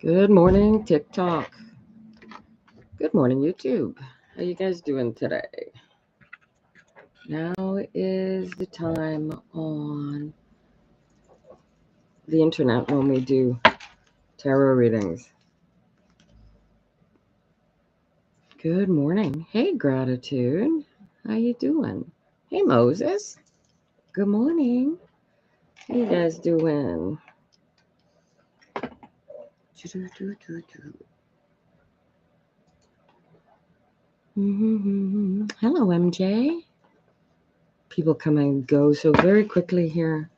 Good morning, TikTok. Good morning, YouTube. How you guys doing today? Now is the time on the internet when we do tarot readings. Good morning. Hey, Gratitude. How you doing? Hey, Moses. Good morning. How you guys doing? Hello, MJ. People come and go so very quickly here.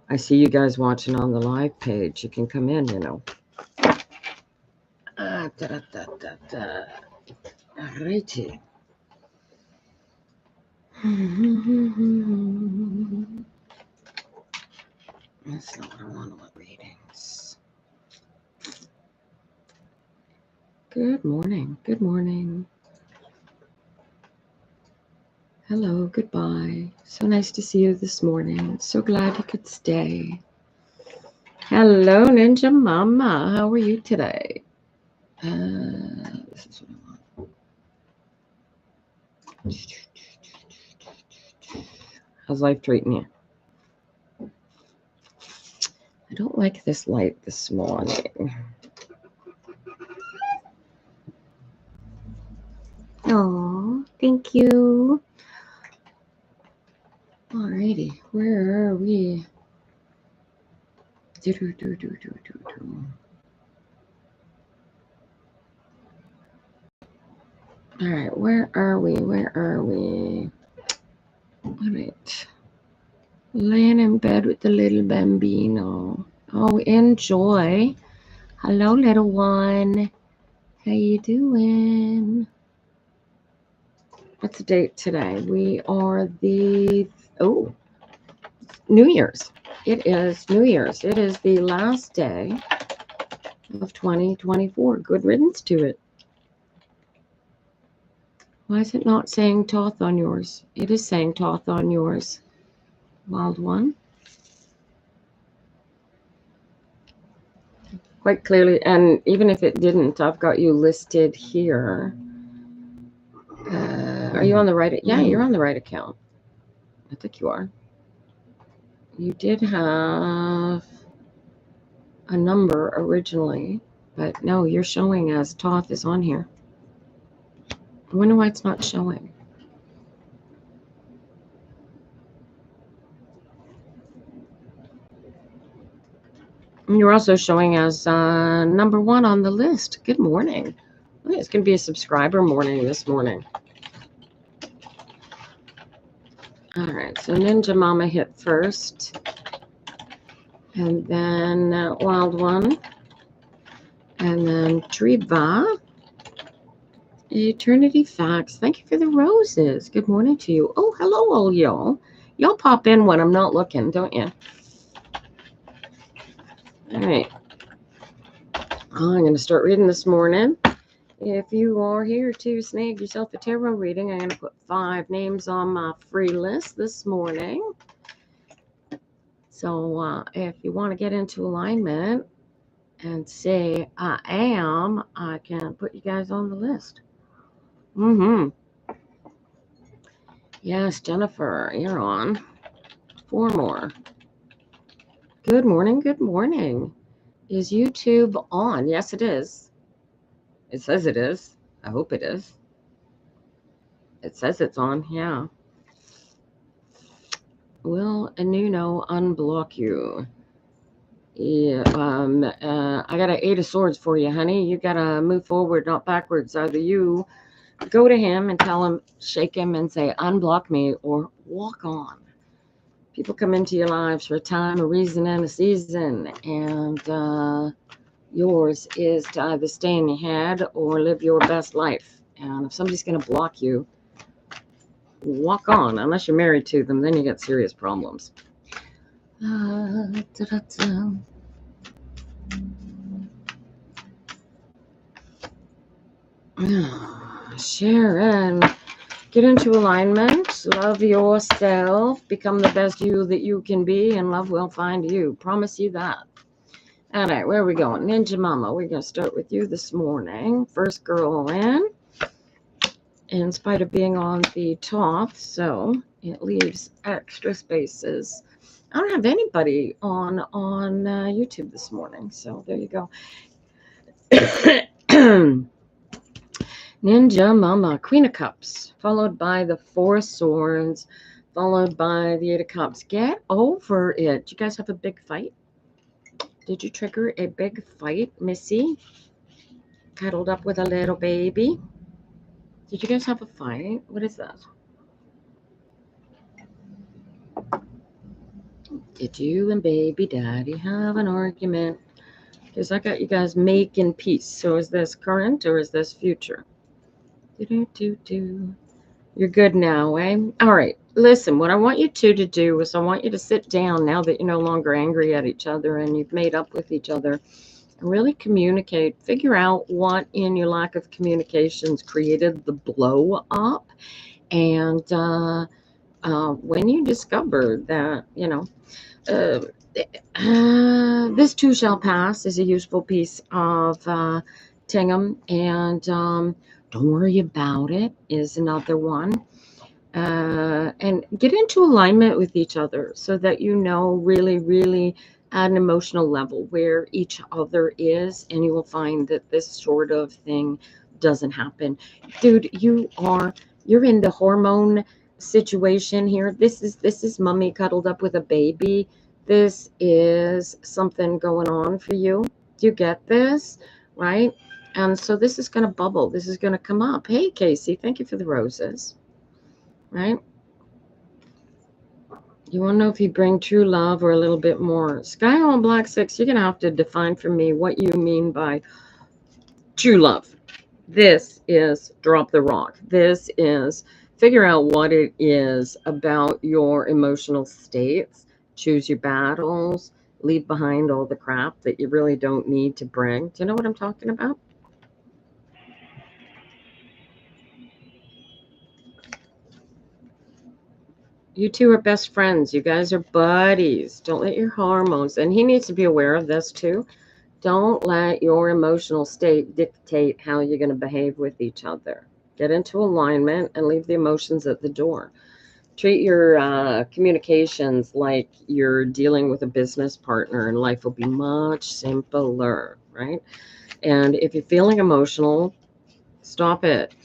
I see you guys watching on the live page. You can come in, you know. Alrighty. That's not what I want with readings. Good morning. Good morning. Hello, goodbye. So nice to see you this morning. So glad you could stay. Hello, Ninja Mama. How are you today? This is what I want. How's life treating you? I don't like this light this morning. Oh, thank you. Alrighty, where are we? Alright, where are we? Alright. Laying in bed with the little bambino. Oh, enjoy. Hello, little one. How you doing? What's the date today? We are New Year's. It is New Year's. It is the last day of 2024. Good riddance to it. Why is it not saying Toth on yours? It is saying Toth on yours. Wild one. Quite clearly, and even if it didn't, I've got you listed here. Are you on the right? Yeah, you're on the right account. I think you are. You did have a number originally, but no, you're showing as Toth is on here. I wonder why it's not showing. You're also showing as number 1 on the list. Good morning. It's going to be a subscriber morning this morning. All right, so Ninja Mama hit first. And then Wild One. And then Triva. Eternity Facts. Thank you for the roses. Good morning to you. Oh, hello, all y'all. Y'all pop in when I'm not looking, don't you? All right. I'm going to start reading this morning. If you are here to snag yourself a tarot reading, I'm going to put 5 names on my free list this morning. So if you want to get into alignment and say I am, I can put you guys on the list. Yes, Jennifer, you're on. 4 more. Good morning, good morning. Is YouTube on? Yes, it is. It says it is. I hope it is. It says it's on, yeah. Will Anuno unblock you? Yeah, I got an 8 of swords for you, honey. You gotta move forward, not backwards. Either you go to him and tell him, shake him and say, unblock me, or walk on. People come into your lives for a time, a reason, and a season, and yours is to either stay in your head or live your best life. And if somebody's going to block you, walk on. Unless you're married to them, then you get serious problems. Sharon, get into alignment, love yourself, become the best you that you can be, and love will find you. Promise you that. All right, where are we going? Ninja Mama, we're going to start with you this morning. First girl in spite of being on the top, so it leaves extra spaces. I don't have anybody on YouTube this morning, so there you go. Ninja Mama, Queen of Cups, followed by the Four of Swords, followed by the Eight of Cups. Get over it. Did you guys have a big fight? Did you trigger a big fight, Missy? Cuddled up with a little baby? Did you guys have a fight? What is that? Did you and baby daddy have an argument? Because I got you guys making peace. So is this current or is this future? Do-do-do-do. You're good now, eh? All right. Listen, what I want you two to do is I want you to sit down now that you're no longer angry at each other and you've made up with each other and really communicate. Figure out what in your lack of communications created the blow up. And when you discover that, this too shall pass is a useful piece of Tingham, and don't worry about it is another one. And get into alignment with each other so that you know really at an emotional level where each other is, and you will find that this sort of thing doesn't happen. Dude, you're in the hormone situation here. This is mommy cuddled up with a baby. This is something going on for you. Do you get this? Right? And so this is going to bubble. This is going to come up. Hey, Casey, thank you for the roses. Right? You want to know if you bring true love or a little bit more? Sky on Black 6, you're going to have to define for me what you mean by true love. This is drop the rock. This is figure out what it is about your emotional states. Choose your battles. Leave behind all the crap that you really don't need to bring. Do you know what I'm talking about? You two are best friends. You guys are buddies. Don't let your hormones, and he needs to be aware of this too. Don't let your emotional state dictate how you're going to behave with each other. Get into alignment and leave the emotions at the door. Treat your communications like you're dealing with a business partner, and life will be much simpler, right? And if you're feeling emotional, stop it.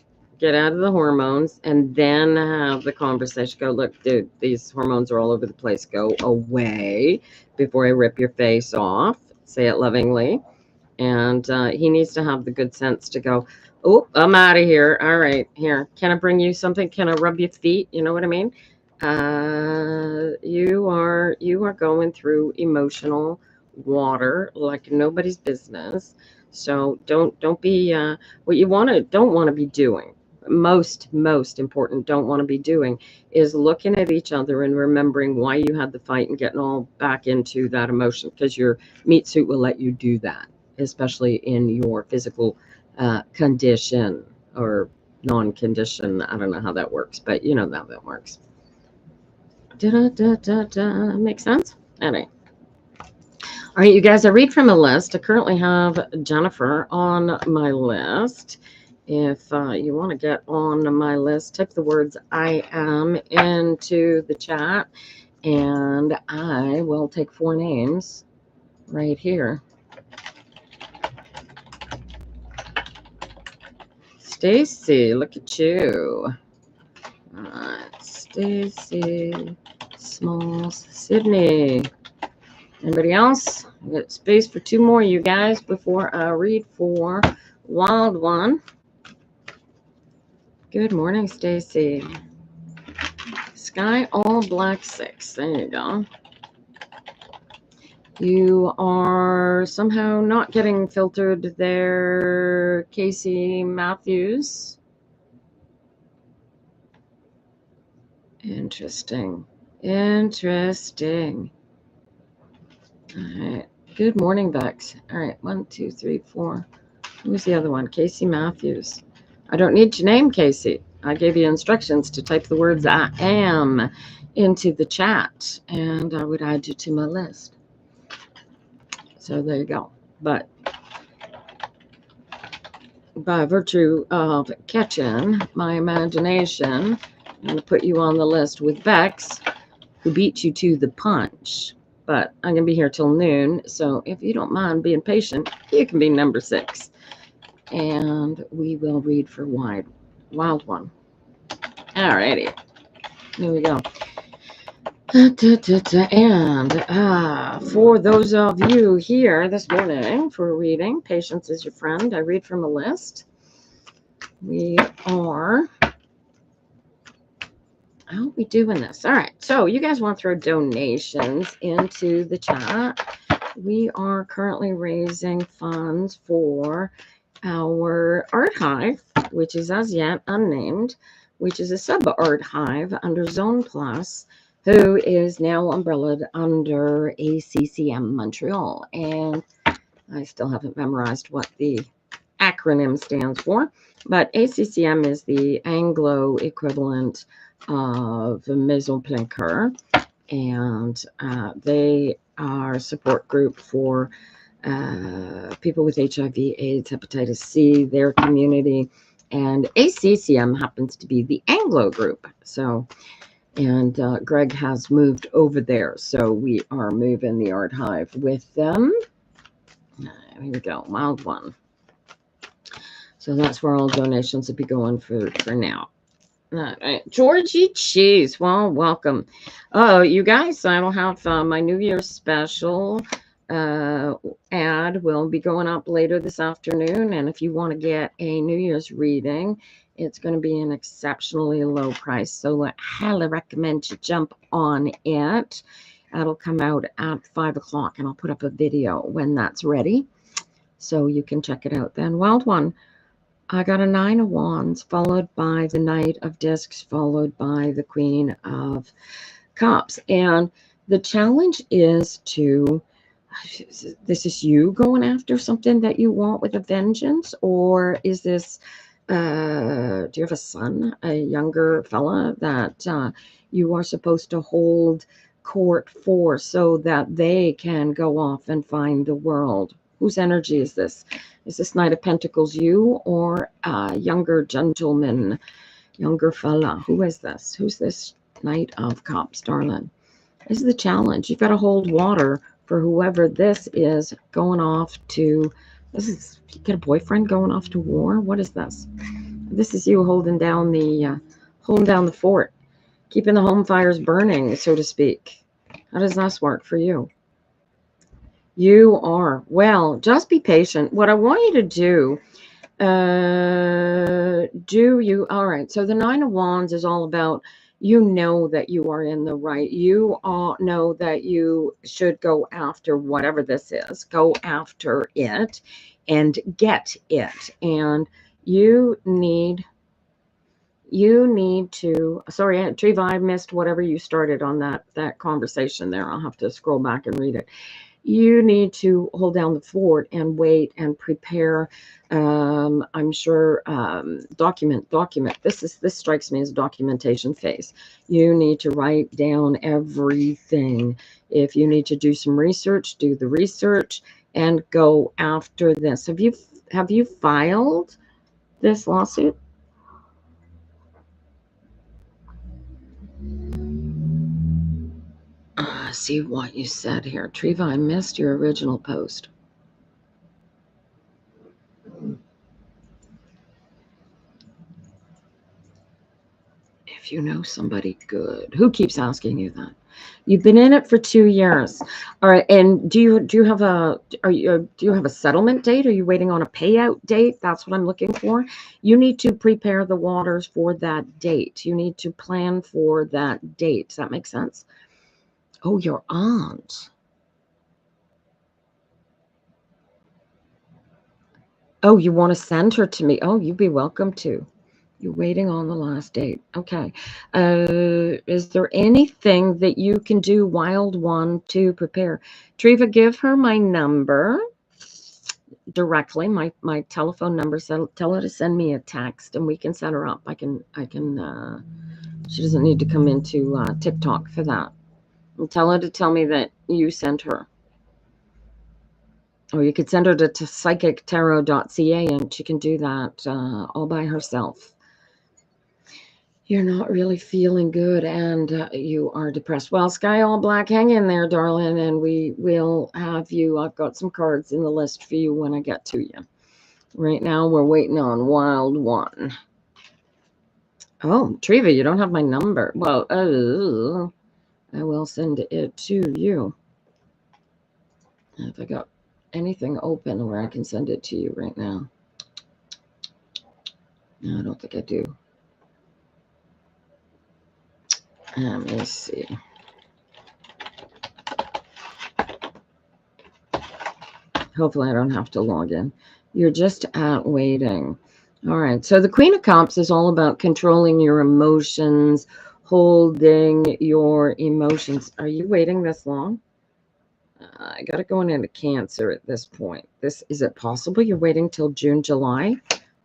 Get out of the hormones and then have the conversation. Go, look, dude, these hormones are all over the place. Go away before I rip your face off. Say it lovingly. And he needs to have the good sense to go, oh, I'm out of here. All right, here. Can I bring you something? Can I rub your feet? You know what I mean? You are going through emotional water like nobody's business. So don't be what you don't want to be doing. Most important, don't want to be doing is looking at each other and remembering why you had the fight and getting all back into that emotion, because your meat suit will let you do that, especially in your physical condition or non-condition. I don't know how that works, but you know how that works. Make sense? All right. All right, you guys, I read from a list. I currently have Jennifer on my list. If you want to get on my list, type the words I am into the chat, and I will take 4 names right here. Stacy, look at you. All right, Stacy, Smalls, Sydney. Anybody else? I've got space for 2 more, you guys, before I read for Wild One. Good morning, Stacy. Sky All Black 6. There you go. You are somehow not getting filtered there, Casey Matthews. Interesting. All right. Good morning, Bex. All right. 1, 2, 3, 4. Who's the other one? Casey Matthews. I don't need your name, Casey. I gave you instructions to type the words I am into the chat, and I would add you to my list. So there you go. But by virtue of catching my imagination, I'm going to put you on the list with Bex, who beat you to the punch. But I'm going to be here till noon, so if you don't mind being patient, you can be number 6. And we will read for Wild One. Alrighty. Here we go. And for those of you here this morning for reading, Patience is Your Friend. I read from a list. We are... How are we doing this? All right. So you guys want to throw donations into the chat. We are currently raising funds for our art hive, which is as yet unnamed, which is a sub-art hive under Zone Plus, who is now umbrellaed under ACCM Montreal. And I still haven't memorized what the acronym stands for, but ACCM is the Anglo equivalent of Maison Plein Coeur, and they are a support group for people with HIV, AIDS, hepatitis C, their community, and ACCM happens to be the Anglo group. So, and Greg has moved over there, so we are moving the art hive with them. Here we go, Wild One. So that's where all donations will be going for now. All right. Georgie Cheese, well, welcome. Oh, you guys, I will have my New Year's special ad will be going up later this afternoon. And if you want to get a New Year's reading, it's going to be an exceptionally low price. So I highly recommend you jump on it. That'll come out at 5 o'clock, and I'll put up a video when that's ready. So you can check it out then. Wild One. I got a 9 of Wands, followed by the Knight of Discs, followed by the Queen of Cups. And the challenge is to, this is you going after something that you want with a vengeance, or is this, do you have a son, a younger fella that you are supposed to hold court for so that they can go off and find the world? Whose energy is this? Is this Knight of Pentacles you, or a younger gentleman, younger fella? Who is this? Who's this Knight of Cups, darling? This is the challenge. You've got to hold water for whoever this is going off to. This is, you got a boyfriend going off to war? What is this? This is you holding down the fort, keeping the home fires burning, so to speak. How does this work for you? You are. Well, just be patient. What I want you to do, all right. So the 9 of Wands is all about, you know that you are in the right. You all know that you should go after whatever this is. Go after it and get it. And you need to, sorry, Triva, I missed whatever you started on that conversation there. I'll have to scroll back and read it. You need to hold down the fort and wait and prepare. I'm sure document. This strikes me as documentation phase. You need to write down everything. If you need to do some research, do the research and go after this. Have you filed this lawsuit? See what you said here. Triva, I missed your original post. If you know somebody good. Who keeps asking you that? You've been in it for 2 years. All right. And do you have a settlement date? Are you waiting on a payout date? That's what I'm looking for. You need to prepare the waters for that date. You need to plan for that date. Does that make sense? Oh, your aunt. Oh, you want to send her to me? Oh, you'd be welcome to. You're waiting on the last date. Okay. Is there anything that you can do, Wild One, to prepare? Triva, give her my number directly, my telephone number. So tell her to send me a text and we can set her up. I can, she doesn't need to come into TikTok for that. And tell her to tell me that you sent her. Or you could send her to psychictarot.ca and she can do that all by herself. You're not really feeling good and you are depressed. Well, Sky All Black, hang in there, darling, and we will have you. I've got some cards in the list for you when I get to you. Right now, we're waiting on Wild One. Oh, Treva, you don't have my number. Well, I will send it to you. Have I got anything open where I can send it to you right now? No, I don't think I do. Let me see. Hopefully I don't have to log in. You're just at waiting. All right. So the Queen of Cups is all about controlling your emotions, holding your emotions. Are you waiting this long? I got it going into Cancer at this point. Is it possible you're waiting till June, July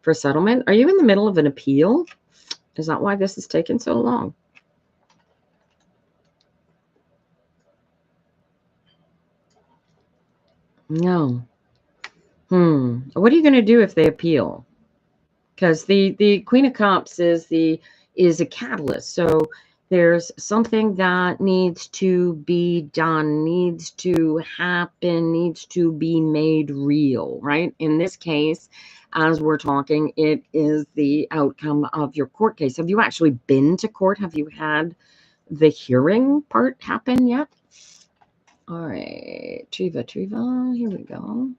for settlement? Are you in the middle of an appeal? Is that why this is taking so long? No. What are you going to do if they appeal? Because the Queen of Cups is a catalyst. So there's something that needs to be done, needs to happen, needs to be made real, right? In this case, as we're talking, it is the outcome of your court case. Have you actually been to court? Have you had the hearing part happen yet? All right, Treva, here we go.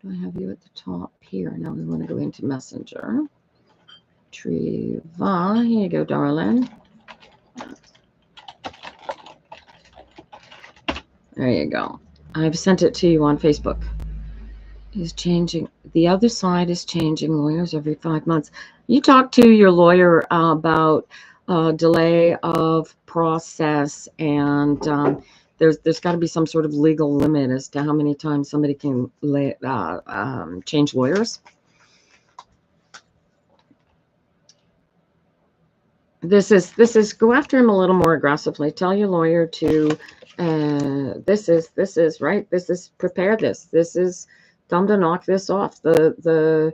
Do I have you at the top here? Now we want to go into Messenger. Treva, here you go, darling. There you go. I've sent it to you on Facebook. He's changing. The other side is changing lawyers every 5 months. You talk to your lawyer about delay of process, and there's got to be some sort of legal limit as to how many times somebody can change lawyers. This is go after him a little more aggressively. Tell your lawyer to this is right. This is prepare this. This is time to knock this off. There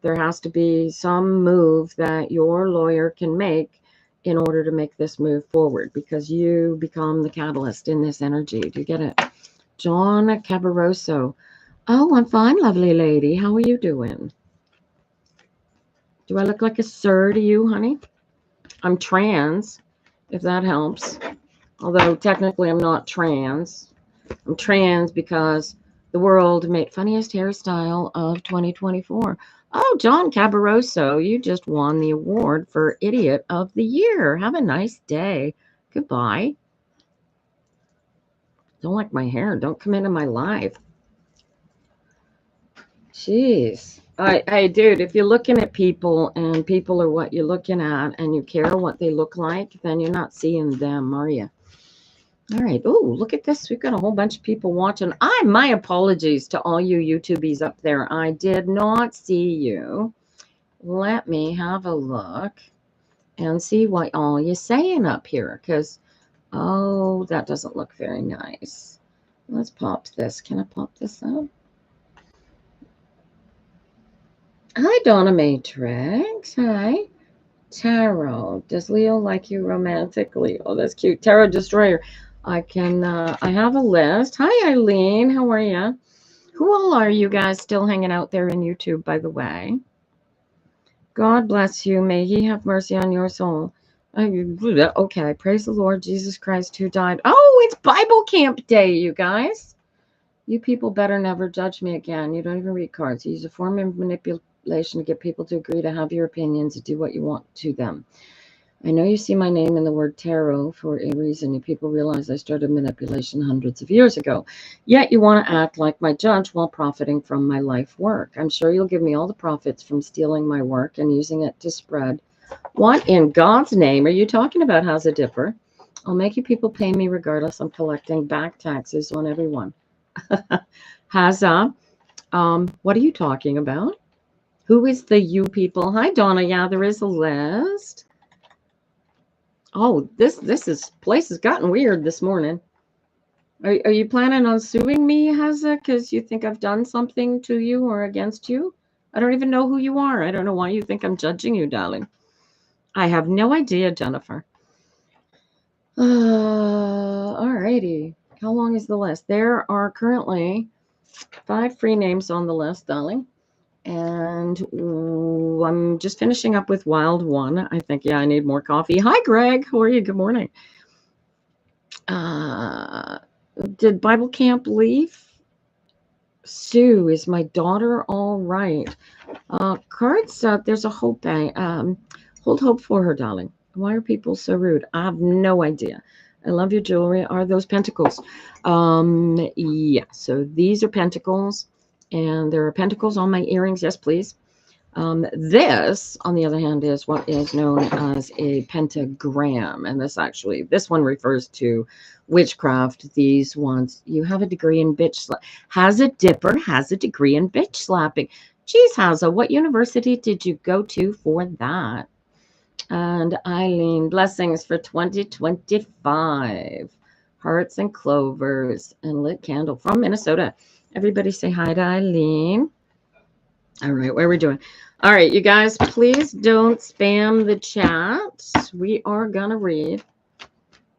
has to be some move that your lawyer can make in order to make this move forward, because you become the catalyst in this energy. Do you get it? John Cabaroso. Oh, I'm fine, lovely lady. How are you doing? Do I look like a sir to you, honey? I'm trans, if that helps. Although technically I'm not trans. I'm trans because the world made funniest hairstyle of 2024. Oh, John Cabaroso, you just won the award for Idiot of the Year. Have a nice day. Goodbye. Don't like my hair. Don't come into my life. Jeez. Hey, dude, if you're looking at people and people are what you're looking at and you care what they look like, then you're not seeing them, are you? All right. Oh, look at this. We've got a whole bunch of people watching. My apologies to all you YouTubies up there. I did not see you. Let me have a look and see what all you're saying up here, because, oh, that doesn't look very nice. Let's pop this. Can I pop this up? Hi, Donna Matrix. Hi. Tarot. Does Leo like you romantically? Oh, that's cute. Tarot Destroyer. I have a list. Hi, Eileen. How are you? Who all are you guys still hanging out there in YouTube, by the way? God bless you. May he have mercy on your soul. Okay. Praise the Lord Jesus Christ who died. Oh, it's Bible Camp Day, you guys. You people better never judge me again. You don't even read cards. You use a form of manipulation to get people to agree to have your opinions and do what you want to them. I know you see my name in the word tarot for a reason. You people realize I started manipulation hundreds of years ago. Yet you want to act like my judge while profiting from my life work. I'm sure you'll give me all the profits from stealing my work and using it to spread. What in God's name are you talking about, Haza Dipper? I'll make you people pay me regardless. I'm collecting back taxes on everyone. Haza, what are you talking about? Who is the you people? Hi, Donna. Yeah, there is a list. Oh, this place has gotten weird this morning. Are you planning on suing me, Haza, because you think I've done something to you or against you? I don't even know who you are. I don't know why you think I'm judging you, darling. I have no idea, Jennifer. Alrighty. How long is the list? There are currently 5 free names on the list, darling. And I'm just finishing up with Wild One. I think, yeah, I need more coffee. Hi, Greg. How are you? Good morning. Did Bible Camp leave? Sue, is my daughter all right? Cards, there's a hope. Hold hope for her, darling. Why are people so rude? I have no idea. I love your jewelry. Are those pentacles? Yeah, so these are pentacles, and there are pentacles on my earrings. Yes, please. This, on the other hand, is what is known as a pentagram. And this one refers to witchcraft. These ones, you have a degree in bitch slap. Has a dipper, has a degree in bitch slapping. Geez, Haza, what university did you go to for that? And Eileen, blessings for 2025. Hearts and clovers and lit candle from Minnesota. Everybody say hi to Eileen. All right, what are we doing? All right, you guys, please don't spam the chat. We are gonna read.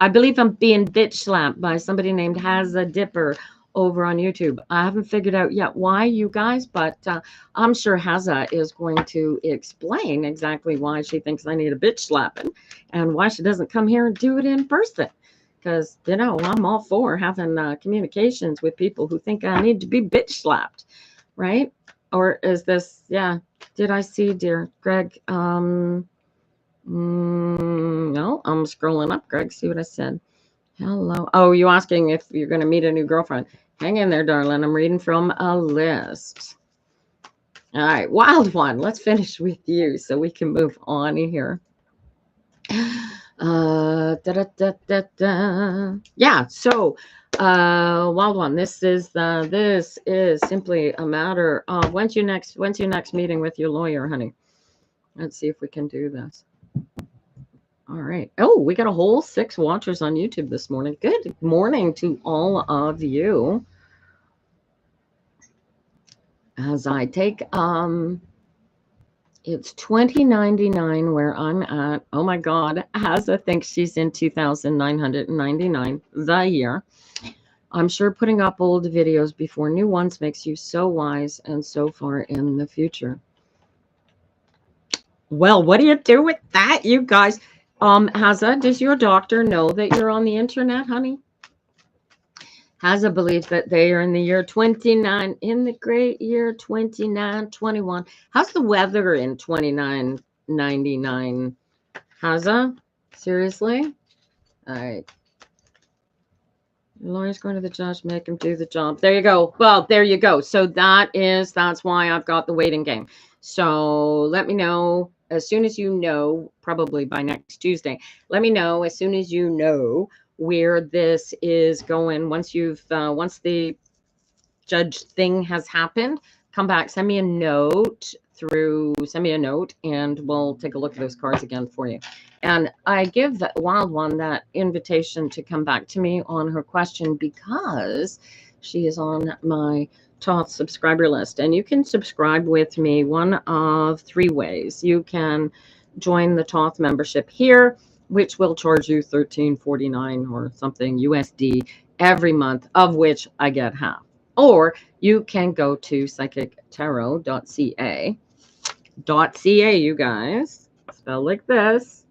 I believe I'm being bitch slapped by somebody named Has a Dipper over on YouTube. I haven't figured out yet why, you guys, but I'm sure Haza is going to explain exactly why she thinks I need a bitch slapping and why she doesn't come here and do it in person. Because, you know, I'm all for having communications with people who think I need to be bitch slapped, right? Or is this, yeah, did I see, dear Greg? No, I'm scrolling up, Greg. See what I said. Hello. Oh, you asking if you're going to meet a new girlfriend. Hang in there, darling. I'm reading from a list. All right, Wild One. Let's finish with you so we can move on here. Yeah, so Wild One, this is simply a matter of when's your next meeting with your lawyer, honey? Let's see if we can do this. All right. Oh, we got a whole 6 watchers on YouTube this morning. Good morning to all of you. As I take it's $20.99 where I'm at. Oh my God, Haza thinks she's in 2,999 the year. I'm sure putting up old videos before new ones makes you so wise and so far in the future. Well, what do you do with that, you guys? Haza, does your doctor know that you're on the internet, honey? Haza believes that they are in the year 29, in the great year 2921. How's the weather in 2999? Haza? Seriously? All right. The lawyer's going to the judge, make him do the job. There you go. Well, there you go. So that's why I've got the waiting game. So let me know as soon as you know, probably by next Tuesday. Let me know as soon as you know where this is going. Once the judge thing has happened, come back, send me a note and we'll take a look at those cards again for you. And I give that Wild One that invitation to come back to me on her question because she is on my Toth subscriber list. And you can subscribe with me one of 3 ways. You can join the Toth membership here, which will charge you $13.49 or something USD every month, of which I get half. Or you can go to psychictarot.ca. .ca, you guys. Spell like this.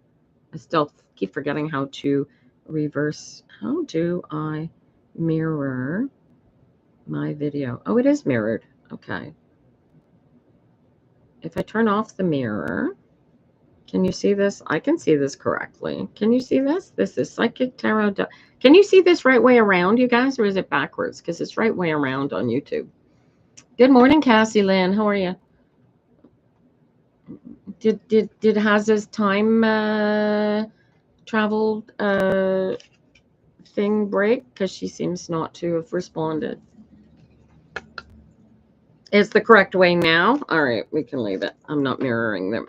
I still keep forgetting how to reverse. How do I mirror my video? Oh, it is mirrored. Okay. If I turn off the mirror, can you see this? I can see this correctly. Can you see this? This is Psychic Tarot. Can you see this right way around, you guys, or is it backwards? Because it's right way around on YouTube. Good morning, Cassie Lynn. How are you? Did Haza's time travel thing break? Because she seems not to have responded. Is the correct way now? All right, we can leave it. I'm not mirroring the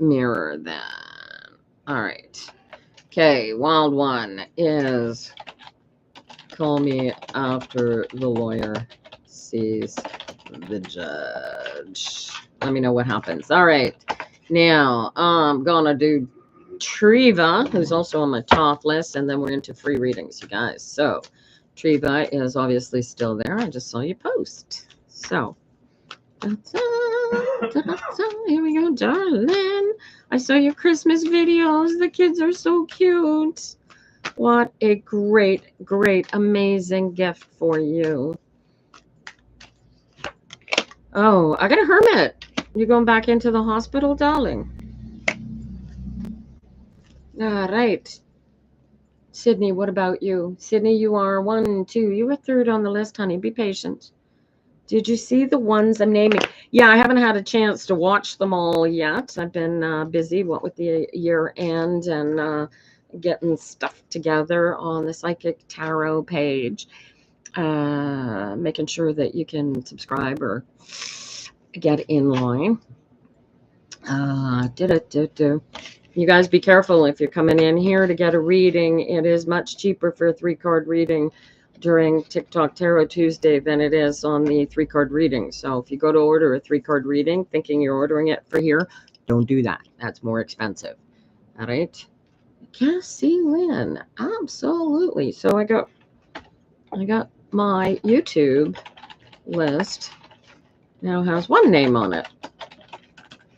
mirror then. All right. Okay, Wild One is call me after the lawyer sees the judge. Let me know what happens. All right. Now, I'm going to do Treva, who's also on my top list, and then we're into free readings, you guys. So, Treva is obviously still there. I just saw you post. So, here we go, darling. I saw your Christmas videos. The kids are so cute. What a great, great, amazing gift for you. Oh, I got a hermit. You going back into the hospital, darling? All right. Sydney, what about you? Sydney, you are 1, 2. You were 3rd on the list, honey. Be patient. Did you see the ones I'm naming? Yeah, I haven't had a chance to watch them all yet. I've been busy, what with the year end and getting stuff together on the Psychic Tarot page. Making sure that you can subscribe or get in line. You guys be careful if you're coming in here to get a reading. It is much cheaper for a 3-card reading during TikTok Tarot Tuesday than it is on the 3-card reading. So if you go to order a 3-card reading thinking you're ordering it for here, don't do that. That's more expensive. All right. Cassie Lynn. Absolutely. So I got my YouTube list now has one name on it.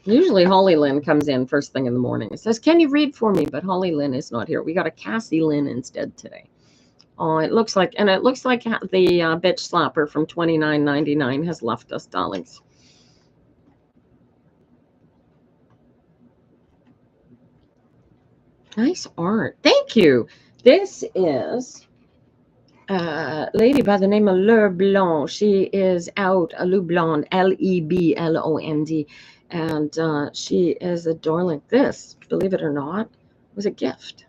Usually Holly Lynn comes in first thing in the morning. It says, can you read for me? But Holly Lynn is not here. We got a Cassie Lynn instead today. Oh, it looks like the bitch slapper from $29.99 has left us, darlings. Nice art. Thank you. This is a lady by the name of Leblond. She is out, Leblond, Leblond. And she is a darling. This, believe it or not, was a gift.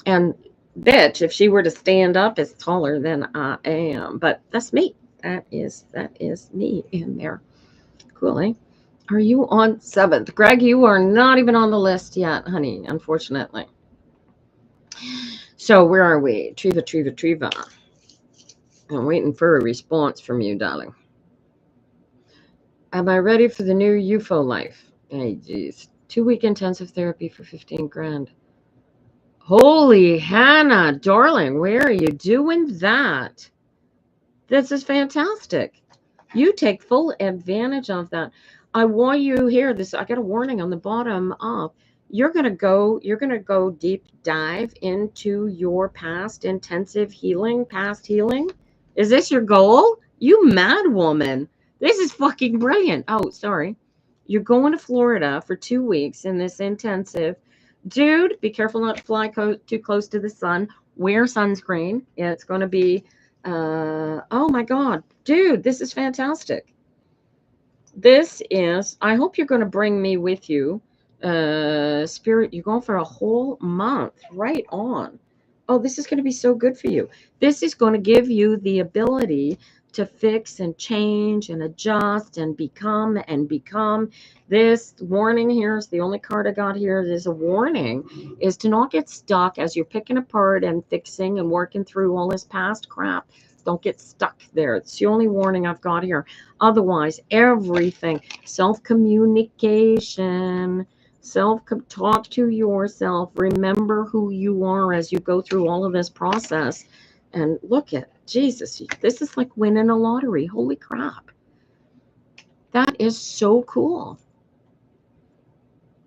And bitch, if she were to stand up, is taller than I am. But that's me. That is me in there. Cool, eh? Are you on 7th? Greg, you are not even on the list yet, honey, unfortunately. So where are we? Treva. I'm waiting for a response from you, darling. Am I ready for the new UFO life? Hey, geez. 2-week intensive therapy for 15 grand. Holy Hannah, darling, where are you doing that? This is fantastic. You take full advantage of that. I want you here. I got a warning on the bottom up. You're gonna go deep dive into your past intensive healing, past healing. Is this your goal? You mad woman. This is fucking brilliant. Oh, sorry. You're going to Florida for 2 weeks in this intensive. Dude, be careful not to fly too close to the sun. Wear sunscreen. Yeah, it's going to be, oh my God. Dude, this is fantastic. I hope you're going to bring me with you. Spirit, you're going for a whole month. Right on. Oh, this is going to be so good for you. This is going to give you the ability to fix and change and adjust and become. This warning here is the only card I got here. There's a warning is to not get stuck as you're picking apart and fixing and working through all this past crap. Don't get stuck there. It's the only warning I've got here. Otherwise, everything, self-communication, talk to yourself, remember who you are as you go through all of this process. And look at Jesus, this is like winning a lottery. Holy crap. That is so cool.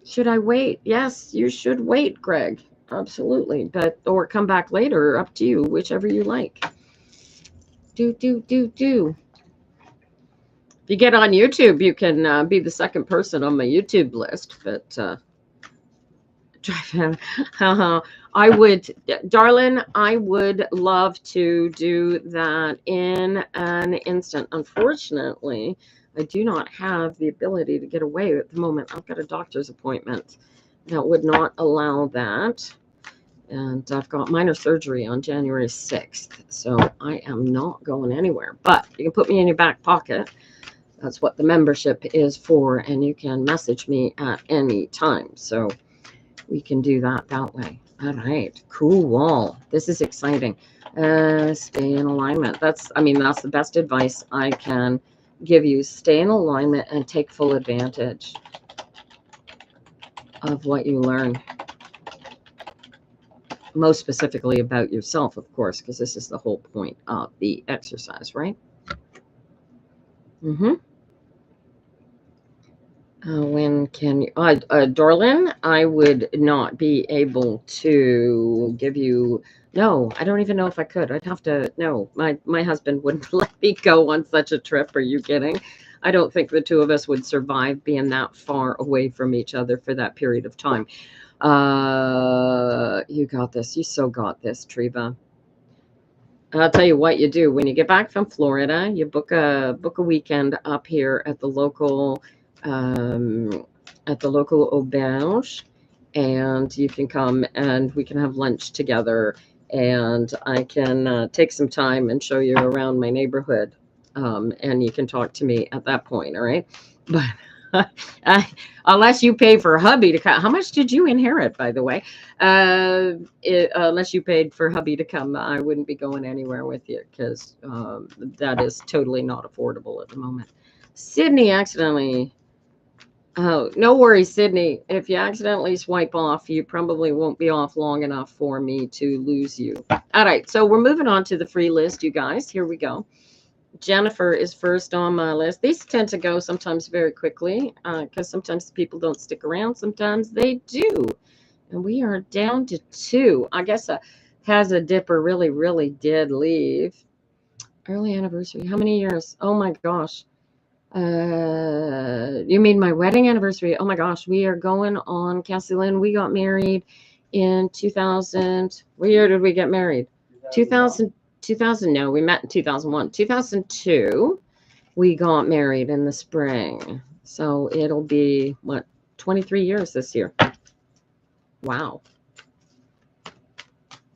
Should I wait? Yes, you should wait, Greg. Absolutely. Or come back later, up to you, whichever you like. Do. If you get on YouTube, you can be the second person on my YouTube list. But I would, darling, I would love to do that in an instant. Unfortunately, I do not have the ability to get away at the moment. I've got a doctor's appointment that would not allow that. And I've got minor surgery on January 6th. So I am not going anywhere. But you can put me in your back pocket. That's what the membership is for. And you can message me at any time. So we can do that way. All right, cool. This is exciting. Stay in alignment. That's the best advice I can give you. Stay in alignment and take full advantage of what you learn. Most specifically about yourself, of course, because this is the whole point of the exercise, right? Mm-hmm. When can you, Dorlin, I would not be able to give you, no, I don't even know if I could. I'd have to, no, my husband wouldn't let me go on such a trip. Are you kidding? I don't think the two of us would survive being that far away from each other for that period of time. You got this. You so got this, Treva. I'll tell you what you do when you get back from Florida. You book a weekend up here um, at the local auberge, and you can come and we can have lunch together. And I can take some time and show you around my neighborhood, and you can talk to me at that point. All right, but. Unless you pay for hubby to come. How much did you inherit, by the way? Unless you paid for hubby to come, I wouldn't be going anywhere with you because that is totally not affordable at the moment. Sydney accidentally. Oh, no worries, Sydney. If you accidentally swipe off, you probably won't be off long enough for me to lose you. All right, so we're moving on to the free list, you guys. Here we go. Jennifer is first on my list. These tend to go sometimes very quickly because sometimes people don't stick around. Sometimes they do. And we are down to 2. I guess Has a Dipper really, really did leave. Early anniversary. How many years? Oh my gosh. You mean my wedding anniversary? Oh my gosh. We are going on, Cassie Lynn. We got married in 2000. What year did we get married? 2000. 2000, no, we met in 2001. 2002, we got married in the spring. So it'll be, 23 years this year. Wow.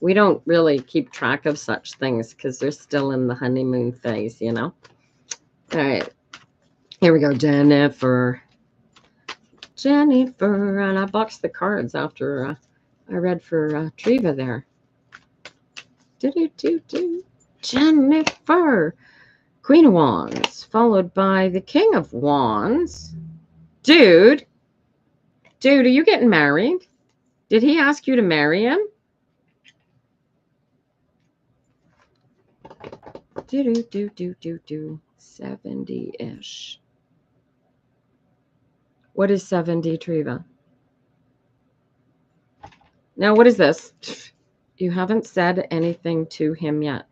We don't really keep track of such things because they're still in the honeymoon phase, you know? All right. Here we go, Jennifer. And I boxed the cards after I read for Treva there. Jennifer. Queen of Wands, followed by the King of Wands. Dude, are you getting married? Did he ask you to marry him? 70-ish. What is 70, Treva? Now, what is this? You haven't said anything to him yet.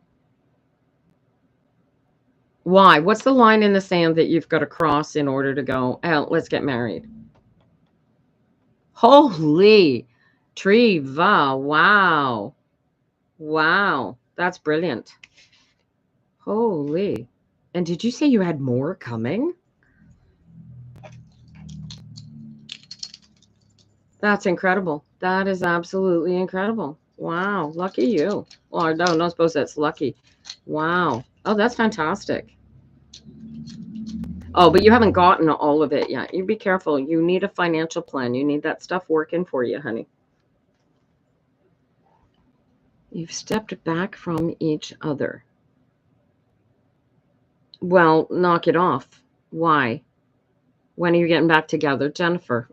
Why? What's the line in the sand that you've got to cross in order to go, let's get married? Holy Treva. Wow. Wow. That's brilliant. Holy. And did you say you had more coming? That's incredible. That is absolutely incredible. Wow. Lucky you. Well, no, not suppose that's lucky. Wow. Oh, that's fantastic. Oh, but you haven't gotten all of it yet. You be careful. You need a financial plan. You need that stuff working for you, honey. You've stepped back from each other. Well, knock it off. Why? When are you getting back together? Jennifer,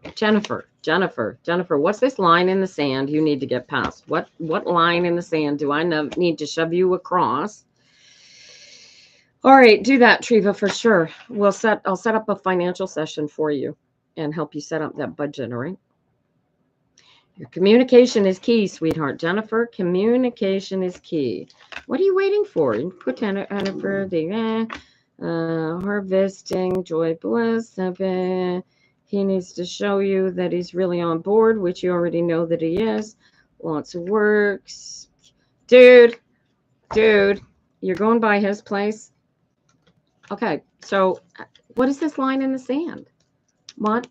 what's this line in the sand you need to get past? What line in the sand do I need to shove you across? All right, do that, Treva, for sure. I'll set up a financial session for you and help you set up that budget, all right? Your communication is key, sweetheart. Jennifer, communication is key. What are you waiting for? You put Jennifer, harvesting, joy, bliss. He needs to show you that he's really on board, which you already know that he is. Lots of works. Dude, you're going by his place? Okay, so what is this line in the sand? What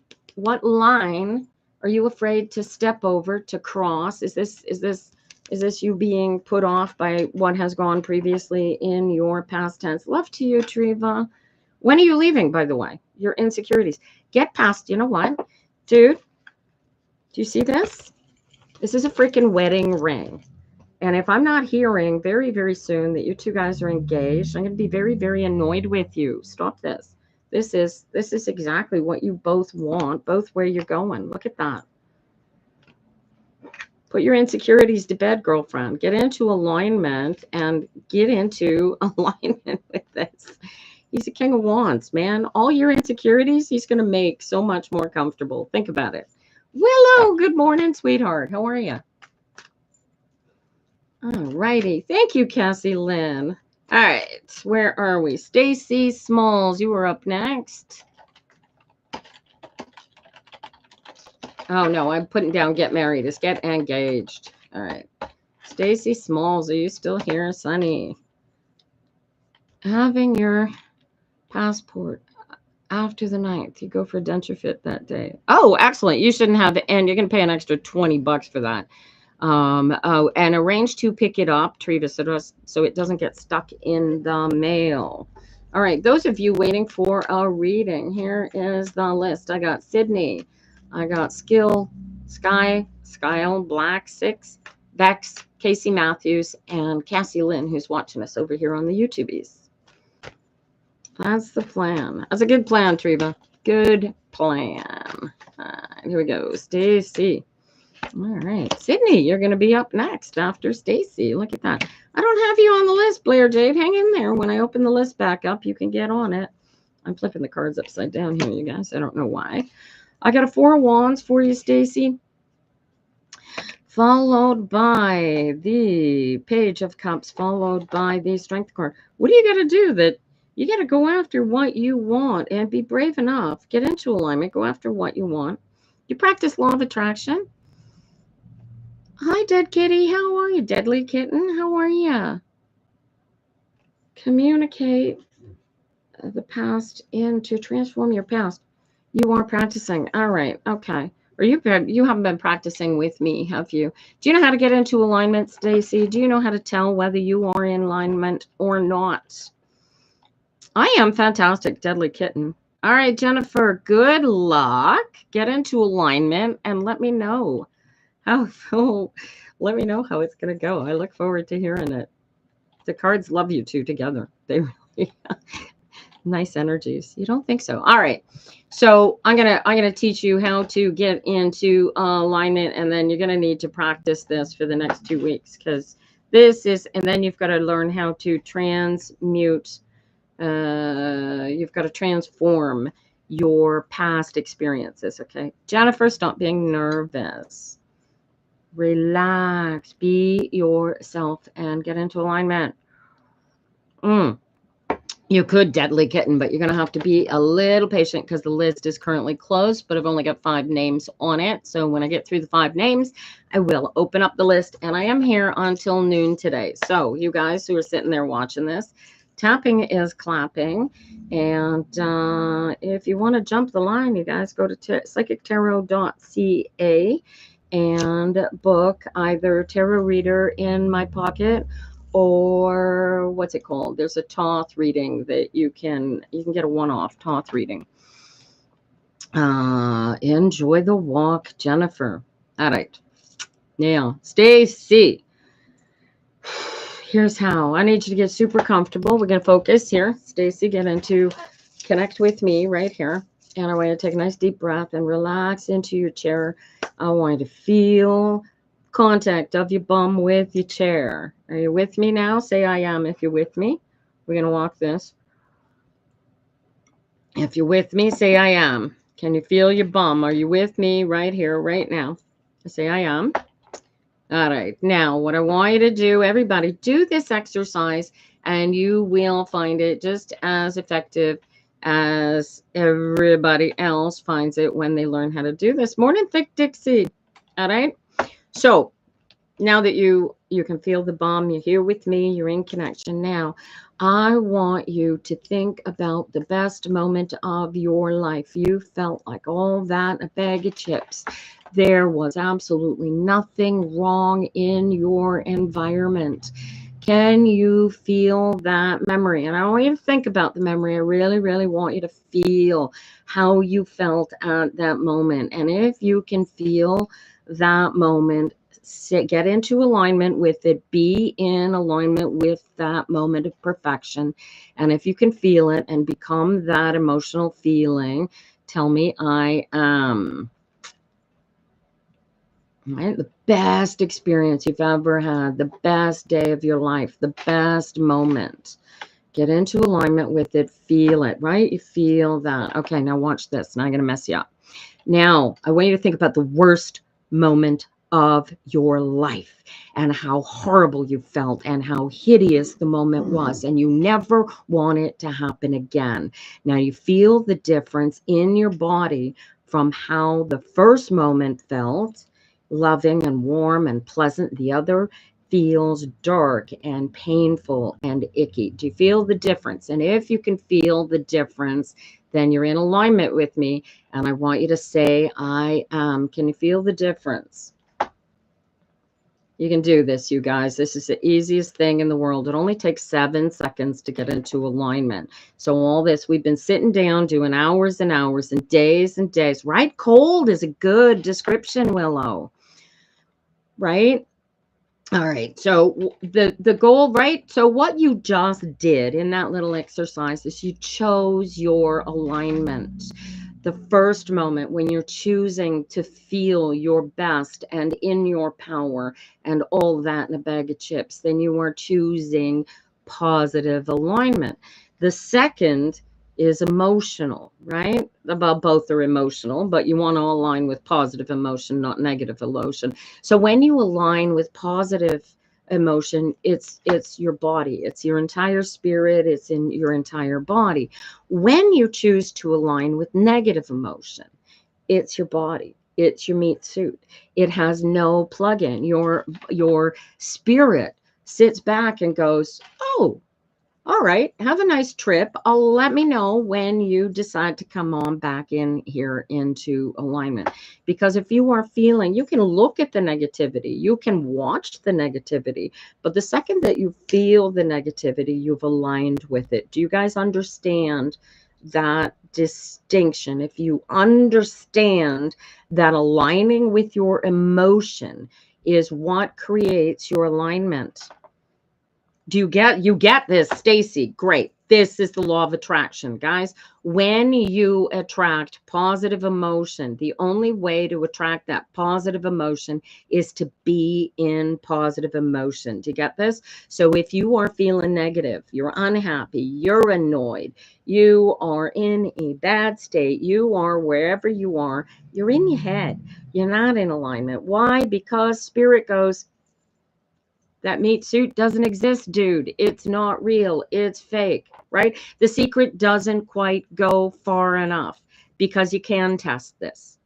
line are you afraid to step over, to cross? Is this you being put off by what has gone previously in your past tense? Love to you, Treva. When are you leaving, by the way? Your insecurities. Get past, you know what? Dude, do you see this? This is a freaking wedding ring. And if I'm not hearing very, very soon that you two guys are engaged, I'm going to be very, very annoyed with you. Stop this. This is exactly what you both want, both where you're going. Look at that. Put your insecurities to bed, girlfriend. Get into alignment and get into alignment with this. He's a king of wands, man. All your insecurities, he's going to make so much more comfortable. Think about it. Willow, good morning, sweetheart. How are you? All righty. Thank you, Cassie Lynn. All right. Where are we? Stacy Smalls, you were up next. Oh, no, I'm putting down get married. It's get engaged. All right. Stacy Smalls, are you still here, Sonny? Having your passport after the 9th. You go for a denture fit that day. Oh, excellent. You shouldn't have, and you're going to pay an extra $20 for that. And arrange to pick it up, Treva, so it doesn't get stuck in the mail. All right, those of you waiting for a reading, here is the list. I got Sydney, I got Skill, Skyle, Black, 6, Bex, Casey Matthews, and Cassie Lynn, who's watching us over here on the YouTubies. That's the plan. That's a good plan, Treva. Good plan. Here we go. Stacy. All right, Sydney, you're going to be up next after Stacy. Look at that. I don't have you on the list, Blair Jade. Hang in there. When I open the list back up, you can get on it. I'm flipping the cards upside down here, you guys. I don't know why. I got a 4 of Wands for you, Stacy. Followed by the Page of Cups, followed by the Strength card. What do you got to do? That you got to go after what you want and be brave enough. Get into alignment. Go after what you want. You practice law of attraction. Hi, Dead Kitty. How are you, Deadly Kitten? How are you? Communicate the past into transform your past. You are practicing. All right. Okay. Or you haven't been practicing with me, have you? Do you know how to get into alignment, Stacy? Do you know how to tell whether you are in alignment or not? I am fantastic, Deadly Kitten. All right, Jennifer, good luck. Get into alignment and let me know. Let me know how it's going to go. I look forward to hearing it. The cards love you two together. They really nice energies. You don't think so? All right. So I'm gonna teach you how to get into alignment, and then you're gonna need to practice this for the next 2 weeks, because this is, and then you've got to learn how to transmute. You've got to transform your past experiences. Okay, Jennifer, stop being nervous. Relax, be yourself, and get into alignment. You could, Deadly Kitten, but you're going to have to be a little patient because the list is currently closed, but I've only got 5 names on it. So when I get through the 5 names, I will open up the list, and I am here until noon today. So you guys who are sitting there watching this, tapping is clapping. And if you want to jump the line, you guys go to psychictarot.ca and book either tarot reader in my pocket, or what's it called? There's a Thoth reading that you can get a one-off Thoth reading. Enjoy the walk, Jennifer. All right. Now, Stacy. Here's how. I need you to get super comfortable. We're going to focus here. Stacy, get into connect with me right here. And I want you to take a nice deep breath and relax into your chair. I want you to feel contact of your bum with your chair. Are you with me now? Say I am if you're with me. We're going to walk this. If you're with me, say I am. Can you feel your bum? Are you with me right here, right now? Say I am. All right. Now, what I want you to do, everybody, do this exercise, and you will find it just as effective as everybody else finds it when they learn how to do this. Morning, Thick Dixie. All right. So now that you can feel the bum, you're here with me, you're in connection. Now, I want you to think about the best moment of your life. You felt like all that a bag of chips. There was absolutely nothing wrong in your environment. Can you feel that memory? And I don't want you to think about the memory. I really, really want you to feel how you felt at that moment. And if you can feel that moment, get into alignment with it. Be in alignment with that moment of perfection. And if you can feel it and become that emotional feeling, tell me I am. Right? The best experience you've ever had, the best day of your life, the best moment. Get into alignment with it. Feel it, right? You feel that. Okay, now watch this. Now I'm going to mess you up. Now, I want you to think about the worst moment of your life and how horrible you felt and how hideous the moment was, and you never want it to happen again. Now, you feel the difference in your body from how the first moment felt, loving and warm and pleasant. The other feels dark and painful and icky. Do you feel the difference? And if you can feel the difference, then you're in alignment with me. And I want you to say, I am. Can you feel the difference? You can do this, you guys. This is the easiest thing in the world. It only takes 7 seconds to get into alignment. So all this, we've been sitting down doing hours and hours and days, right? Cold is a good description, Willow. Right? All right. So the goal, right? So what you just did in that little exercise is you chose your alignment. The first moment when you're choosing to feel your best and in your power and all that in a bag of chips, then you are choosing positive alignment. The second is emotional, right? About both are emotional, but you want to align with positive emotion, not negative emotion. So when you align with positive emotion, it's your body, it's your entire spirit, it's in your entire body. When you choose to align with negative emotion, it's your body, it's your meat suit. It has no plug-in. Your spirit sits back and goes, oh, all right, have a nice trip. Let me know when you decide to come on back in here into alignment. Because if you are feeling, you can look at the negativity, you can watch the negativity, but the second that you feel the negativity, you've aligned with it. Do you guys understand that distinction? If you understand that aligning with your emotion is what creates your alignment. Do you get this, Stacy? Great. This is the law of attraction, guys. When you attract positive emotion, the only way to attract that positive emotion is to be in positive emotion. Do you get this? So if you are feeling negative, you're unhappy, you're annoyed, you are in a bad state, you are wherever you are, you're in your head. You're not in alignment. Why? Because spirit goes, that meat suit doesn't exist, dude. It's not real. It's fake, right? The secret doesn't quite go far enough because you can test this.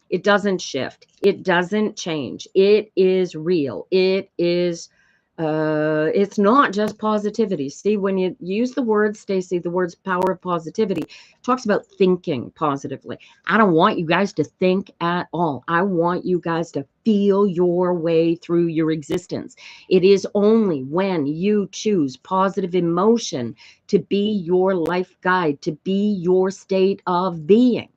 It doesn't shift. It doesn't change. It is real. It is, it's not just positivity. See, when you use the word, Stacy, the words power of positivity, talks about thinking positively. I don't want you guys to think at all. I want you guys to feel your way through your existence. It is only when you choose positive emotion to be your life guide, to be your state of being,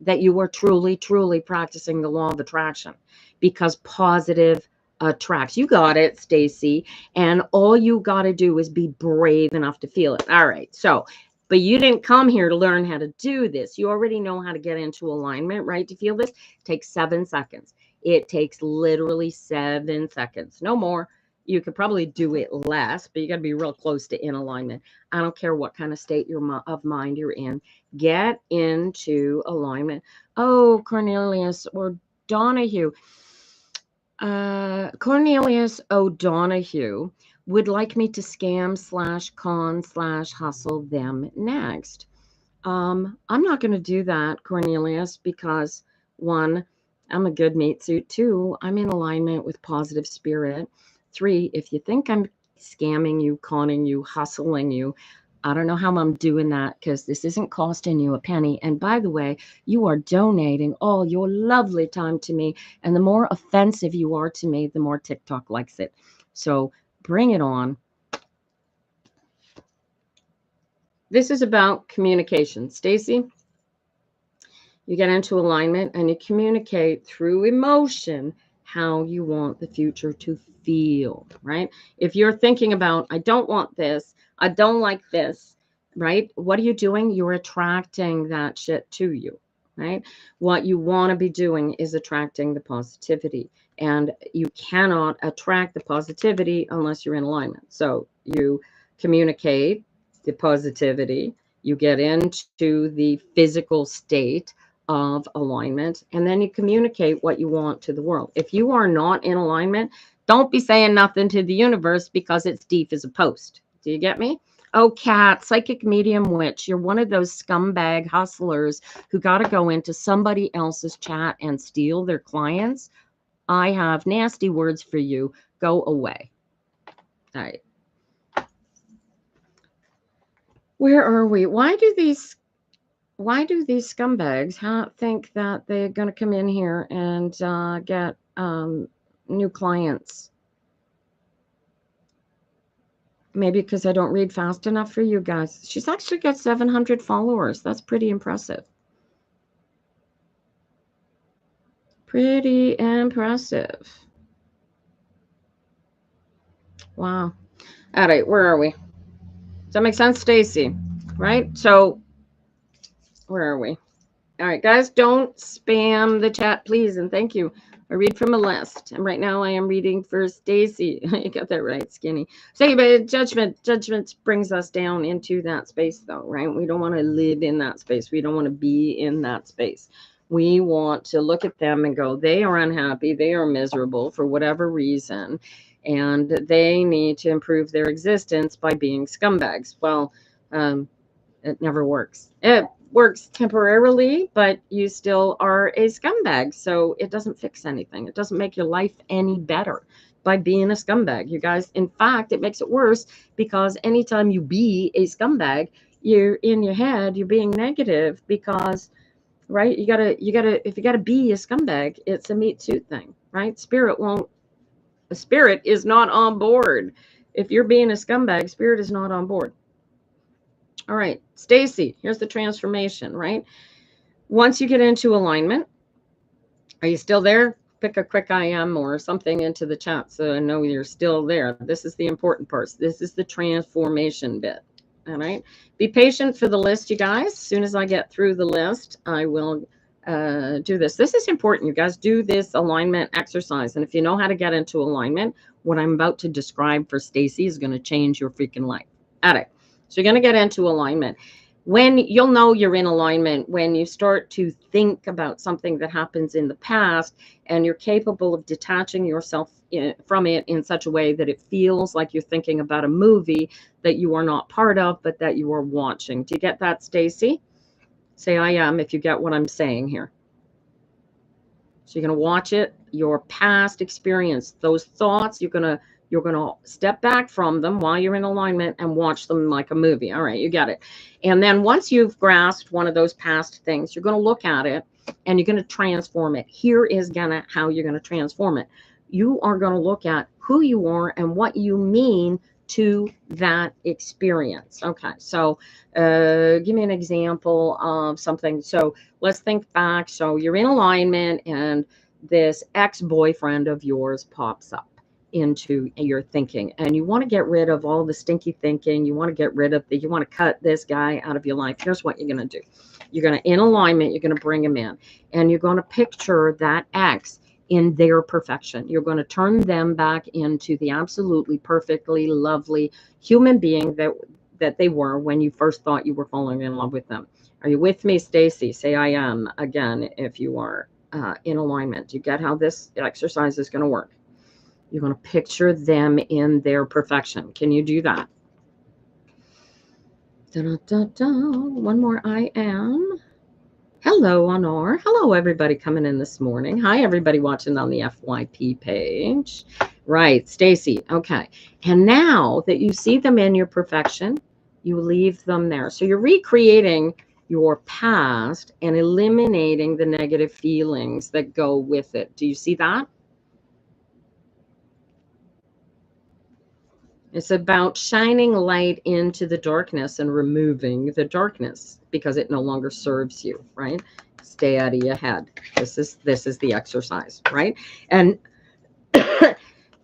that you are truly, truly practicing the law of attraction, because positive attracts. You got it, Stacy. And all you got to do is be brave enough to feel it. All right. So, but you didn't come here to learn how to do this. You already know how to get into alignment, right? To feel this, it takes 7 seconds. It takes literally 7 seconds, no more. You could probably do it less, but you got to be real close to in alignment. I don't care what kind of state of mind you're in. Get into alignment. Oh, Cornelius or Donahue. Cornelius O'Donoghue would like me to scam/con/hustle them next. I'm not going to do that, Cornelius, because 1, I'm a good meat suit. 2, I'm in alignment with positive spirit. 3, if you think I'm scamming you, conning you, hustling you, I don't know how I'm doing that, because this isn't costing you a penny. And by the way, you are donating all your lovely time to me. And the more offensive you are to me, the more TikTok likes it. So bring it on. This is about communication. Stacy, you get into alignment and you communicate through emotion how you want the future to feel, right? If you're thinking about, I don't want this, I don't like this, right? What are you doing? You're attracting that shit to you, right? What you want to be doing is attracting the positivity. And you cannot attract the positivity unless you're in alignment. So you communicate the positivity, you get into the physical state of alignment, and then you communicate what you want to the world. If you are not in alignment, don't be saying nothing to the universe because it's deaf as a post. Do you get me? Oh, Cat, psychic medium witch, you're one of those scumbag hustlers who got to go into somebody else's chat and steal their clients. I have nasty words for you. Go away. All right. Where are we? Why do these scumbags think that they're going to come in here and get new clients? Maybe because I don't read fast enough for you guys. She's actually got 700 followers. That's pretty impressive. Pretty impressive. Wow. All right, where are we? Does that make sense, Stacy? Right? So, where are we? All right, guys, don't spam the chat, please, and thank you. I read from a list, and right now I am reading for Stacy. You got that right, Skinny. So, but judgment brings us down into that space, though, right? We don't want to live in that space. We don't want to be in that space. We want to look at them and go, they are unhappy, they are miserable for whatever reason, and they need to improve their existence by being scumbags. Well, it never works. It works temporarily, but you still are a scumbag. So it doesn't fix anything. It doesn't make your life any better by being a scumbag. You guys, in fact, it makes it worse because anytime you be a scumbag, you're in your head, you're being negative because, right? If you gotta be a scumbag, it's a meat suit thing, right? Spirit is not on board. If you're being a scumbag, spirit is not on board. All right, Stacy, here's the transformation, right? Once you get into alignment, are you still there? Pick a quick I am or something into the chat so I know you're still there. This is the important part. This is the transformation bit. All right. Be patient for the list, you guys. As soon as I get through the list, I will do this. This is important. You guys do this alignment exercise. And if you know how to get into alignment, what I'm about to describe for Stacy is going to change your freaking life. All right. So you're going to get into alignment. When you'll know you're in alignment when you start to think about something that happens in the past and you're capable of detaching yourself from it in such a way that it feels like you're thinking about a movie that you are not part of, but that you are watching. Do you get that, Stacy? Say I am if you get what I'm saying here. So you're going to watch it, your past experience, those thoughts, you're going to step back from them while you're in alignment and watch them like a movie. All right, you got it. And then once you've grasped one of those past things, you're going to look at it and you're going to transform it. Here is how you're going to transform it. You are going to look at who you are and what you mean to that experience. Okay, so give me an example of something. So let's think back. So you're in alignment and this ex-boyfriend of yours pops up into your thinking and you want to get rid of all the stinky thinking. You want to get rid of you want to cut this guy out of your life. Here's what you're going to do. You're going to, in alignment, you're going to bring him in and you're going to picture that ex in their perfection. You're going to turn them back into the absolutely perfectly lovely human being that they were when you first thought you were falling in love with them. Are you with me, Stacy? Say I am again if you are in alignment. You get how this exercise is going to work. You're going to picture them in their perfection. Can you do that? One more I am. Hello, Honor. Hello, everybody coming in this morning. Hi, everybody watching on the FYP page. Right, Stacy. Okay. And now that you see them in your perfection, you leave them there. So you're recreating your past and eliminating the negative feelings that go with it. Do you see that? It's about shining light into the darkness and removing the darkness because it no longer serves you, right? Stay out of your head. This is the exercise, right? And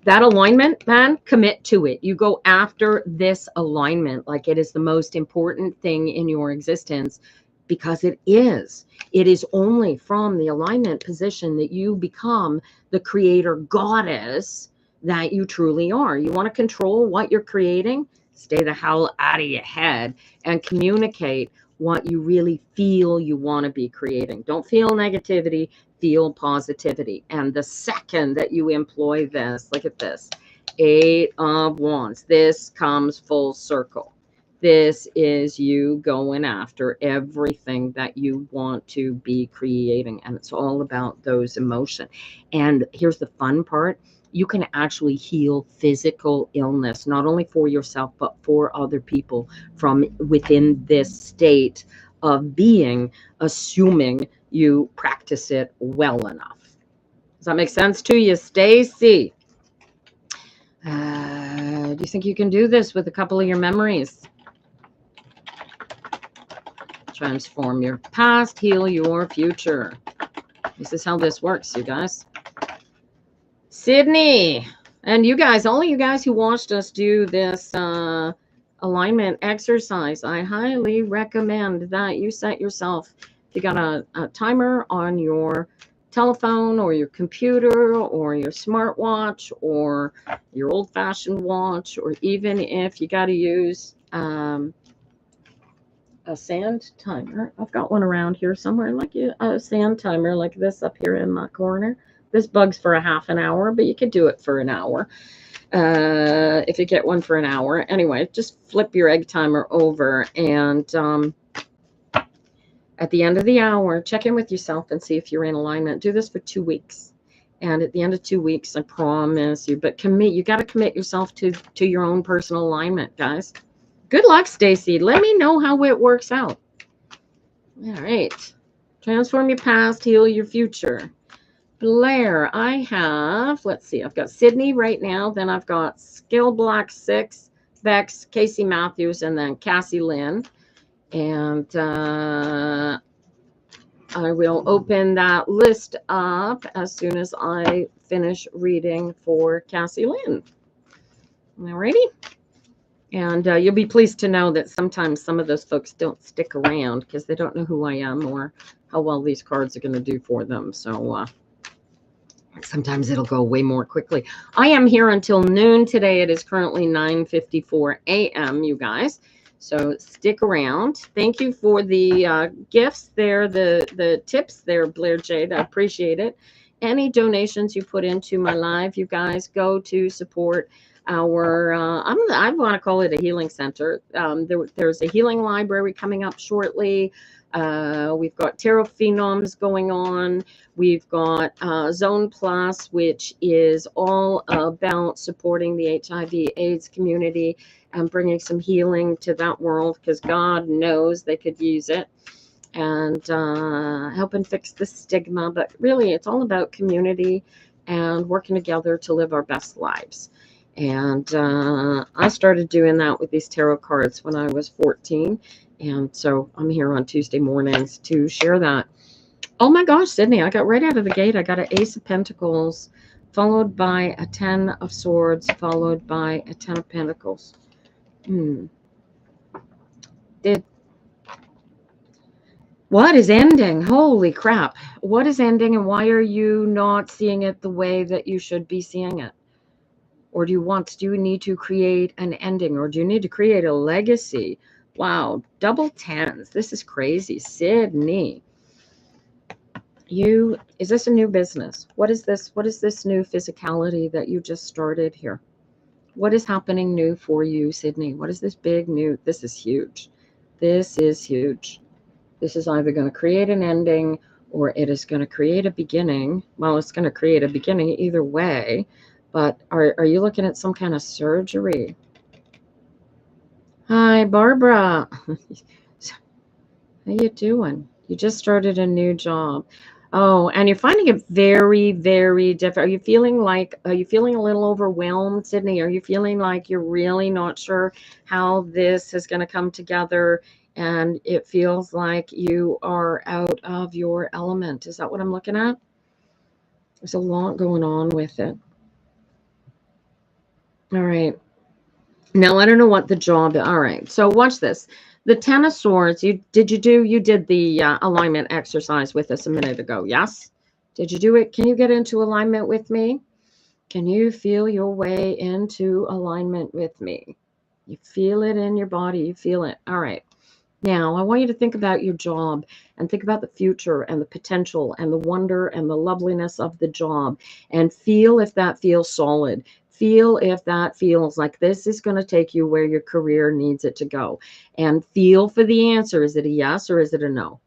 That alignment, man, commit to it. You go after this alignment like it is the most important thing in your existence, because it is. It is only from the alignment position that you become the creator goddess that you truly are. You want to control what you're creating? Stay the hell out of your head and communicate what you really feel you want to be creating. Don't feel negativity, feel positivity. And the second that you employ this, look at this, 8 of Wands. This comes full circle. This is you going after everything that you want to be creating. And it's all about those emotions. And here's the fun part. You can actually heal physical illness, not only for yourself, but for other people from within this state of being, assuming you practice it well enough. Does that make sense to you, Stacy? Do you think you can do this with a couple of your memories? Transform your past, heal your future. This is how this works, you guys. Sydney, and you guys, all of you guys who watched us do this alignment exercise, I highly recommend that you set yourself, if you got a timer on your telephone or your computer or your smartwatch or your old-fashioned watch, or even if you got to use a sand timer. I've got one around here somewhere, like a sand timer like this up here in my corner. This bug's for a half an hour, but you could do it for an hour if you get one for an hour. Anyway, just flip your egg timer over, and at the end of the hour, check in with yourself and see if you're in alignment. Do this for 2 weeks. And at the end of 2 weeks, I promise you, but you got to commit yourself to your own personal alignment, guys. Good luck, Stacy. Let me know how it works out. All right. Transform your past, heal your future. Blair, I have, let's see, I've got Sydney right now. Then I've got Skill Black 6, Bex, Casey Matthews, and then Cassie Lynn. And I will open that list up as soon as I finish reading for Cassie Lynn. Alrighty. And you'll be pleased to know that sometimes some of those folks don't stick around because they don't know who I am or how well these cards are going to do for them. So sometimes it'll go way more quickly. I am here until noon today. It is currently 9:54 a.m., you guys. So stick around. Thank you for the gifts there, the tips there, Blair Jade. I appreciate it. Any donations you put into my live, you guys, go to support our, I want to call it a healing center. There's a healing library coming up shortly. We've got Tarot Phenoms going on. We've got Zone Plus, which is all about supporting the HIV/AIDS community and bringing some healing to that world, because God knows they could use it, and helping fix the stigma. But really, it's all about community and working together to live our best lives. And I started doing that with these tarot cards when I was 14. And so I'm here on Tuesday mornings to share that. Oh my gosh, Sydney, I got right out of the gate. I got an Ace of Pentacles, followed by a 10 of Swords, followed by a 10 of Pentacles. What is ending? Holy crap. What is ending, and why are you not seeing it the way that you should be seeing it? Or do you need to create an ending, or do you need to create a legacy? Wow, double 10s. This is crazy. Sydney, is this a new business? What is this? What is this new physicality that you just started here? What is happening new for you, Sydney? What is this big new? This is huge. This is huge. This is either going to create an ending, or it is going to create a beginning. Well, it's going to create a beginning either way. But are you looking at some kind of surgery? Hi, Barbara. How you doing? You just started a new job. Oh, and you're finding it very, very different. Are you feeling a little overwhelmed, Sydney? Are you feeling like you're really not sure how this is going to come together, and it feels like you are out of your element? Is that what I'm looking at? There's a lot going on with it. All right. Now, I don't know what the job, all right. So watch this. The Ten of Swords, you did the alignment exercise with us a minute ago. Yes. Did you do it? Can you get into alignment with me? Can you feel your way into alignment with me? You feel it in your body. You feel it. All right. Now, I want you to think about your job and think about the future and the potential and the wonder and the loveliness of the job, and feel if that feels solid. Feel if that feels like this is going to take you where your career needs it to go. And feel for the answer. Is it a yes or is it a no?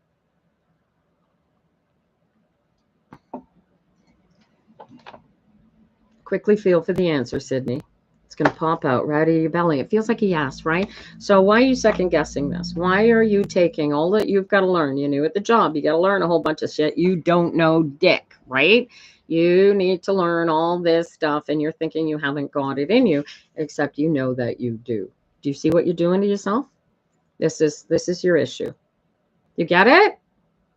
Quickly feel for the answer, Sydney. It's going to pop out right out of your belly. It feels like a yes, right? So why are you second guessing this? Why are you taking all that you've got to learn? You knew at the job, you got to learn a whole bunch of shit. You don't know dick, right? You need to learn all this stuff, and you're thinking you haven't got it in you, except you know that you do. Do you see what you're doing to yourself? This is your issue. You get it?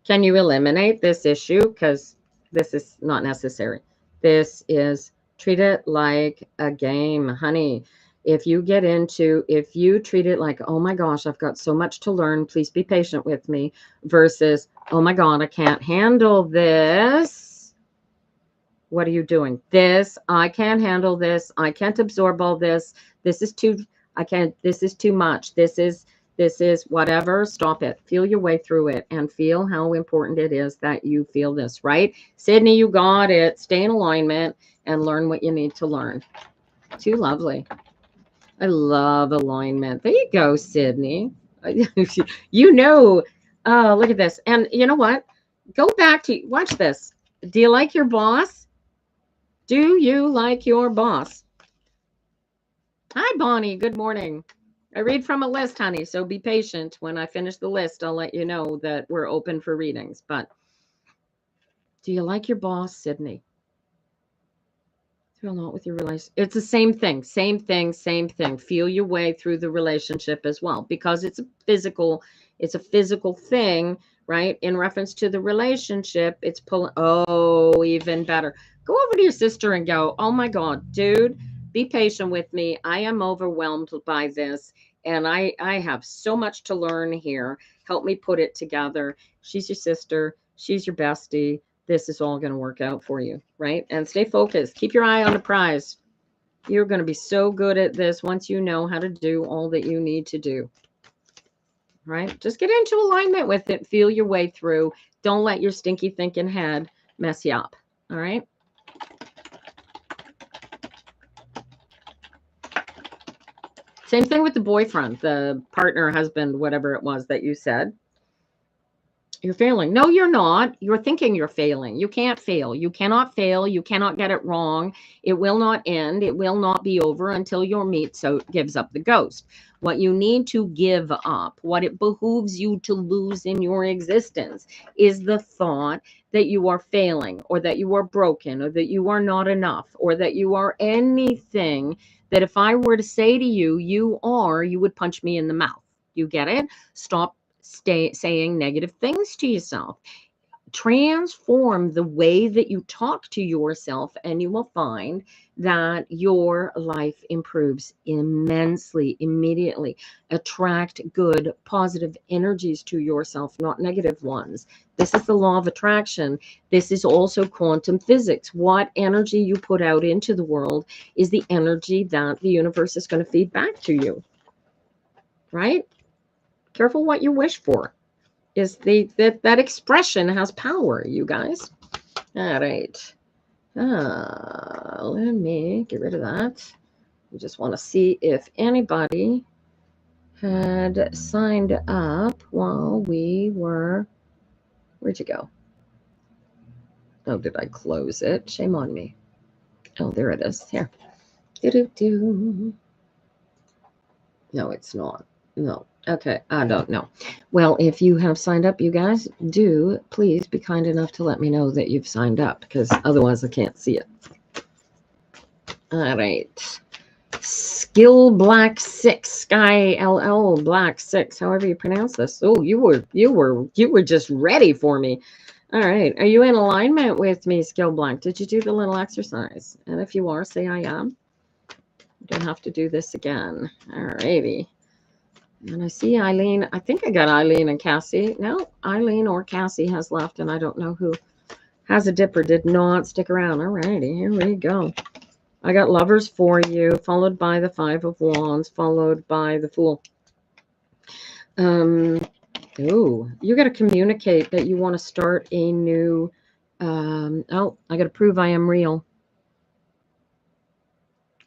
Can you eliminate this issue? Because this is not necessary. This is, treat it like a game, honey. If you treat it like, oh my gosh, I've got so much to learn, please be patient with me, versus, oh my God, I can't handle this. What are you doing? I can't handle this. I can't absorb all this. This is too much. This is whatever. Stop it. Feel your way through it and feel how important it is that you feel this, right? Sydney, you got it. Stay in alignment and learn what you need to learn. Too lovely. I love alignment. There you go, Sydney. You know, look at this. And you know what? Go back to, watch this. Do you like your boss? Do you like your boss? Hi, Bonnie. Good morning. I read from a list, honey, so be patient. When I finish the list, I'll let you know that we're open for readings. But do you like your boss, Sydney? Feel not with your relationship. It's the same thing, same thing, same thing. Feel your way through the relationship as well, because it's a physical thing, right? In reference to the relationship, it's pulling. Oh, even better. Go over to your sister and go, oh my God, dude, be patient with me. I am overwhelmed by this. And I have so much to learn here. Help me put it together. She's your sister. She's your bestie. This is all going to work out for you, right? And stay focused. Keep your eye on the prize. You're going to be so good at this once you know how to do all that you need to do, right? Just get into alignment with it. Feel your way through. Don't let your stinky thinking head mess you up, all right? Same thing with the boyfriend, the partner, husband, whatever it was that you said. You're failing. No, you're not. You're thinking you're failing. You can't fail. You cannot fail. You cannot get it wrong. It will not end. It will not be over until your meat so gives up the ghost. What you need to give up, what it behooves you to lose in your existence, is the thought that you are failing, or that you are broken, or that you are not enough, or that you are anything that if I were to say to you, you would punch me in the mouth. You get it? Stop saying negative things to yourself. Transform the way that you talk to yourself, and you will find that your life improves immensely, immediately. Attract good, positive energies to yourself, not negative ones. This is the law of attraction. This is also quantum physics. What energy you put out into the world is the energy that the universe is going to feed back to you, right? Careful what you wish for. Is that expression has power, you guys. All right. Let me get rid of that. We just want to see if anybody had signed up while we were. Where'd you go? Oh, did I close it? Shame on me. Oh, there it is. Here. Do. No, it's not. No. Okay, I don't know. Well, if you have signed up, you guys, do please be kind enough to let me know that you've signed up, because otherwise I can't see it. All right. Skill Black 6, Sky LL Black 6, however you pronounce this. Oh, you were just ready for me. All right. Are you in alignment with me, Skill Black? Did you do the little exercise? And if you are, say I am. Don't have to do this again. All righty. And I see Eileen. I think I got Eileen and Cassie. No, Eileen or Cassie has left, and I don't know who has a dipper. Did not stick around. All righty, here we go. I got Lovers for you, followed by the Five of Wands, followed by the Fool. Oh, you got to communicate that you want to start a new. Oh, I got to prove I am real.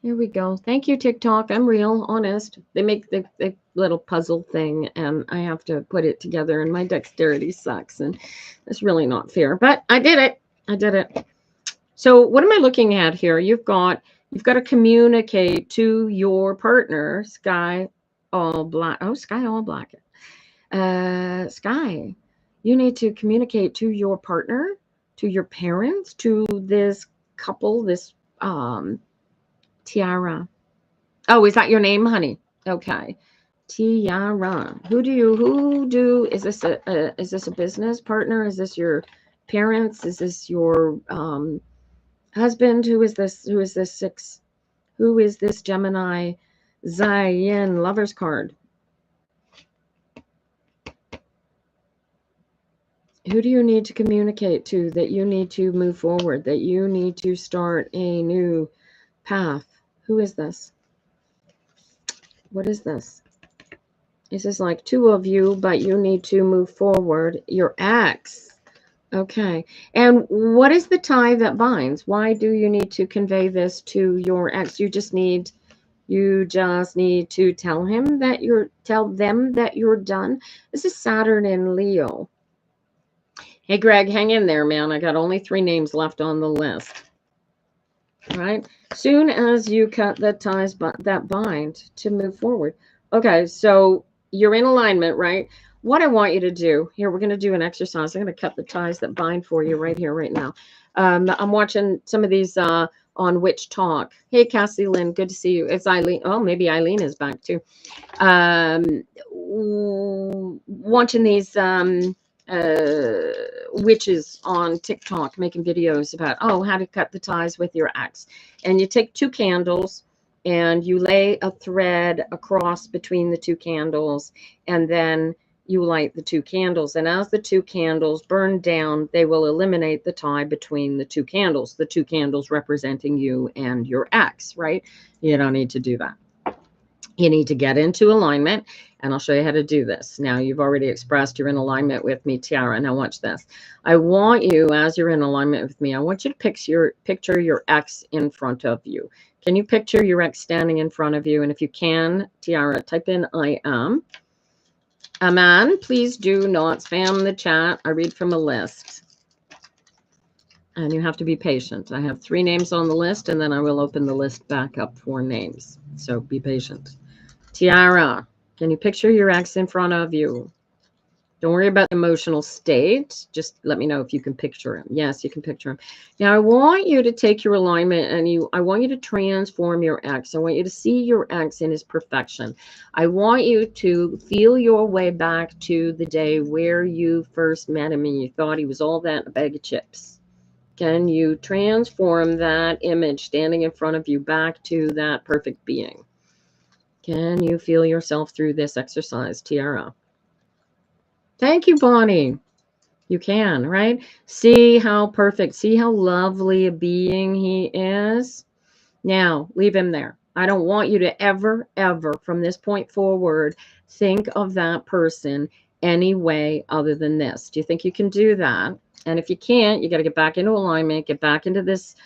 Here we go. Thank you, TikTok. I'm real, honest. They make the little puzzle thing, and I have to put it together, and my dexterity sucks, and it's really not fair. But I did it. I did it. So what am I looking at here? You've got to communicate to your partner, Sky All Black. Oh, Sky All Black. Sky, you need to communicate to your partner, to your parents, to this couple, this Tiara. Oh, is that your name, honey? Okay. Tiara. Is this a business partner? Is this your parents? Is this your husband? Who is this 6? Who is this Gemini Zion Lovers card? Who do you need to communicate to that you need to move forward, that you need to start a new path? Who is this? What is this? This is like 2 of you, but you need to move forward. Your ex. Okay. And what is the tie that binds? Why do you need to convey this to your ex? You just need to tell them that you're done. This is Saturn in Leo. Hey, Greg, hang in there, man. I got only 3 names left on the list. All right. Soon as you cut the ties that bind to move forward. Okay, so you're in alignment, right? What I want you to do here, we're going to do an exercise. I'm going to cut the ties that bind for you right here, right now. I'm watching some of these on Witch Talk. Hey, Cassie Lynn, good to see you. It's Eileen. Oh, maybe Eileen is back too. Watching these witches on TikTok making videos about how to cut the ties with your ex. And you take 2 candles and you lay a thread across between the 2 candles, and then you light the 2 candles. And as the 2 candles burn down, they will eliminate the tie between the 2 candles, the 2 candles representing you and your ex, right? You don't need to do that. You need to get into alignment, and I'll show you how to do this. Now, you've already expressed you're in alignment with me, Tiara. Now, watch this. I want you, as you're in alignment with me, I want you to picture your ex in front of you. Can you picture your ex standing in front of you? And if you can, Tiara, type in I am. Aman, please do not spam the chat. I read from a list. And you have to be patient. I have 3 names on the list, and then I will open the list back up for names. So be patient. Tiara, can you picture your ex in front of you? Don't worry about the emotional state. Just let me know if you can picture him. Yes, you can picture him. Now, I want you to take your alignment and I want you to transform your ex. I want you to see your ex in his perfection. I want you to feel your way back to the day where you first met him and you thought he was all that in a bag of chips. Can you transform that image standing in front of you back to that perfect being? Can you feel yourself through this exercise, Tiara? Thank you, Bonnie. You can, right? See how perfect, see how lovely a being he is. Now, leave him there. I don't want you to ever, from this point forward, think of that person any way other than this. Do you think you can do that? And if you can't, you got to get back into alignment, get back into this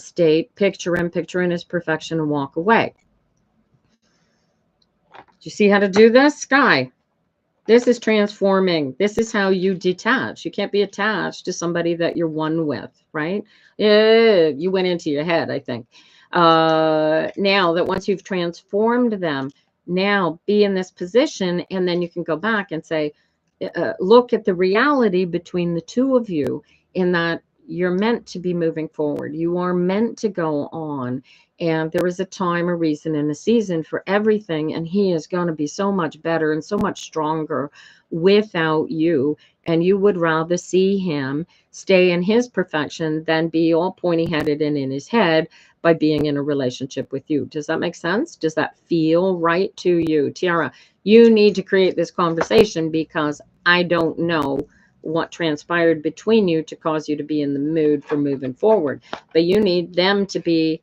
state, picture in his perfection, and walk away. Do you see how to do this, Sky? This is transforming. This is how you detach. You can't be attached to somebody that you're one with, right? Yeah, you went into your head, I think. Now that once you've transformed them, now be in this position, and then you can go back and say, look at the reality between the 2 of you in that you're meant to be moving forward. You are meant to go on. And there is a time, a reason, and a season for everything. And he is going to be so much better and so much stronger without you. And you would rather see him stay in his perfection than be all pointy-headed and in his head. by being in a relationship with you. Does that make sense? Does that feel right to you? Tiara, you need to create this conversation because I don't know what transpired between you to cause you to be in the mood for moving forward. But you need them to be,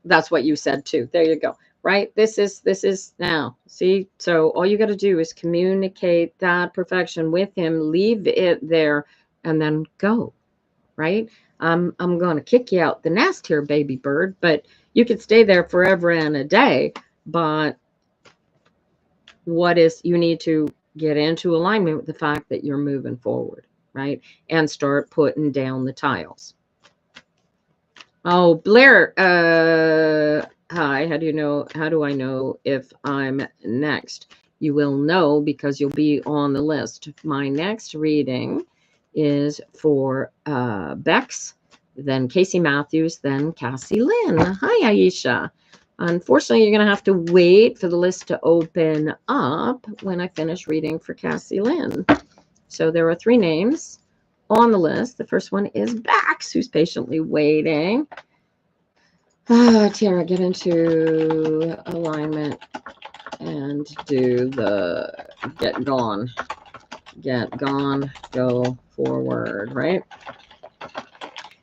that's what you said too. There you go. Right? This is now. See? So all you got to do is communicate that perfection with him, leave it there, and then go. Right? I'm going to kick you out the nest here, baby bird, but you could stay there forever and a day. But what is, you need to get into alignment with the fact that you're moving forward, right? And start putting down the tiles. Oh, Blair, hi, how do I know if I'm next? You will know because you'll be on the list. My next reading is for Bex, then Casey Matthews, then Cassie Lynn. Hi, Aisha. Unfortunately, you're going to have to wait for the list to open up when I finish reading for Cassie Lynn. So there are 3 names on the list. The first one is Bex, who's patiently waiting. Tiara, get into alignment and do the get gone, go forward, right?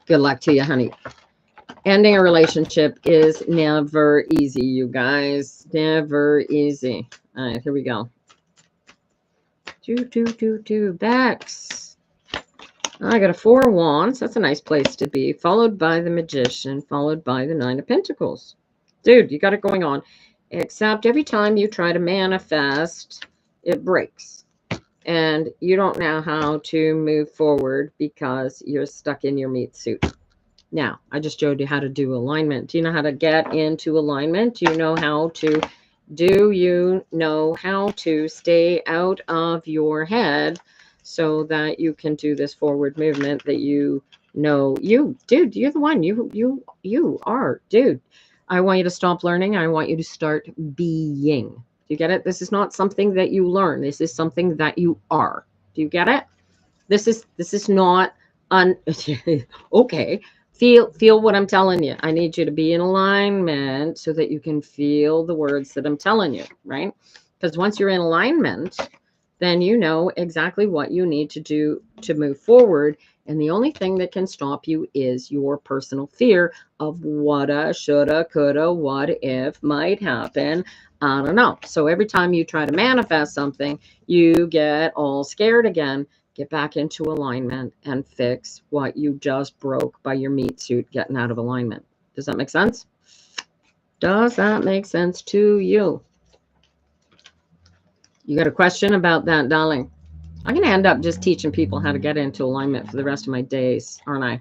Good luck to you, honey. Ending a relationship is never easy, you guys. Never easy. All right, here we go. Bex. I got a 4 of Wands. That's a nice place to be. Followed by the Magician, followed by the 9 of Pentacles. Dude, you got it going on. Except every time you try to manifest, it breaks. And you don't know how to move forward because you're stuck in your meat suit. Now, I just showed you how to do alignment. Do you know how to get into alignment? Do you know how to stay out of your head so that you can do this forward movement that you know dude, you're the one. You are, dude. I want you to stop learning. I want you to start being. Do you get it? This is not something that you learn. This is something that you are. Do you get it? This is not okay. Feel what I'm telling you. I need you to be in alignment so that you can feel the words that I'm telling you, right? Because once you're in alignment, then you know exactly what you need to do to move forward. And the only thing that can stop you is your personal fear of woulda, shoulda, coulda, what if might happen. I don't know. So every time you try to manifest something, you get all scared again. Get back into alignment and fix what you just broke by your meat suit getting out of alignment. Does that make sense? Does that make sense to you? You got a question about that, darling? I'm going to end up just teaching people how to get into alignment for the rest of my days, aren't I?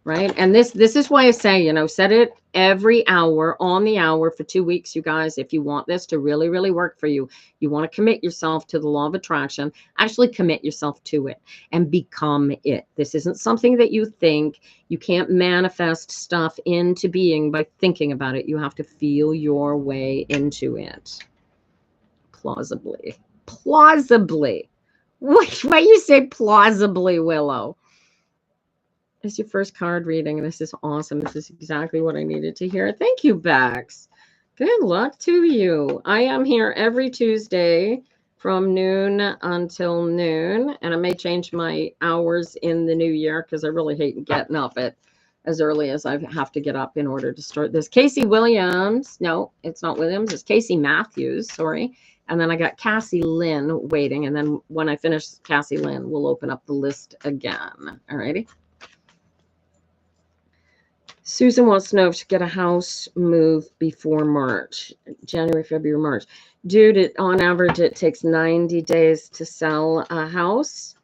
Right? And this is why I say, set it every hour on the hour for 2 weeks, you guys. If you want this to really, really work for you, you want to commit yourself to the law of attraction, actually commit yourself to it and become it. This isn't something that you think. You can't manifest stuff into being by thinking about it. You have to feel your way into it. Plausibly. Why you say plausibly, Willow? It's your first card reading. This is awesome. This is exactly what I needed to hear. Thank you, Bex. Good luck to you. I am here every Tuesday from noon until noon, and I may change my hours in the new year because I really hate getting up at as early as I have to get up in order to start this. Casey Williams. No, it's not Williams. It's Casey Matthews. Sorry. And then I got Cassie Lynn waiting. And then when I finish Cassie Lynn, we'll open up the list again. All righty. Susan wants to know if she get a house move before March, January, February, March. Dude, on average, it takes 90 days to sell a house.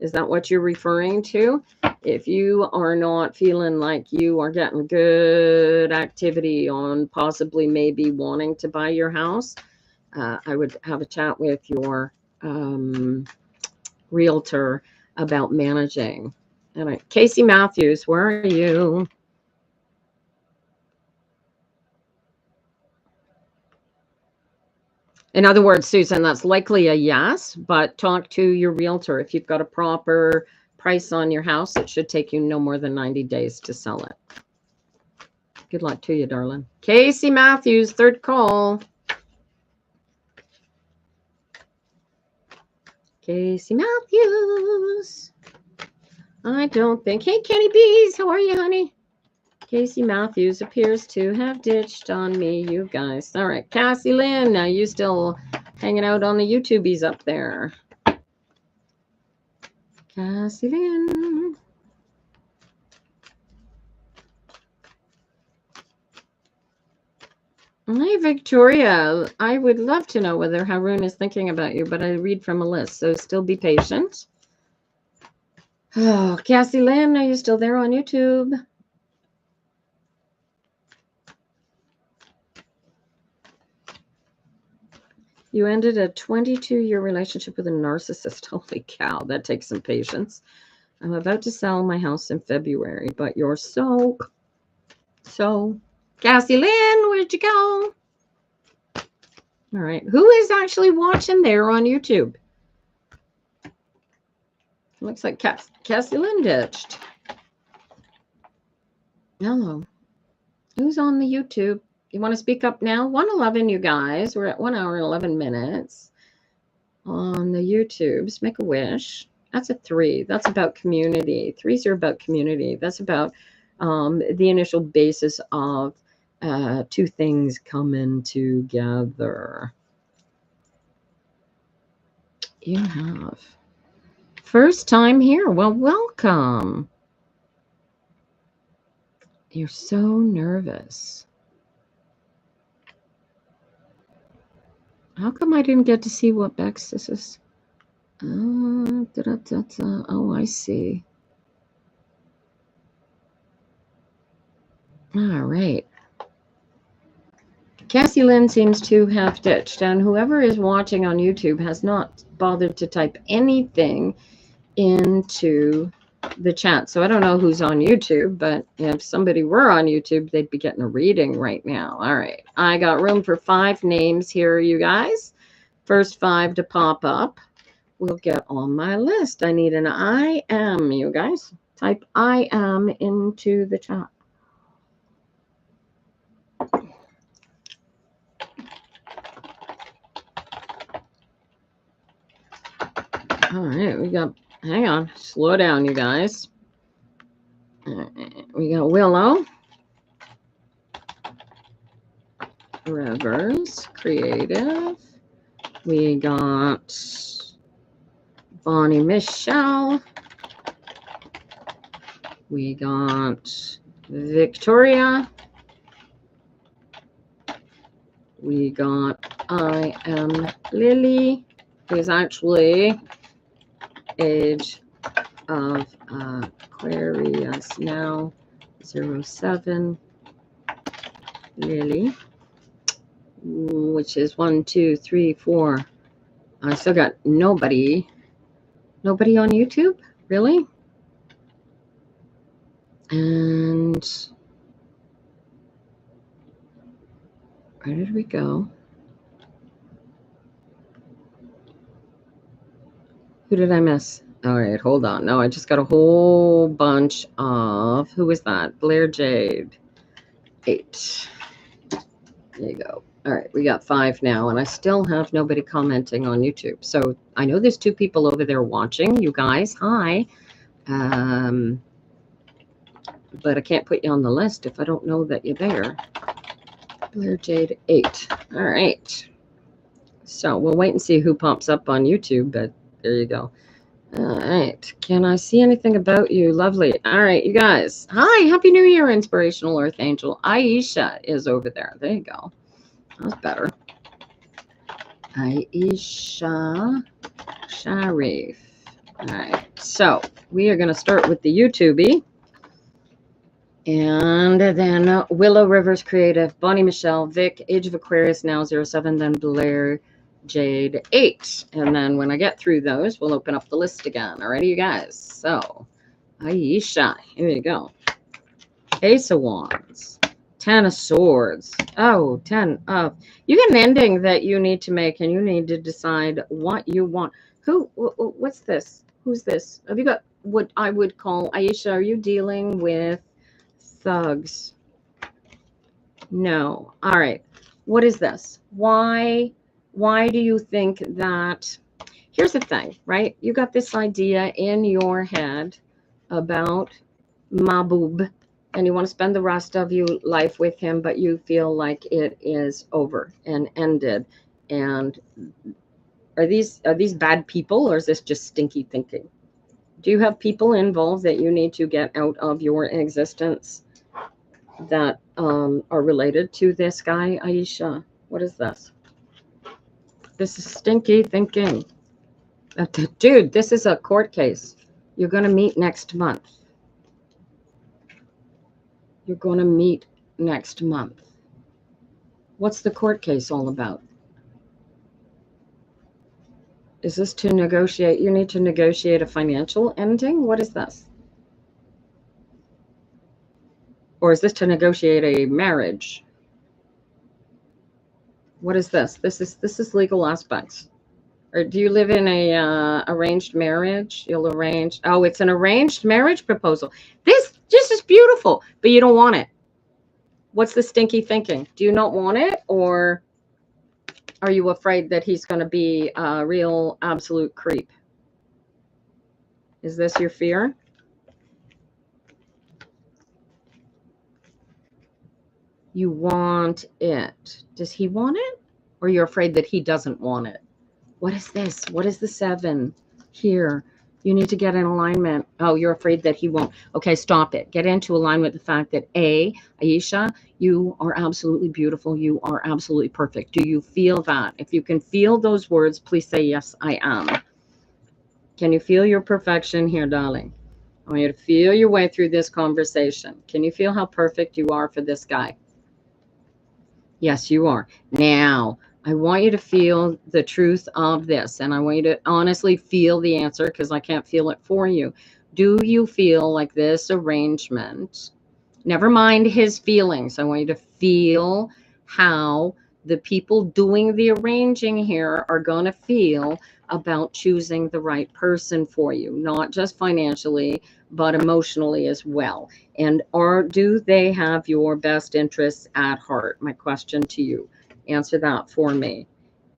Is that what you're referring to? If you are not feeling like you are getting good activity on possibly maybe wanting to buy your house, I would have a chat with your realtor about managing. All right. Casey Matthews, where are you? In other words, Susan, that's likely a yes, but talk to your realtor. If you've got a proper price on your house, it should take you no more than 90 days to sell it. Good luck to you, darling. Casey Matthews, third call. Casey Matthews. I don't think. Hey, Kenny Bees, how are you, honey? Casey Matthews appears to have ditched on me, you guys. All right, Cassie Lynn, now you still hanging out on the YouTubies up there. Cassie Lynn. Hi, Victoria. I would love to know whether Haroon is thinking about you, but I read from a list, so still be patient. Oh, Cassie Lynn, are you still there on YouTube? You ended a 22-year relationship with a narcissist. Holy cow, that takes some patience. I'm about to sell my house in February, but you're so. Cassie Lynn, where'd you go? All right, who is actually watching there on YouTube? Looks like Cassie Lynn ditched. Hello. Who's on the YouTube? You want to speak up now? 1:11, you guys. We're at 1 hour and 11 minutes on the YouTubes. Make a wish. That's a 3. That's about community. 3s are about community. That's about the initial basis of two things coming together. You have. First time here. Well, welcome. You're so nervous. How come I didn't get to see what Bex this is? Oh, I see. All right. Cassie Lynn seems to have ditched, and whoever is watching on YouTube has not bothered to type anything into the chat. So I don't know who's on YouTube, but if somebody were on YouTube, they'd be getting a reading right now. All right. I got room for 5 names here, you guys. First 5 to pop up will get on my list. I need an I am, you guys. Type I am into the chat. All right, we got, hang on, slow down, you guys. We got Willow, Rivers, Creative. We got Bonnie Michelle. We got Victoria. We got I am Lily, who's actually age of Aquarius now, 07 Lily, which is 1, 2, 3, 4. I still got nobody on YouTube, really? And where did we go? Who did I miss? All right, hold on. No, I just got a whole bunch of, who was that? Blair Jade. 8. There you go. All right, we got 5 now, and I still have nobody commenting on YouTube. So I know there's 2 people over there watching. You guys, hi. But I can't put you on the list if I don't know that you're there. Blair Jade 8. All right. So we'll wait and see who pops up on YouTube, but there you go. All right. Can I see anything about you? Lovely. All right, you guys. Hi. Happy New Year, Inspirational Earth Angel. Aisha is over there. There you go. That's better. Aisha Sharif. All right. So we are going to start with the YouTubey. And then Willow Rivers Creative, Bonnie Michelle, Vic, Age of Aquarius now 07, then Blair Jade 8. And then when I get through those, we'll open up the list again. Alrighty, you guys. So, Aisha, here you go. Ace of Wands, 10 of Swords. Oh, 10 of. You get an ending that you need to make, and you need to decide what you want. What's this? Who's this? Have you got what I would call, Aisha, are you dealing with thugs? No. All right. What is this? Why do you think that? Here's the thing, right? You got this idea in your head about Mahbub, and you want to spend the rest of your life with him, but you feel like it is over and ended. And are these bad people, or is this just stinky thinking? Do you have people involved that you need to get out of your existence that are related to this guy, Aisha? What is this? This is stinky thinking. Dude, this is a court case. You're going to meet next month. You're going to meet next month. What's the court case all about? Is this to negotiate? You need to negotiate a financial ending? What is this? Or is this to negotiate a marriage? What is this? This is legal aspects. Or do you live in a arranged marriage? You'll arrange. Oh, it's an arranged marriage proposal. This is beautiful, but you don't want it. What's the stinky thinking? Do you not want it, or are you afraid that he's going to be a real absolute creep? Is this your fear? You want it. Does he want it? Or you're afraid that he doesn't want it? What is this? What is the 7 here? You need to get in alignment. Oh, you're afraid that he won't. Okay, stop it. Get into alignment with the fact that Aisha, you are absolutely beautiful. You are absolutely perfect. Do you feel that? If you can feel those words, please say, yes, I am. Can you feel your perfection here, darling? I want you to feel your way through this conversation. Can you feel how perfect you are for this guy? Yes, you are. Now, I want you to feel the truth of this, and I want you to honestly feel the answer because I can't feel it for you. Do you feel like this arrangement? Never mind his feelings. I want you to feel how the people doing the arranging here are going to feel about choosing the right person for you, not just financially, but emotionally as well. And do they have your best interests at heart? My question to you. Answer that for me.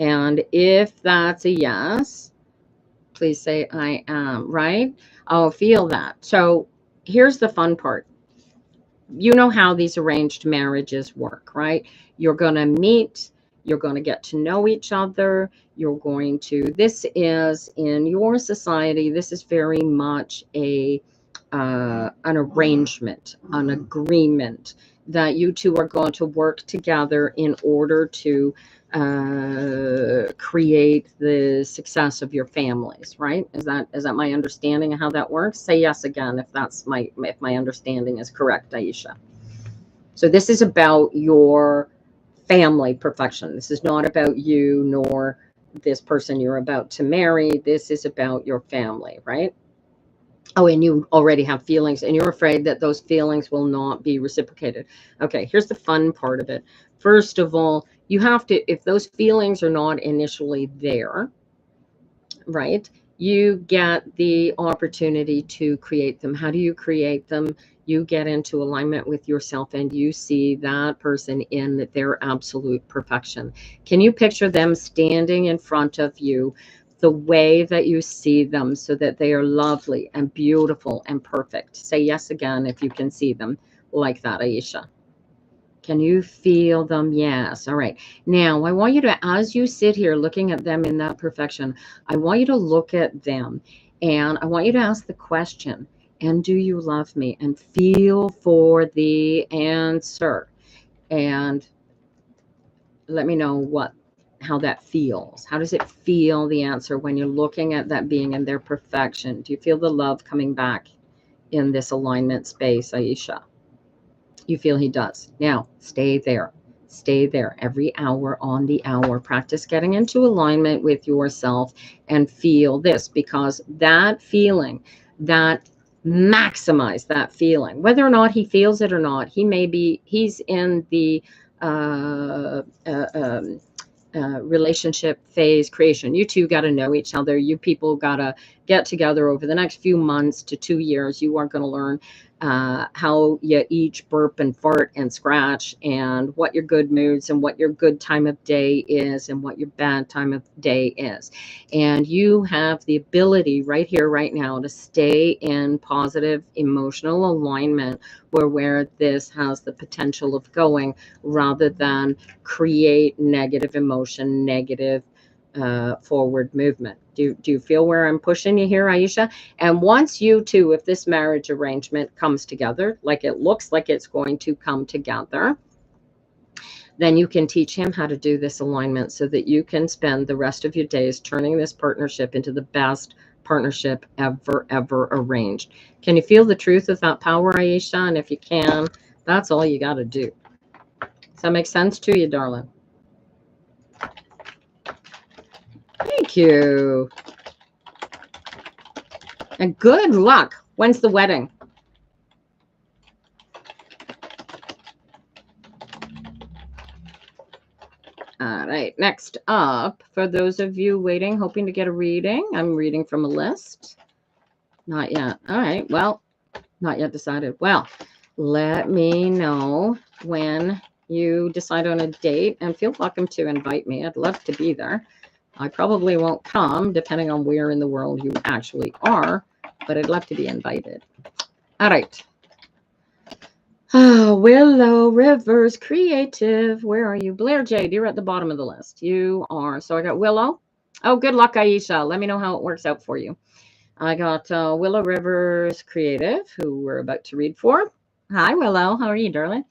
And if that's a yes, please say I am, right? I'll feel that. So here's the fun part. You know how these arranged marriages work, right? You're going to meet, you're going to get to know each other. This is in your society, this is very much an arrangement, an agreement that you two are going to work together in order to create the success of your families, right? Is that my understanding of how that works? Say yes again if my understanding is correct, Aisha. So this is about your family perfection. This is not about you nor this person you're about to marry. This is about your family, right? Oh, and you already have feelings, and you're afraid that those feelings will not be reciprocated. Okay, here's the fun part of it. First of all, you have to, if those feelings are not initially there, right, you get the opportunity to create them. How do you create them? You get into alignment with yourself and you see that person in their absolute perfection. Can you picture them standing in front of you the way that you see them, so that they are lovely and beautiful and perfect? Say yes again if you can see them like that, Aisha. Can you feel them? Yes. All right. Now, I want you to, as you sit here looking at them in that perfection, I want you to look at them and I want you to ask the question, and do you love me? And feel for the answer. And let me know how that feels. How does it feel, the answer, when you're looking at that being in their perfection? Do you feel the love coming back in this alignment space, Aisha? You feel he does. Now, stay there. Stay there every hour on the hour. Practice getting into alignment with yourself and feel this, because that feeling, maximize that feeling. Whether or not he feels it or not, he's in the relationship phase creation. You two got to know each other. You people got to get together over the next few months to 2 years. You are going to learn how you each burp and fart and scratch, and what your good moods and what your good time of day is and what your bad time of day is. And you have the ability right here, right now, to stay in positive emotional alignment where this has the potential of going, rather than create negative emotion, negative forward movement. Do you feel where I'm pushing you here, Aisha? And once you two, if this marriage arrangement comes together, like it looks like it's going to come together, then you can teach him how to do this alignment so that you can spend the rest of your days turning this partnership into the best partnership ever arranged. Can you feel the truth of that power, Aisha? And if you can, that's all you got to do. Does that make sense to you, darling? Thank you. And good luck. When's the wedding? All right, next up, for those of you waiting, hoping to get a reading, I'm reading from a list. Not yet. All right, well, not yet decided. Well, let me know when you decide on a date, and feel welcome to invite me. I'd love to be there. I probably won't come, depending on where in the world you actually are, but I'd love to be invited. All right. Oh, Willow Rivers Creative. Where are you? Blair Jade, you're at the bottom of the list. You are. So I got Willow. Oh, good luck, Aisha. Let me know how it works out for you. I got Willow Rivers Creative, who we're about to read for. Hi, Willow. How are you, darling?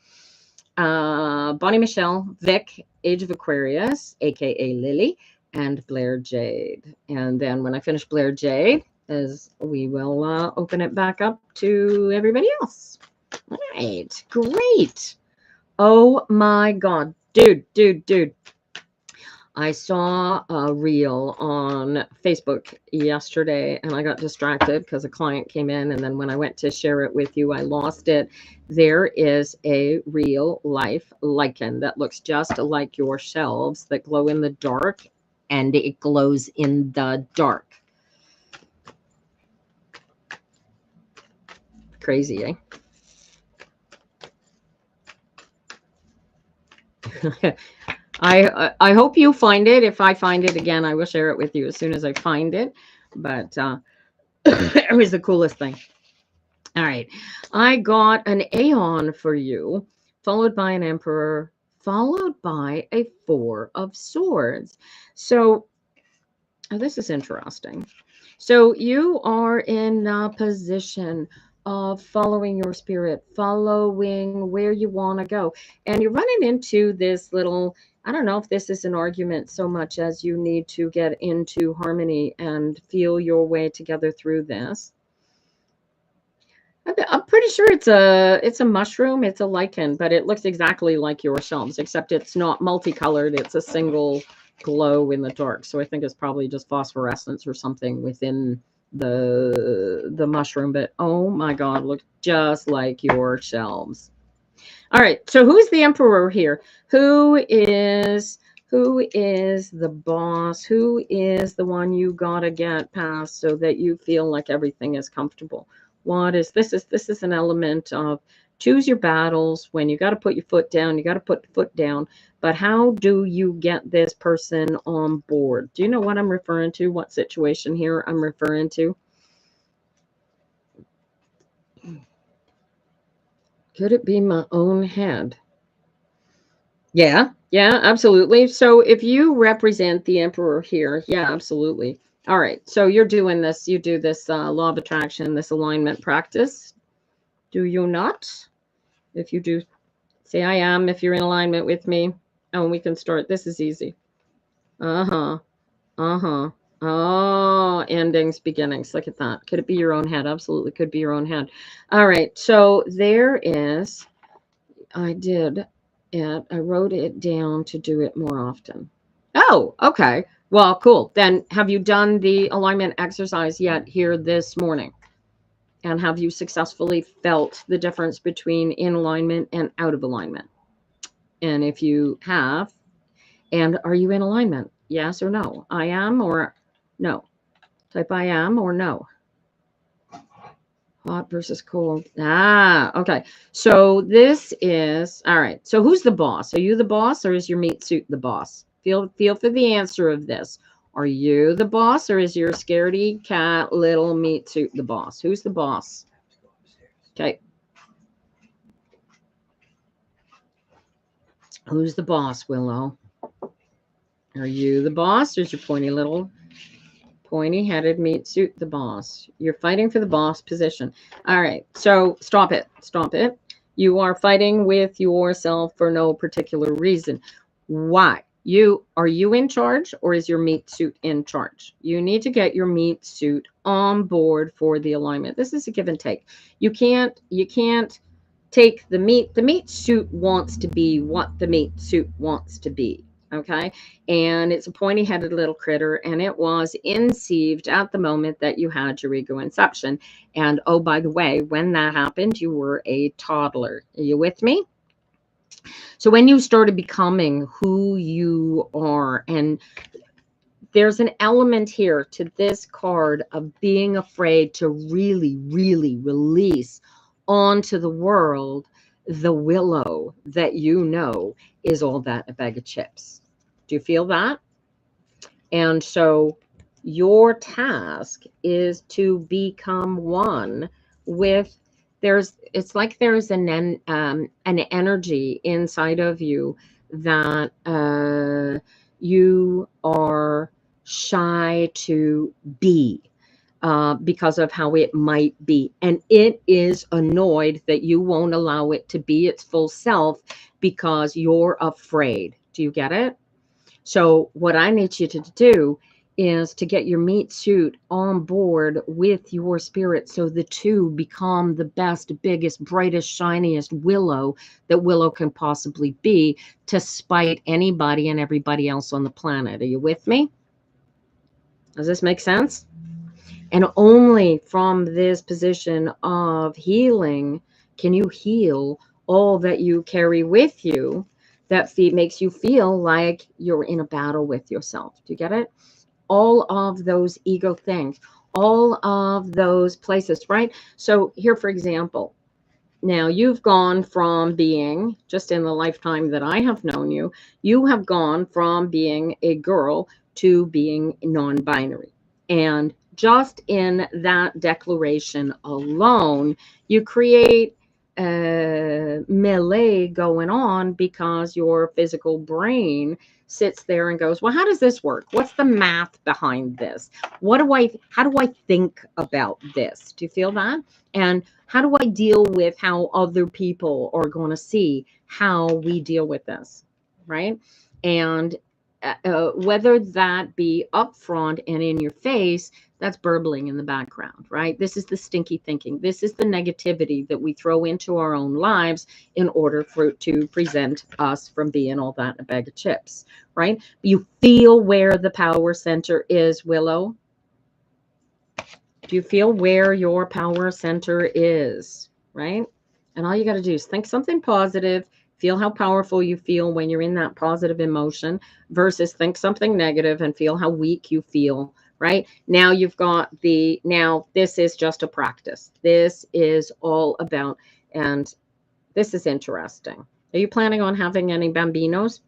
Bonnie Michelle, Vic, Age of Aquarius, a.k.a. Lily, and Blair Jade. And then when I finish Blair Jade, we will open it back up to everybody else. All right, great. Oh my God, dude. I saw a reel on Facebook yesterday and I got distracted because a client came in, and then when I went to share it with you, I lost it. There is a real life lichen that looks just like your shelves that glow in the dark, and it glows in the dark. Crazy, eh? I hope you find it. If I find it again, I will share it with you as soon as I find it. But it was the coolest thing. All right. I got an Aeon for you, followed by an Emperor, followed by a Four of Swords. So this is interesting. So you are in a position of following your spirit, following where you want to go. And you're running into this little, I don't know if this is an argument so much as you need to get into harmony and feel your way together through this. I'm pretty sure it's a mushroom, it's a lichen, but it looks exactly like your shelves, except it's not multicolored. It's a single glow in the dark. So I think it's probably just phosphorescence or something within the mushroom. But oh my God, look just like your shelves. All right, so who's the emperor here? Who is the boss? Who is the one you gotta get past so that you feel like everything is comfortable? What is this? This is an element of choose your battles. When you got to put your foot down, you got to put the foot down. But how do you get this person on board? Do you know what I'm referring to? What situation here I'm referring to? Could it be my own head? Yeah, absolutely. So if you represent the emperor here, yeah, absolutely. All right. So you're doing this, you do this law of attraction, this alignment practice. Do you not? If you do, say I am, if you're in alignment with me. Oh, we can start. This is easy. Uh-huh. Uh-huh. Oh, endings, beginnings. Look at that. Could it be your own head? Absolutely could be your own head. All right. So there is, I did it. I wrote it down to do it more often. Oh, okay. Well, cool. Then have you done the alignment exercise yet here this morning? And have you successfully felt the difference between in alignment and out of alignment? And if you have, and are you in alignment? Yes or no? I am or no? Type I am or no. Hot versus cold. Ah, okay. So this is, all right. So who's the boss? Are you the boss or is your meat suit the boss? Feel for the answer of this. Are you the boss or is your scaredy cat little meat suit the boss? Who's the boss? Okay. Who's the boss, Willow? Are you the boss or is your pointy-headed meat suit the boss? You're fighting for the boss position. All right. So stop it. Stop it. You are fighting with yourself for no particular reason. Why? Are you in charge or is your meat suit in charge? You need to get your meat suit on board for the alignment. This is a give and take. You can't take the meat suit wants to be what the meat suit wants to be. Okay. And it's a pointy-headed little critter, and it was inceived at the moment that you had your ego inception. And oh, by the way, when that happened, you were a toddler. Are you with me? So when you started becoming who you are, and there's an element here to this card of being afraid to really, really release onto the world the willow that you know is all that a bag of chips. Do you feel that? And so your task is to become one with it's like there's an energy inside of you that you are shy to be because of how it might be. And it is annoyed that you won't allow it to be its full self because you're afraid. Do you get it? So what I need you to do is to get your meat suit on board with your spirit so the two become the best, biggest, brightest, shiniest willow that willow can possibly be to spite anybody and everybody else on the planet. Are you with me? Does this make sense? And only from this position of healing can you heal all that you carry with you that makes you feel like you're in a battle with yourself. Do you get it? All of those ego things, all of those places, right? So here, for example, now you've gone from being, just in the lifetime that I have known you, you have gone from being a girl to being non-binary. And just in that declaration alone, you create a melee going on because your physical brain sits there and goes, well, how does this work? What's the math behind this? How do I think about this? Do you feel that? And how do I deal with how other people are going to see how we deal with this? Right. And whether that be upfront and in your face, that's burbling in the background, right? This is the stinky thinking. This is the negativity that we throw into our own lives in order to present us from being all that in a bag of chips, right? You feel where the power center is, Willow. Do you feel where your power center is, right? And all you got to do is think something positive, feel how powerful you feel when you're in that positive emotion versus think something negative and feel how weak you feel, right? Now you've got now this is just a practice. This is all about, and this is interesting. Are you planning on having any bambinos?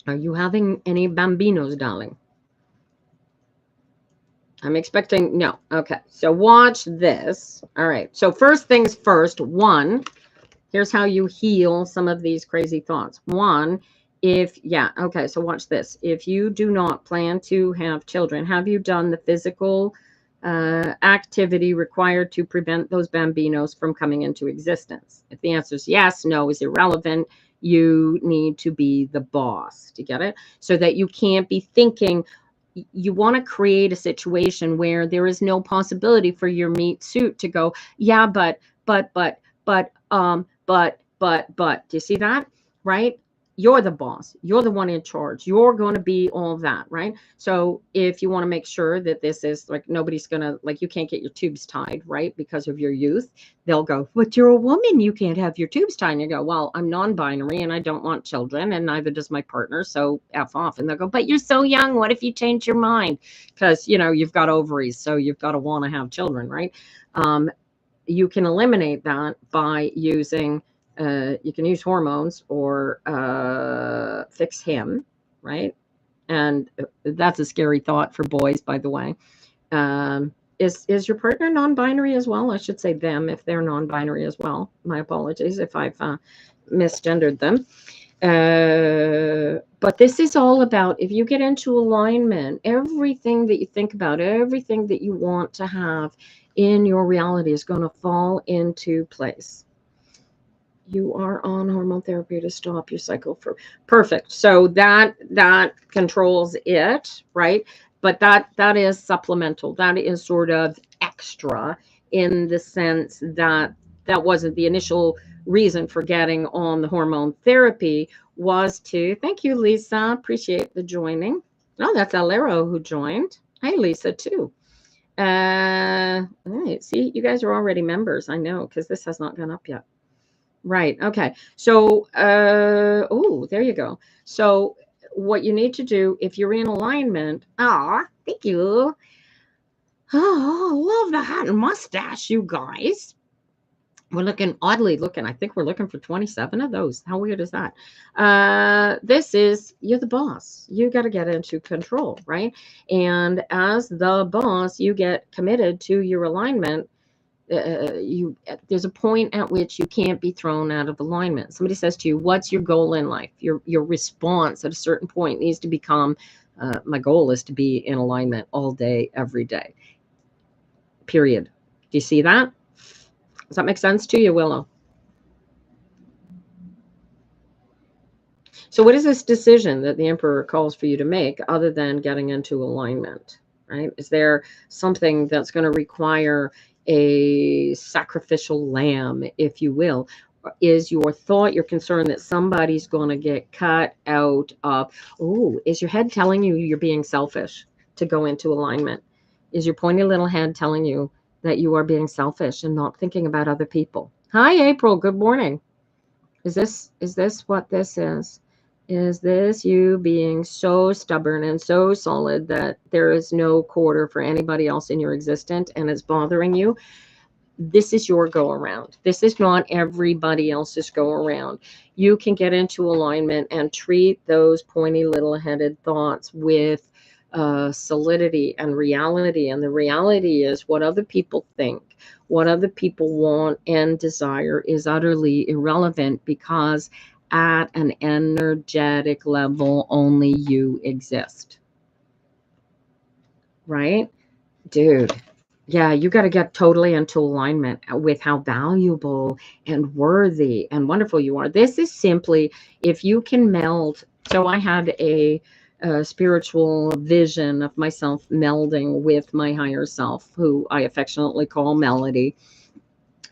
Are you having any bambinos, darling? I'm expecting, no. Okay. So watch this. All right. So first things first, one, here's how you heal some of these crazy thoughts. One, okay. So watch this. If you do not plan to have children, have you done the physical activity required to prevent those bambinos from coming into existence? If the answer is yes, no is irrelevant. You need to be the boss. Do you get it? So that you can't be thinking, you want to create a situation where there is no possibility for your meat suit to go, yeah, but, do you see that? Right? you're the boss. You're the one in charge. You're going to be all of that, right? So if you want to make sure that this is like, nobody's going to, like, you can't get your tubes tied, right? Because of your youth, they'll go, but you're a woman, you can't have your tubes tied. And you go, well, I'm non-binary and I don't want children, and neither does my partner. So F off. And they'll go, but you're so young. What if you change your mind? Because, you've got ovaries, so you've got to want to have children, right? You can eliminate that by using, you can use hormones or fix him, right? And that's a scary thought for boys, by the way. Is your partner non-binary as well? I should say them if they're non-binary as well. My apologies if I've misgendered them. But this is all about, if you get into alignment, everything that you think about, everything that you want to have in your reality is going to fall into place. You are on hormone therapy to stop your cycle for perfect. So that controls it, right? But that is supplemental. That is sort of extra in the sense that that wasn't the initial reason for getting on the hormone therapy, was to, thank you, Lisa. Appreciate the joining. Oh, that's Alero who joined. Hi, Lisa, too. Right, see, you guys are already members. I know, because this has not gone up yet. Right. Okay. So, oh, there you go. So what you need to do if you're in alignment, thank you. Oh, love the hat and mustache, you guys. We're looking oddly looking. I think we're looking for 27 of those. How weird is that? This is, you're the boss. You got to get into control, right? And as the boss, you get committed to your alignment. There's a point at which you can't be thrown out of alignment. Somebody says to you, what's your goal in life? Your response at a certain point needs to become, my goal is to be in alignment all day, every day, period. Do you see that? Does that make sense to you, Willow? So what is this decision that the Emperor calls for you to make other than getting into alignment, right? Is there something that's going to require a sacrificial lamb, if you will? Is your thought, your concern that somebody's going to get cut out of, is your head telling you you're being selfish to go into alignment? Is your pointy little head telling you that you are being selfish and not thinking about other people? Hi, April. Good morning. Is this what this is? Is this you being so stubborn and so solid that there is no quarter for anybody else in your existence and it's bothering you? This is your go around. This is not everybody else's go around. You can get into alignment and treat those pointy little headed thoughts with solidity and reality. And the reality is what other people think, what other people want and desire is utterly irrelevant, because at an energetic level, only you exist. Right? Dude. Yeah, you got to get totally into alignment with how valuable and worthy and wonderful you are. This is simply, if you can meld. So I had a spiritual vision of myself melding with my higher self, who I affectionately call Melody.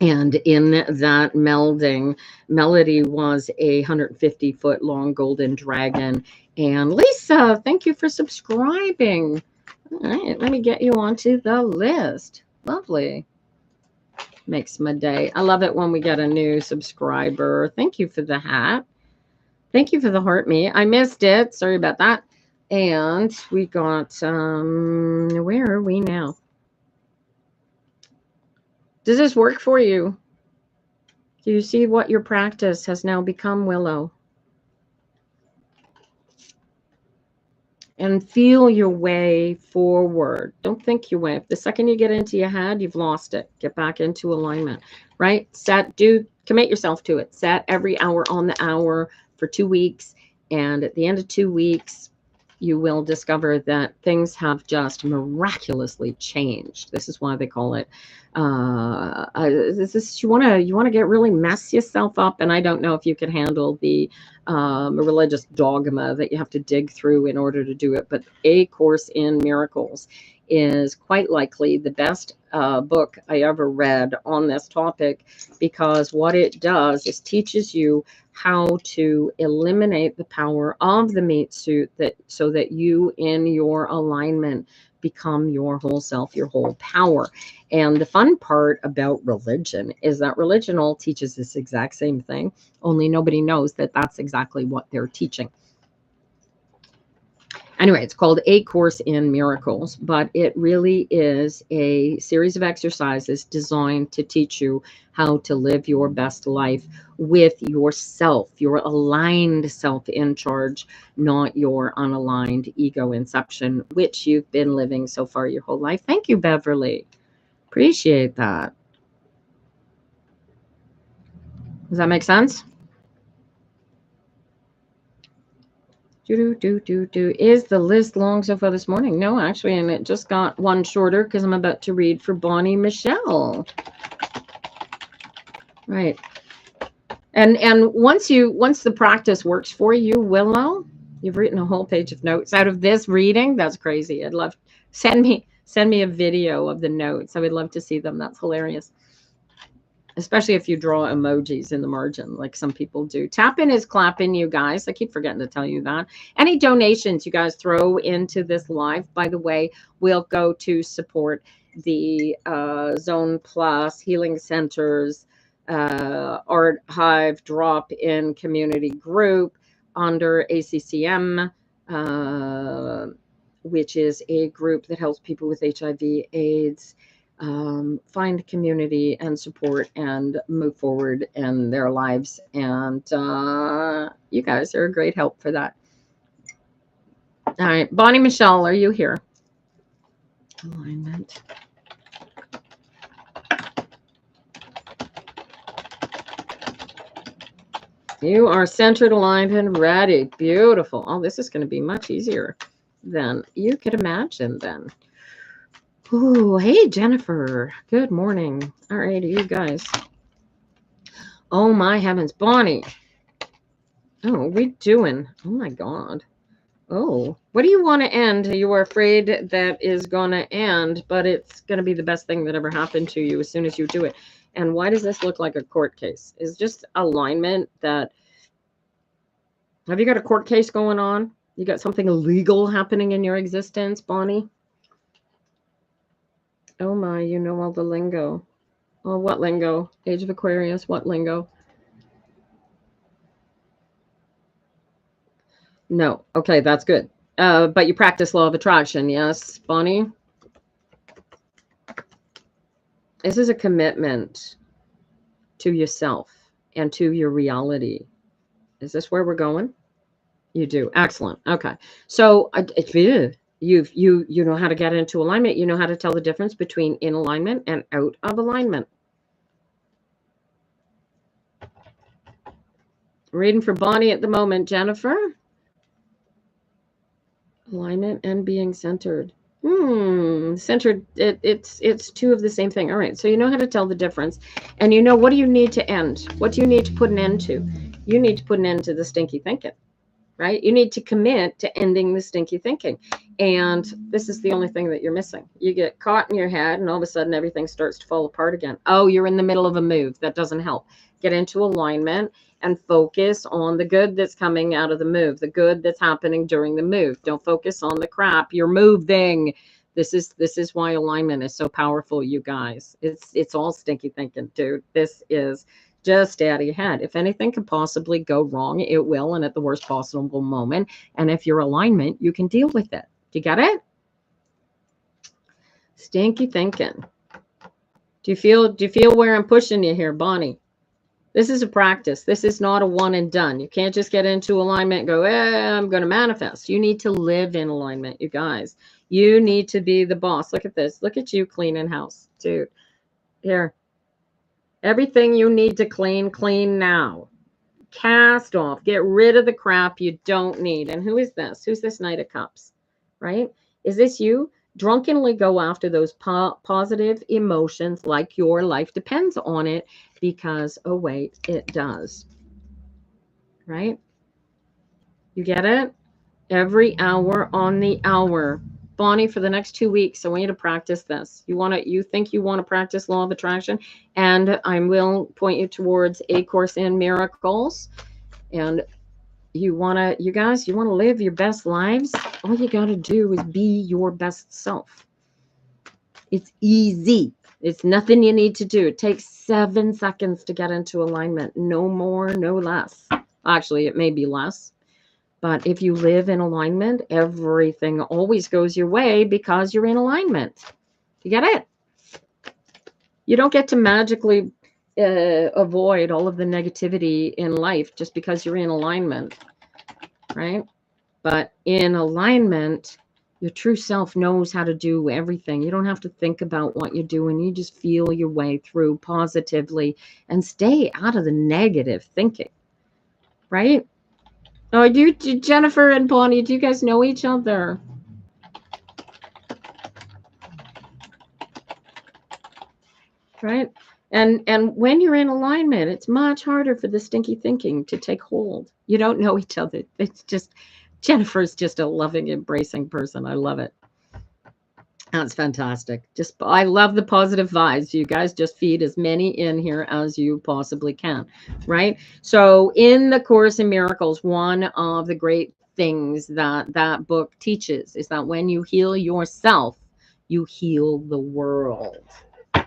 And in that melding, Melody was a 150-foot long golden dragon. And Lisa, thank you for subscribing. All right, let me get you onto the list. Lovely. Makes my day. I love it when we get a new subscriber. Thank you for the hat. Thank you for the heart me. I missed it. Sorry about that. And we got, where are we now? Does this work for you? Do you see what your practice has now become, Willow? And feel your way forward. Don't think your way. The second you get into your head, you've lost it. Get back into alignment, right? Commit yourself to it. Set every hour on the hour for 2 weeks. And at the end of 2 weeks, you will discover that things have just miraculously changed. This is why they call it, you want to get really mess yourself up. And I don't know if you can handle the religious dogma that you have to dig through in order to do it. But A Course in Miracles is quite likely the best book I ever read on this topic, because what it does is teaches you how to eliminate the power of the meat suit, that so that you in your alignment become your whole self, your whole power. And the fun part about religion is that religion all teaches this exact same thing, only nobody knows that that's exactly what they're teaching. Anyway, it's called A Course in Miracles, but it really is a series of exercises designed to teach you how to live your best life with yourself, your aligned self in charge, not your unaligned ego inception, which you've been living so far your whole life. Thank you, Beverly. Appreciate that. Does that make sense? Is the list long so far this morning? No, actually, and it just got one shorter because I'm about to read for Bonnie Michelle. Right. And once the practice works for you, Willow, you've written a whole page of notes out of this reading. That's crazy. I'd love send me a video of the notes. I would love to see them. That's hilarious. Especially if you draw emojis in the margin, like some people do. Tapping is clapping, you guys. I keep forgetting to tell you that. Any donations you guys throw into this live, by the way, will go to support the Zone Plus Healing Centers, Art Hive drop-in community group under ACCM, which is a group that helps people with HIV/AIDS find community and support and move forward in their lives. And you guys are a great help for that. All right. Bonnie Michelle, are you here? Alignment. You are centered, aligned, and ready. Beautiful. Oh, this is going to be much easier than you could imagine then. Oh, hey, Jennifer. Good morning. All right, you guys. Oh, my heavens. Bonnie. Oh, what are we doing? Oh, my God. Oh, what do you want to end? You are afraid that is going to end, but it's going to be the best thing that ever happened to you as soon as you do it. And why does this look like a court case? Is just alignment that... Have you got a court case going on? You got something illegal happening in your existence, Bonnie? Oh my, you know all the lingo. Oh, what lingo? Age of Aquarius, what lingo? No. Okay, that's good. But you practice law of attraction, yes, Bonnie? This is a commitment to yourself and to your reality. Is this where we're going? You do. Excellent. Okay. So you know how to get into alignment. You know how to tell the difference between in alignment and out of alignment. Reading for Bonnie at the moment, Jennifer. Alignment and being centered. Centered. It's two of the same thing. All right. So you know how to tell the difference, and you know what do you need to end? What do you need to put an end to? You need to put an end to the stinky thinking. Right? You need to commit to ending the stinky thinking. And this is the only thing that you're missing. You get caught in your head and all of a sudden everything starts to fall apart again. Oh, you're in the middle of a move. That doesn't help. Get into alignment and focus on the good that's coming out of the move, the good that's happening during the move. Don't focus on the crap. You're moving. This is why alignment is so powerful, you guys. It's all stinky thinking, dude. This is just stay out of your head. If anything could possibly go wrong, it will, and at the worst possible moment. And if you're alignment, you can deal with it. Do you get it? Stinky thinking. Do you feel where I'm pushing you here, Bonnie? This is a practice. This is not a one and done. You can't just get into alignment and go, I'm going to manifest. You need to live in alignment, you guys. You need to be the boss. Look at this. Look at you cleaning house, dude. Here. Everything you need to clean now. Cast off. Get rid of the crap you don't need. And who is this? Who's this Knight of Cups? Right? Is this you? Drunkenly go after those positive emotions like your life depends on it because, oh, wait, it does. Right? You get it? Every hour on the hour. Bonnie, for the next 2 weeks, I want you to practice this. You think you want to practice law of attraction, and I will point you towards A Course in Miracles. And you guys, you want to live your best lives? All you got to do is be your best self. It's easy. It's nothing you need to do. It takes 7 seconds to get into alignment. No more, no less. Actually, it may be less. But if you live in alignment, everything always goes your way because you're in alignment. You get it? You don't get to magically avoid all of the negativity in life just because you're in alignment, right? But in alignment, your true self knows how to do everything. You don't have to think about what you're doing. You just feel your way through positively and stay out of the negative thinking, right? Oh, you, Jennifer and Bonnie, do you guys know each other? Right? And when you're in alignment, it's much harder for the stinky thinking to take hold. You don't know each other. It's just, Jennifer's just a loving, embracing person. I love it. That's fantastic. I love the positive vibes. You guys just feed as many in here as you possibly can, right? So in the Course in Miracles, one of the great things that book teaches is that when you heal yourself, you heal the world.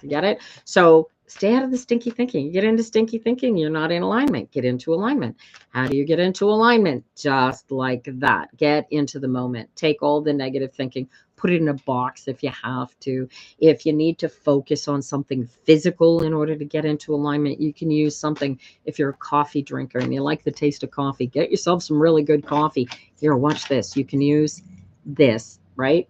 You get it? So stay out of the stinky thinking. You get into stinky thinking, you're not in alignment. Get into alignment. How do you get into alignment? Just like that. Get into the moment. Take all the negative thinking, put it in a box if you have to. If you need to focus on something physical in order to get into alignment, you can use something. If you're a coffee drinker and you like the taste of coffee, get yourself some really good coffee. Here, watch this. You can use this, right?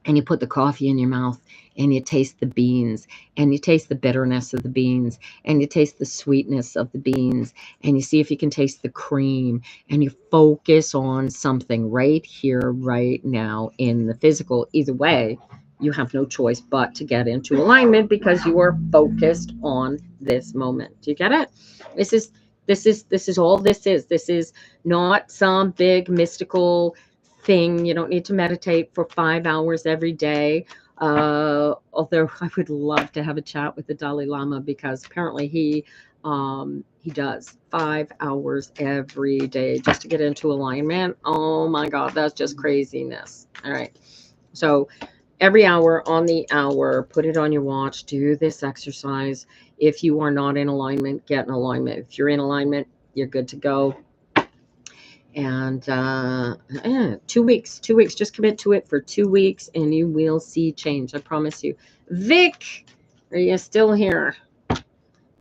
And you put the coffee in your mouth and you taste the beans and you taste the bitterness of the beans and you taste the sweetness of the beans and you see if you can taste the cream and you focus on something right here, right now in the physical. Either way, you have no choice but to get into alignment because you are focused on this moment. Do you get it? This is all this is. This is not some big mystical thing. You don't need to meditate for 5 hours every day. Although I would love to have a chat with the Dalai Lama because apparently he does 5 hours every day just to get into alignment. Oh my God, that's just craziness. All right. So every hour on the hour, put it on your watch, do this exercise. If you are not in alignment, get in alignment. If you're in alignment, you're good to go. And 2 weeks, just commit to it for 2 weeks and you will see change. I promise you. Vic, are you still here?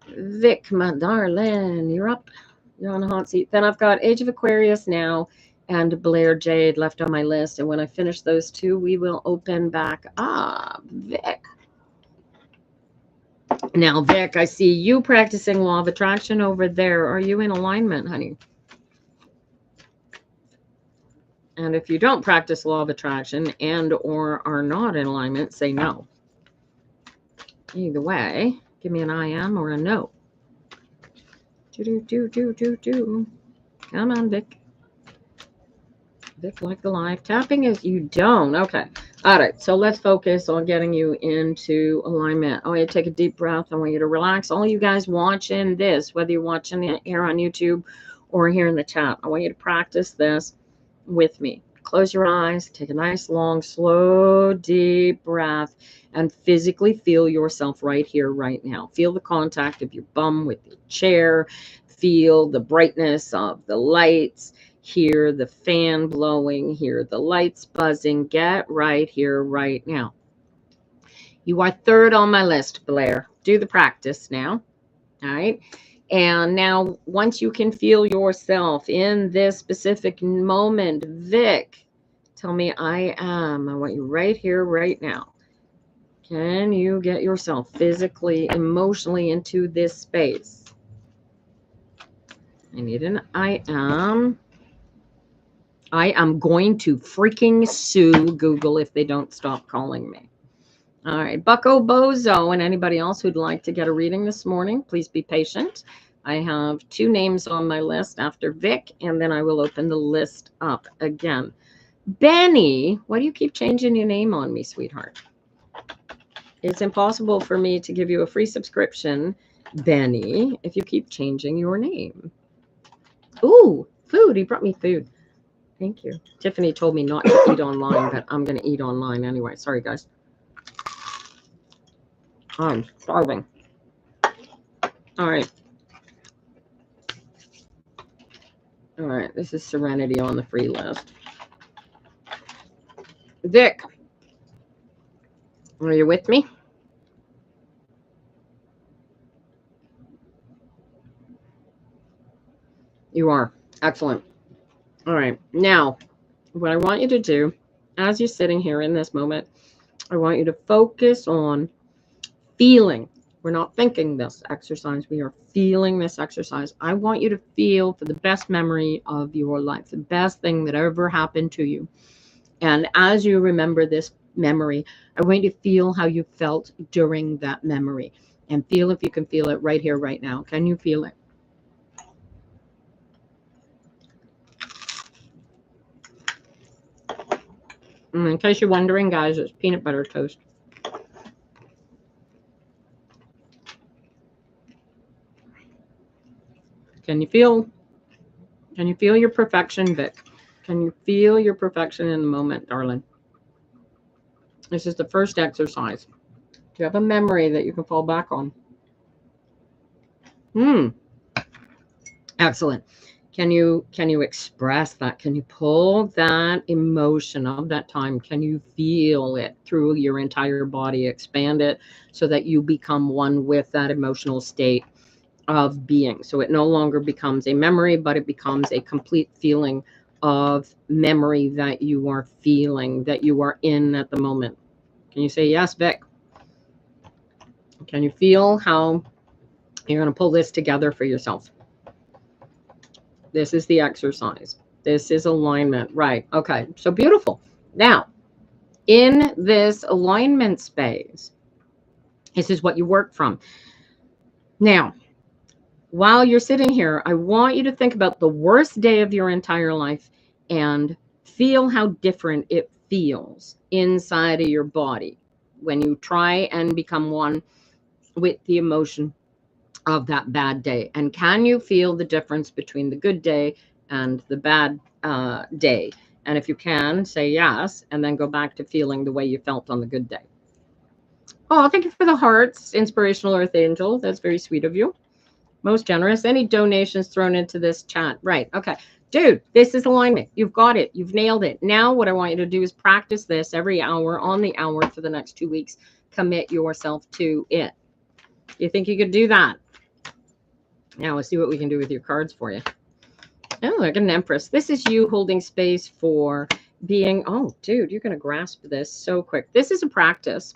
Vic, my darling, you're up. You're on the hot seat. Then I've got Age of Aquarius now and Blair Jade left on my list. And when I finish those two, we will open back up. Vic. Now, Vic, I see you practicing law of attraction over there. Are you in alignment, honey? And if you don't practice law of attraction and or are not in alignment, say no. Either way, give me an I am or a no. Come on, Vic. Vic, like the live. Tapping if you don't. Okay. All right. So let's focus on getting you into alignment. I want you to take a deep breath. I want you to relax. All you guys watching this, whether you're watching it here on YouTube or here in the chat, I want you to practice this with me. Close your eyes, take a nice, long, slow, deep breath, and physically feel yourself right here, right now. Feel the contact of your bum with the chair. Feel the brightness of the lights. Hear the fan blowing. Hear the lights buzzing. Get right here, right now. You are third on my list, Blair. Do the practice now. All right. And now, once you can feel yourself in this specific moment, Vic, tell me I am. I want you right here, right now. Can you get yourself physically, emotionally into this space? I need an I am. I am going to freaking sue Google if they don't stop calling me. All right, Bucko Bozo and anybody else who'd like to get a reading this morning, please be patient. I have 2 names on my list after Vic, and then I will open the list up again. Benny, why do you keep changing your name on me, sweetheart? It's impossible for me to give you a free subscription, Benny, if you keep changing your name. Ooh, food. He brought me food. Thank you. Tiffany told me not to eat online, but I'm going to eat online anyway. Sorry, guys. I'm starving. All right. All right. This is Serenity on the free list. Vic, are you with me? You are. Excellent. All right. Now, what I want you to do, as you're sitting here in this moment, I want you to focus on feeling. We're not thinking this exercise. We are feeling this exercise. I want you to feel for the best memory of your life, the best thing that ever happened to you. And as you remember this memory, I want you to feel how you felt during that memory and feel if you can feel it right here, right now. Can you feel it? In case you're wondering, guys, it's peanut butter toast. Can you feel your perfection, Vic? Can you feel your perfection in the moment, darling? This is the first exercise. Do you have a memory that you can fall back on? Excellent. Can you express that? Can you pull that emotion of that time? Can you feel it through your entire body, expand it so that you become one with that emotional state of being? So it no longer becomes a memory, but it becomes a complete feeling of memory that you are feeling, that you are in at the moment. Can you say yes, Vic? Can you feel how you're going to pull this together for yourself? This is the exercise. This is alignment. Right. Okay. So beautiful. Now, in this alignment space, this is what you work from. Now, while you're sitting here, I want you to think about the worst day of your entire life and feel how different it feels inside of your body when you try and become one with the emotion of that bad day. And can you feel the difference between the good day and the bad day? And if you can, say yes, and then go back to feeling the way you felt on the good day. Oh, thank you for the hearts, Inspirational Earth Angel. That's very sweet of you. Most generous. Any donations thrown into this chat? Right. Okay. Dude, this is alignment. You've got it. You've nailed it. Now what I want you to do is practice this every hour on the hour for the next 2 weeks. Commit yourself to it. You think you could do that? Now let's see what we can do with your cards for you. Oh, like an Empress. This is you holding space for being, oh, dude, you're going to grasp this so quick. This is a practice.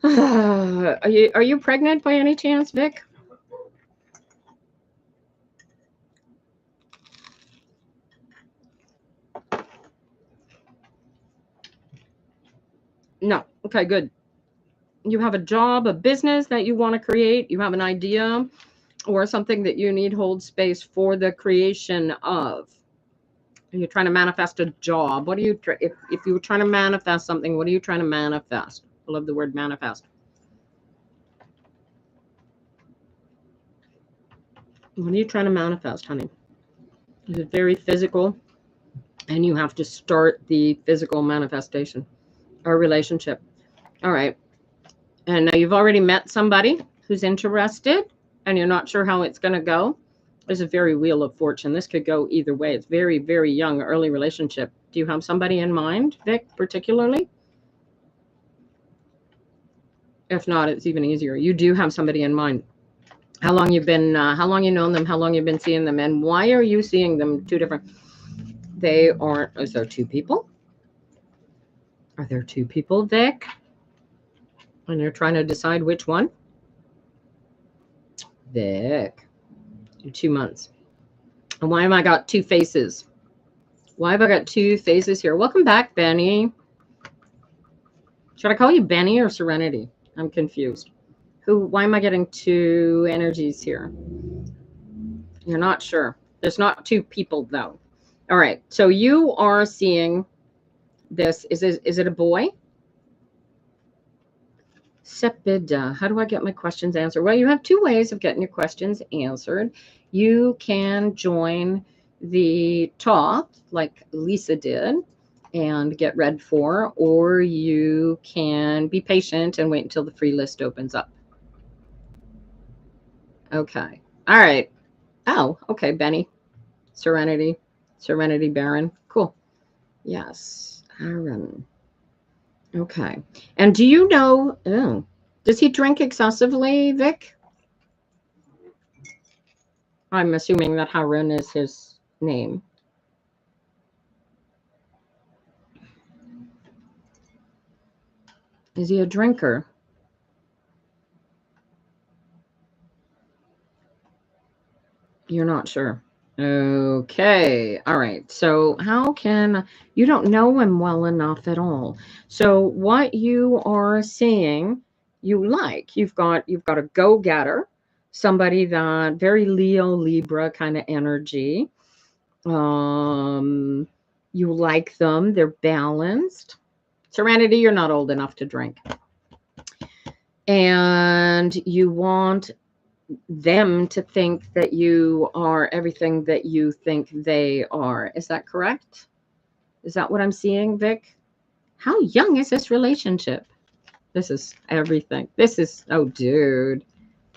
Are you pregnant by any chance, Vic? No. Okay, good. You have a job, a business that you want to create. You have an idea or something that you need hold space for the creation of. You're trying to manifest a job. What do you, if you were trying to manifest something, what are you trying to manifest? I love the word manifest. What are you trying to manifest, honey? Is it very physical? And you have to start the physical manifestation or relationship. All right. And now you've already met somebody who's interested and you're not sure how it's going to go. There's a very wheel of fortune. This could go either way. It's very, very young, early relationship. Do you have somebody in mind, Vic, particularly? If not, it's even easier. You do have somebody in mind. How long you've been, how long you known them, how long you've been seeing them, and why are you seeing them two different? They aren't. Is there 2 people? Are there 2 people, Vic? And you're trying to decide which one? Vic, 2 months. And why have I got 2 faces? Why have I got 2 faces here? Welcome back, Benny. Should I call you Benny or Serenity? I'm confused. Why am I getting two energies here? You're not sure. There's not two people though. All right. So you are seeing this. Is it a boy? Sepida. How do I get my questions answered? Well, you have two ways of getting your questions answered. You can join the top like Lisa did and get read for, or you can be patient and wait until the free list opens up. Okay. All right. Oh, okay, Benny. Serenity Baron. Cool. Yes, Aaron. Okay. And do you know, does he drink excessively, Vic? I'm assuming that Harun is his name. Is he a drinker? You're not sure. Okay. All right. So how can you don't know him well enough at all? So what you are saying you like, you've got a go-getter, somebody that very Leo Libra kind of energy. You like them, they're balanced. Serenity, you're not old enough to drink. And you want them to think that you are everything that you think they are. Is that correct? Is that what I'm seeing, Vic? How young is this relationship? This is everything. This is, oh, dude,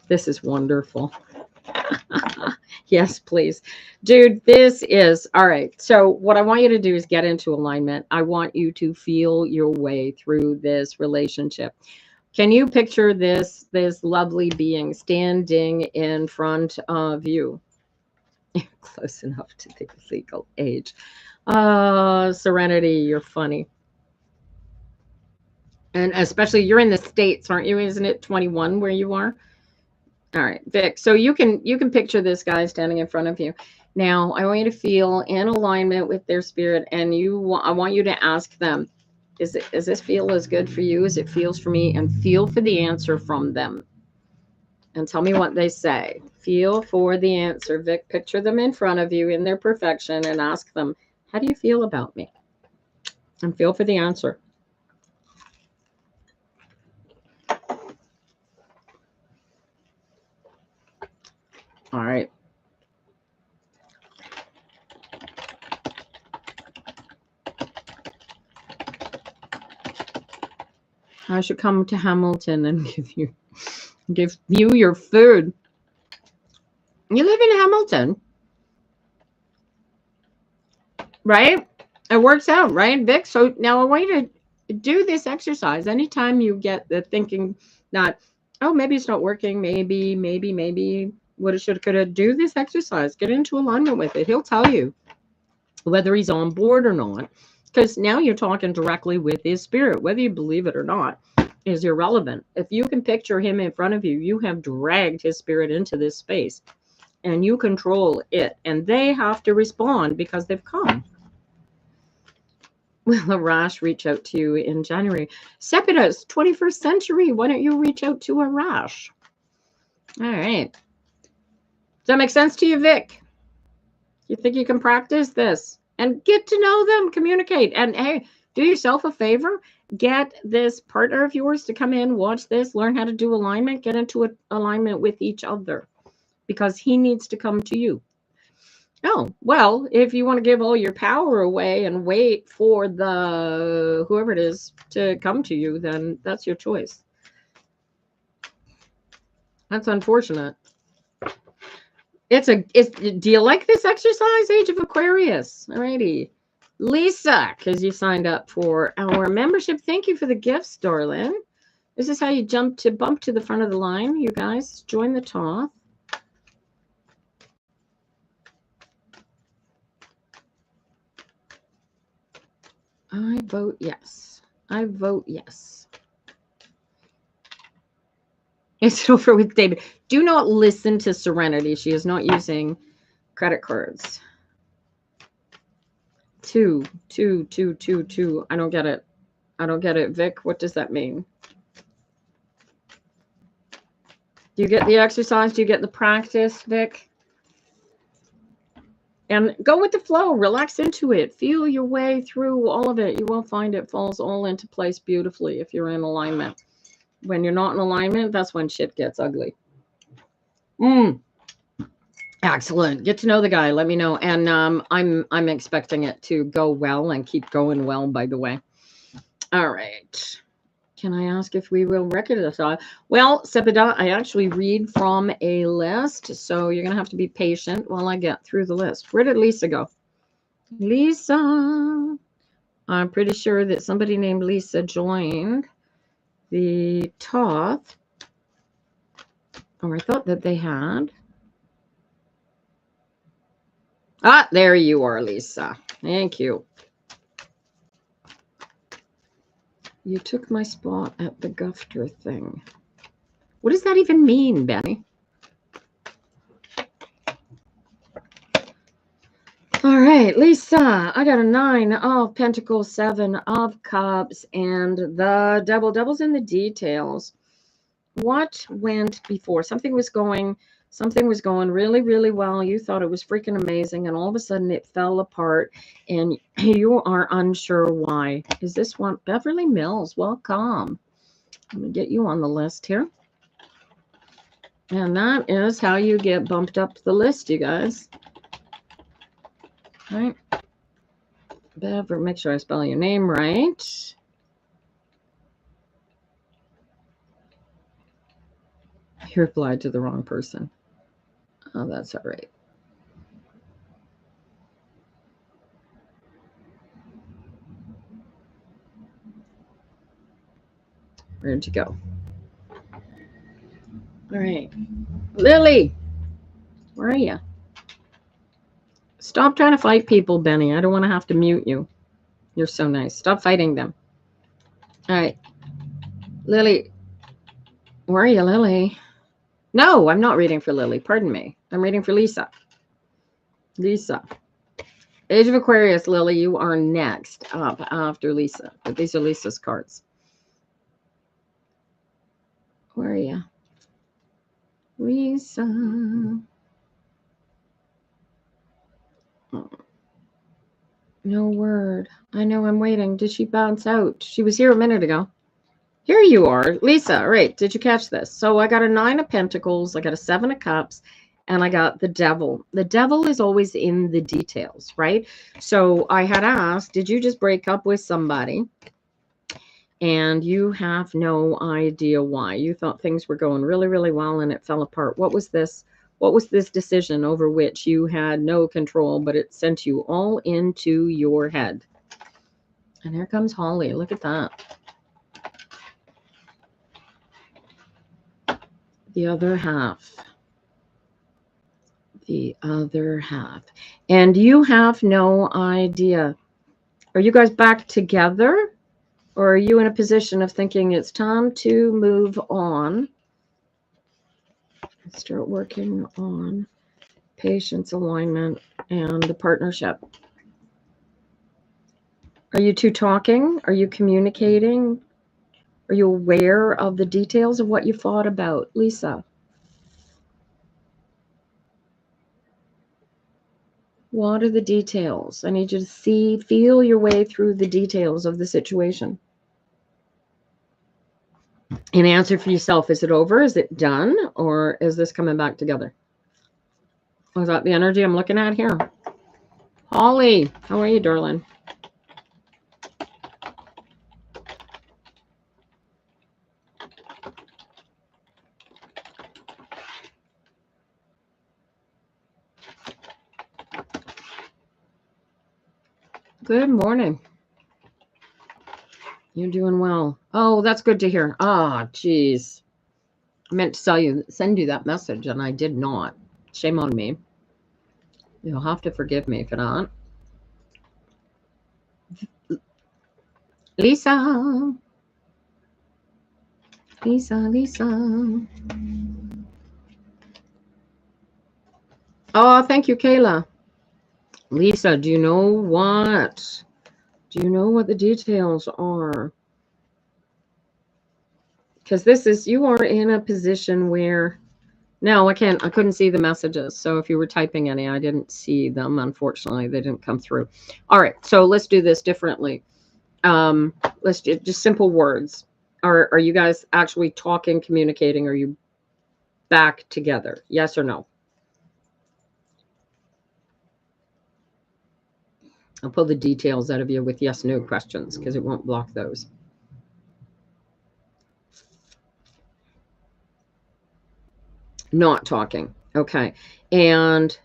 this is wonderful. Yes, please. Dude, this is, all right. So what I want you to do is get into alignment. I want you to feel your way through this relationship. Can you picture this lovely being standing in front of you? Close enough to the legal age. Serenity, you're funny. And especially you're in the States, aren't you? Isn't it 21 where you are? All right, Vic. So you can picture this guy standing in front of you. Now, I want you to feel in alignment with their spirit, and I want you to ask them, does this feel as good for you as it feels for me? And feel for the answer from them. And tell me what they say. Feel for the answer, Vic. Picture them in front of you in their perfection and ask them, how do you feel about me? And feel for the answer. All right. I should come to Hamilton and give you your food. You live in Hamilton, right? It works out, right, Vic? So now I want you to do this exercise. Anytime you get the thinking that, oh, maybe it's not working, maybe, woulda, shoulda, coulda, do this exercise. Get into alignment with it. He'll tell you whether he's on board or not, because now you're talking directly with his spirit. Whether you believe it or not is irrelevant. If you can picture him in front of you, you have dragged his spirit into this space and you control it, and they have to respond because they've come. Will Arash reach out to you in January? Sepidus, 21st century. Why don't you reach out to Arash? All right. Does that make sense to you, Vic? You think you can practice this and get to know them, communicate, and hey, do yourself a favor. Get this partner of yours to come in, watch this, learn how to do alignment, get into alignment with each other because he needs to come to you. Oh, well, if you want to give all your power away and wait for the whoever it is to come to you, then that's your choice. That's unfortunate. Do you like this exercise, Age of Aquarius? Alrighty. Lisa, because you signed up for our membership. Thank you for the gifts, darling. This is how you bump to the front of the line, you guys. Join the top. I vote yes. I vote yes. It's over with David. Do not listen to Serenity. She is not using credit cards. 2, 2, 2, 2, 2. I don't get it. I don't get it. Vic, what does that mean? Do you get the exercise? Do you get the practice, Vic? And go with the flow. Relax into it. Feel your way through all of it. You will find it falls all into place beautifully if you're in alignment. When you're not in alignment, that's when shit gets ugly. Excellent. Get to know the guy. Let me know. And I'm expecting it to go well and keep going well, by the way. All right. Can I ask if we will recognize? Well, Sepida, I actually read from a list, so you're going to have to be patient while I get through the list. Where did Lisa go? Lisa. I'm pretty sure that somebody named Lisa joined the top. Or I thought that they had. Ah, there you are, Lisa. Thank you. You took my spot at the Gufter thing. What does that even mean, Benny? All right, Lisa, I got a 9 of Pentacles, 7 of Cups, and the Devil's in the details. What went before? Something was going really, really well. You thought it was freaking amazing, and all of a sudden it fell apart, and you are unsure why. Is this one? Beverly Mills, welcome. Let me get you on the list here. And that is how you get bumped up the list, you guys. All right. Bever, make sure I spell your name right. You replied to the wrong person. Oh, that's all right. Where'd you go? All right. Lily, where are you? Stop trying to fight people, Benny. I don't want to have to mute you. You're so nice. Stop fighting them. All right. Lily, where are you, Lily? No, I'm not reading for Lily. Pardon me. I'm reading for Lisa. Lisa. Age of Aquarius, Lily, you are next up after Lisa. But these are Lisa's cards. Where are you? Lisa. Oh. No word. I know, I'm waiting. Did she bounce out? She was here a minute ago. Here you are, Lisa. All right, did you catch this? So I got a 9 of Pentacles, I got a 7 of Cups, and I got the Devil. The Devil is always in the details, right? So I had asked, did you just break up with somebody? And you have no idea why. You thought things were going really, really well, and it fell apart. What was this? What was this decision over which you had no control, but it sent you all into your head? And here comes Holly. Look at that. The other half. The other half. And you have no idea. Are you guys back together? Or are you in a position of thinking it's time to move on? Start working on patience, alignment, and the partnership. Are you two talking? Are you communicating? Are you aware of the details of what you thought about, Lisa? What are the details? I need you to feel your way through the details of the situation. And answer for yourself. Is it over? Is it done? Or is this coming back together? Was that the energy I'm looking at here? Holly, how are you, darling? Good morning. You're doing well. Oh, that's good to hear. Ah, geez. I meant to send you that message, and I did not. Shame on me. You'll have to forgive me for that. Lisa. Lisa, Lisa. Oh, thank you, Kayla. Lisa, do you know what? Do you know what the details are? Because you are in a position where No, I can't. I couldn't see the messages. So if you were typing any, I didn't see them. Unfortunately, they didn't come through. All right. So let's do this differently. Let's do just simple words. Are you guys actually talking, communicating? Are you back together? Yes or no? I'll pull the details out of you with yes, no questions because it won't block those. Not talking. Okay. And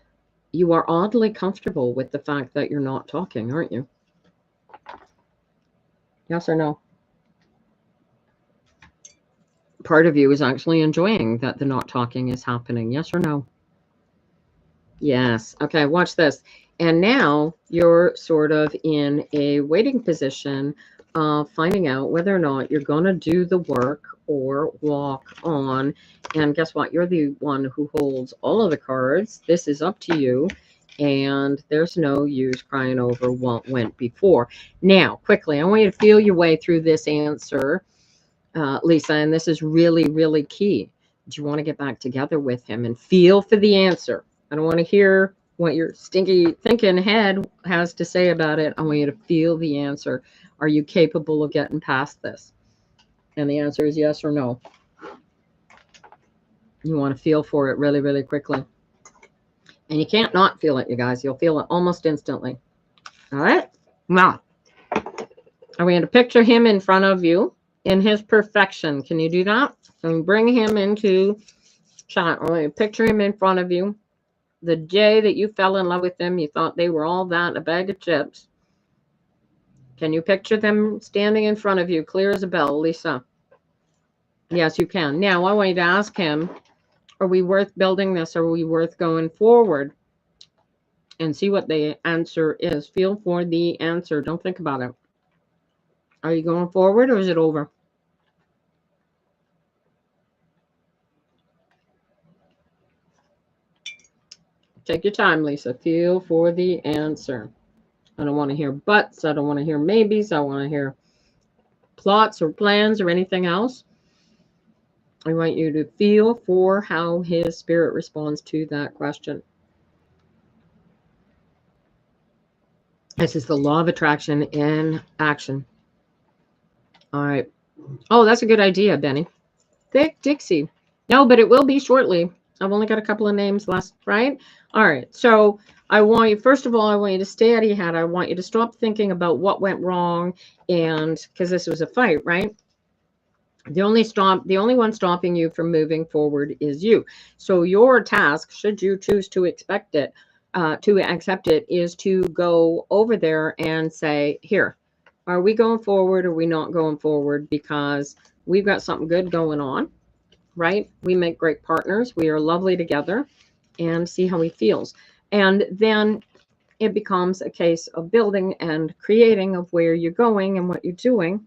you are oddly comfortable with the fact that you're not talking, aren't you? Yes or no? Part of you is actually enjoying that the not talking is happening. Yes or no? Yes. Okay, watch this. And now you're sort of in a waiting position of finding out whether or not you're going to do the work or walk on. And guess what? You're the one who holds all of the cards. This is up to you. And there's no use crying over what went before. Now, quickly, I want you to feel your way through this answer, Lisa. And this is really, really key. Do you want to get back together with him and feel for the answer? I don't want to hear what your stinky thinking head has to say about it. I want you to feel the answer. Are you capable of getting past this? And the answer is yes or no. You want to feel for it really, really quickly. And you can't not feel it, you guys. You'll feel it almost instantly. All right? Now, I want you to picture him in front of you in his perfection. Can you do that? And bring him into chat. I want you to picture him in front of you. The day that you fell in love with them, you thought they were all that, a bag of chips. Can you picture them standing in front of you, clear as a bell, Lisa? Yes, you can. Now, I want you to ask him, are we worth building this? Are we worth going forward? And see what the answer is. Feel for the answer. Don't think about it. Are you going forward or is it over? Take your time, Lisa. Feel for the answer. I don't want to hear buts. I don't want to hear maybes. I want to hear plots or plans or anything else. I want you to feel for how his spirit responds to that question. This is the law of attraction in action. All right. Oh, that's a good idea, Benny. Thick Dixie. No, but it will be shortly. I've only got a couple of names left, right? All right. So I want you, first of all, I want you to stay out of your head. I want you to stop thinking about what went wrong. And because this was a fight, right? The only one stopping you from moving forward is you. So your task, should you choose to accept it, is to go over there and say, here, are we going forward or are we not going forward? Because we've got something good going on, right? We make great partners. We are lovely together, and see how he feels. And then it becomes a case of building and creating of where you're going and what you're doing.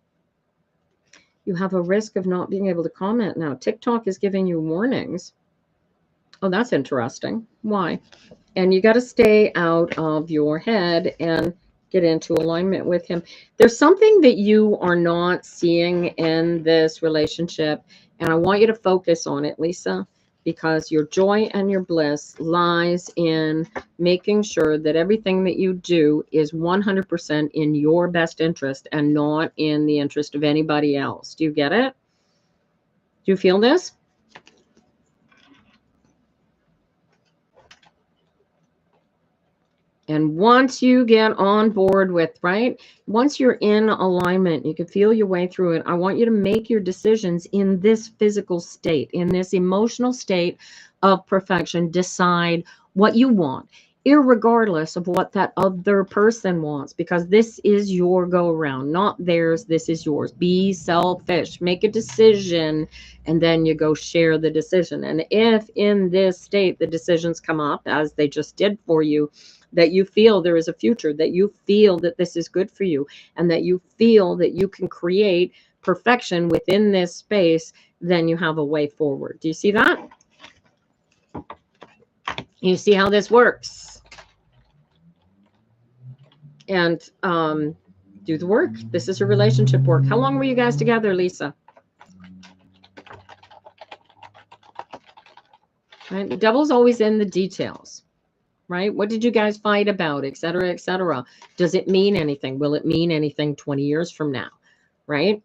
You have a risk of not being able to comment now. TikTok is giving you warnings. Oh, that's interesting. Why? And you got to stay out of your head and get into alignment with him. There's something that you are not seeing in this relationship, and I want you to focus on it, Lisa, because your joy and your bliss lies in making sure that everything that you do is 100% in your best interest and not in the interest of anybody else. Do you get it? Do you feel this? And once you get on board with, right, once you're in alignment, you can feel your way through it. I want you to make your decisions in this physical state, in this emotional state of perfection. Decide what you want, irregardless of what that other person wants, because this is your go around, not theirs. This is yours. Be selfish, make a decision, and then you go share the decision. And if in this state the decisions come up as they just did for you, that you feel there is a future, that you feel that this is good for you, and that you feel that you can create perfection within this space, then you have a way forward. Do you see that? You see how this works? And do the work. This is a relationship work. How long were you guys together, Lisa? right? The devil's always in the details, right? What did you guys fight about, et cetera, et cetera? Does it mean anything? Will it mean anything 20 years from now, right?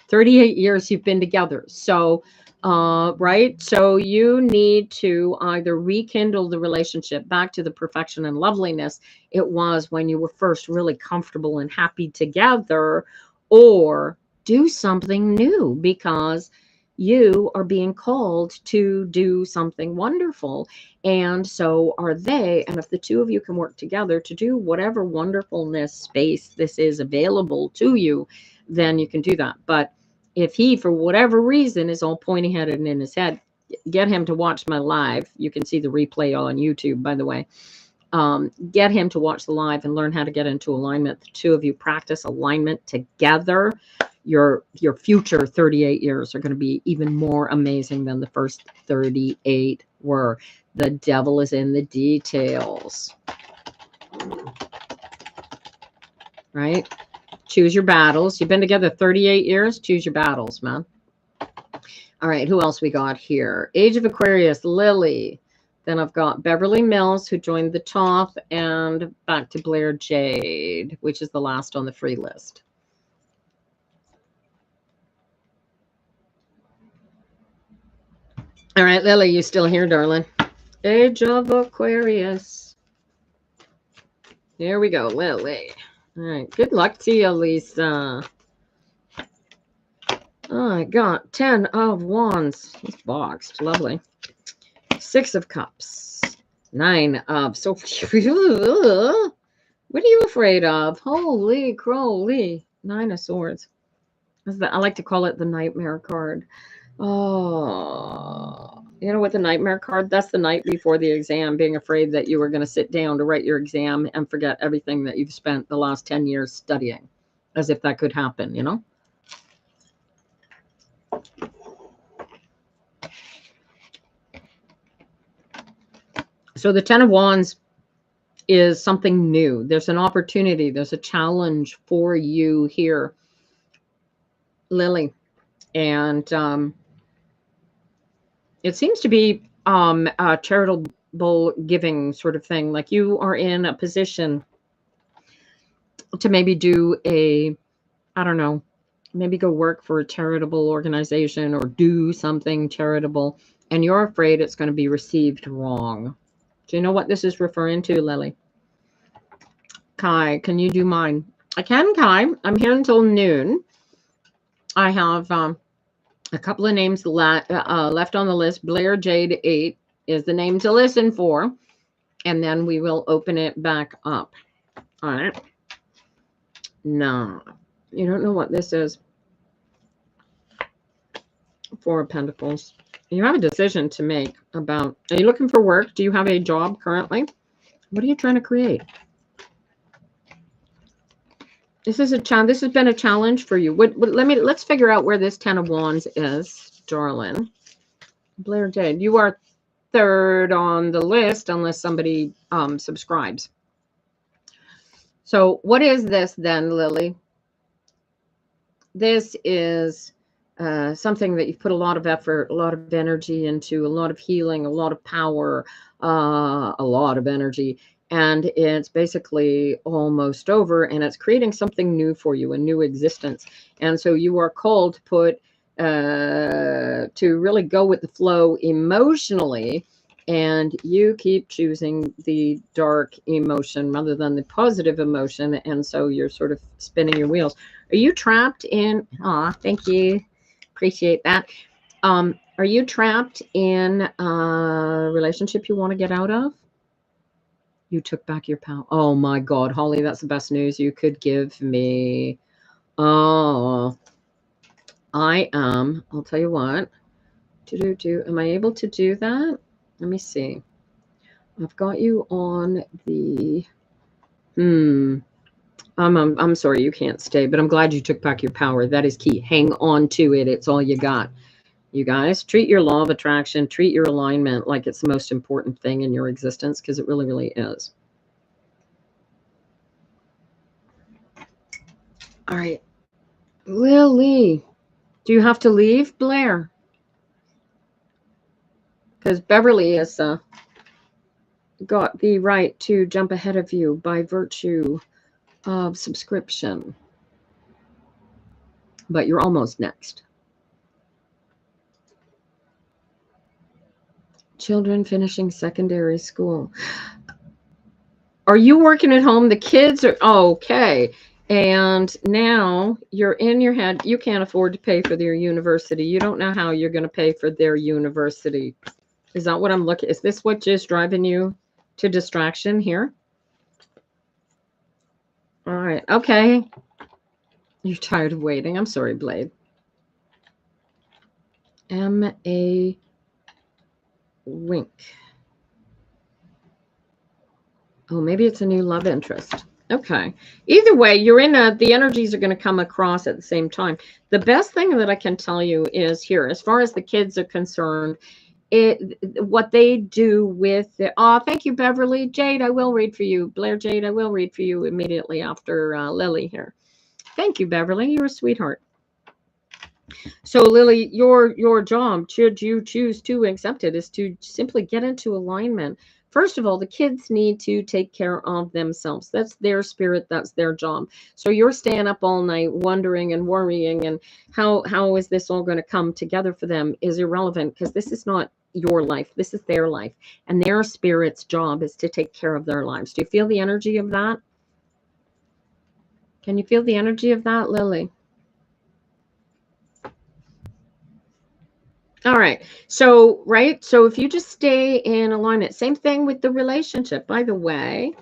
38 years you've been together. So, right? So you need to either rekindle the relationship back to the perfection and loveliness it was when you were first really comfortable and happy together, or do something new because you are being called to do something wonderful. And so are they. And if the two of you can work together to do whatever wonderfulness space this is available to you, then you can do that. But if he, for whatever reason, is all pointy headed and in his head, get him to watch my live. You can see the replay on YouTube, by the way. Get him to watch the live and learn how to get into alignment. The two of you practice alignment together. Your future 38 years are going to be even more amazing than the first 38 were. The devil is in the details. Right? Choose your battles. You've been together 38 years. Choose your battles, man. All right, who else we got here? Age of Aquarius, Lily. Then I've got Beverly Mills, who joined the top, and back to Blair Jade, which is the last on the free list. All right, Lily, you still here, darling? Age of Aquarius. Here we go, Lily. All right, good luck to you, Lisa. Oh, I got 10 of Wands. It's boxed. Lovely. 6 of Cups. 9 of... So, what are you afraid of? Holy crowly. 9 of Swords. I like to call it the nightmare card. Oh, you know what the nightmare card? That's the night before the exam, being afraid that you were going to sit down to write your exam and forget everything that you've spent the last 10 years studying, as if that could happen, you know? So the 10 of Wands is something new. There's an opportunity. There's a challenge for you here, Lily. And it seems to be a charitable giving sort of thing. Like you are in a position to maybe do I don't know, maybe go work for a charitable organization or do something charitable, and you're afraid it's going to be received wrong. Do you know what this is referring to, Lily? Kai, can you do mine? I can, Kai. I'm here until noon. I have a couple of names left on the list. Blair Jade 8 is the name to listen for. And then we will open it back up. All right. No, you don't know what this is. 4 of Pentacles. You have a decision to make about, are you looking for work? Do you have a job currently? What are you trying to create? This is this has been a challenge for you. Let's figure out where this 10 of Wands is, darling. Blair Jade, you are 3rd on the list unless somebody subscribes. So what is this then, Lily? This is something that you've put a lot of effort, a lot of energy into, a lot of healing, a lot of power, a lot of energy. And it's basically almost over, and it's creating something new for you, a new existence. And so you are called to put, to really go with the flow emotionally, and you keep choosing the dark emotion rather than the positive emotion. And so you're sort of spinning your wheels. Are you trapped in, thank you. Appreciate that. Are you trapped in a relationship you want to get out of? You took back your power. Oh my God, Holly, that's the best news you could give me. Oh, I'll tell you what. Am I able to do that? Let me see. I've got you on the, I'm sorry you can't stay, but I'm glad you took back your power. That is key. Hang on to it. It's all you got. You guys, treat your law of attraction, treat your alignment like it's the most important thing in your existence, because it really, really is. All right. Lily, do you have to leave, Blair? because Beverly has got the right to jump ahead of you by virtue of subscription. But you're almost next. Children finishing secondary school. Are you working at home? The kids are okay. And now you're in your head. You can't afford to pay for their university. You don't know how you're going to pay for their university. Is that what I'm looking? Is this what just driving you to distraction here? All right. Okay. You're tired of waiting. I'm sorry, Blade. M.A. Wink. Oh, maybe it's a new love interest. Okay. Either way, you're in the energies are going to come across at the same time. The best thing that I can tell you is here, as far as the kids are concerned, what they do with the, thank you, Beverly. Jade, I will read for you. Blair Jade, I will read for you immediately after Lily here. Thank you, Beverly. You're a sweetheart. So Lily, your job, should you choose to accept it, is to simply get into alignment. First of all, the kids need to take care of themselves. That's their spirit. That's their job. So you're staying up all night wondering and worrying and how is this all going to come together for them is irrelevant, because this is not your life. This is their life. And their spirit's job is to take care of their lives. Do you feel the energy of that? Can you feel the energy of that, Lily? All right. So, right. So if you just stay in alignment, same thing with the relationship. By the way,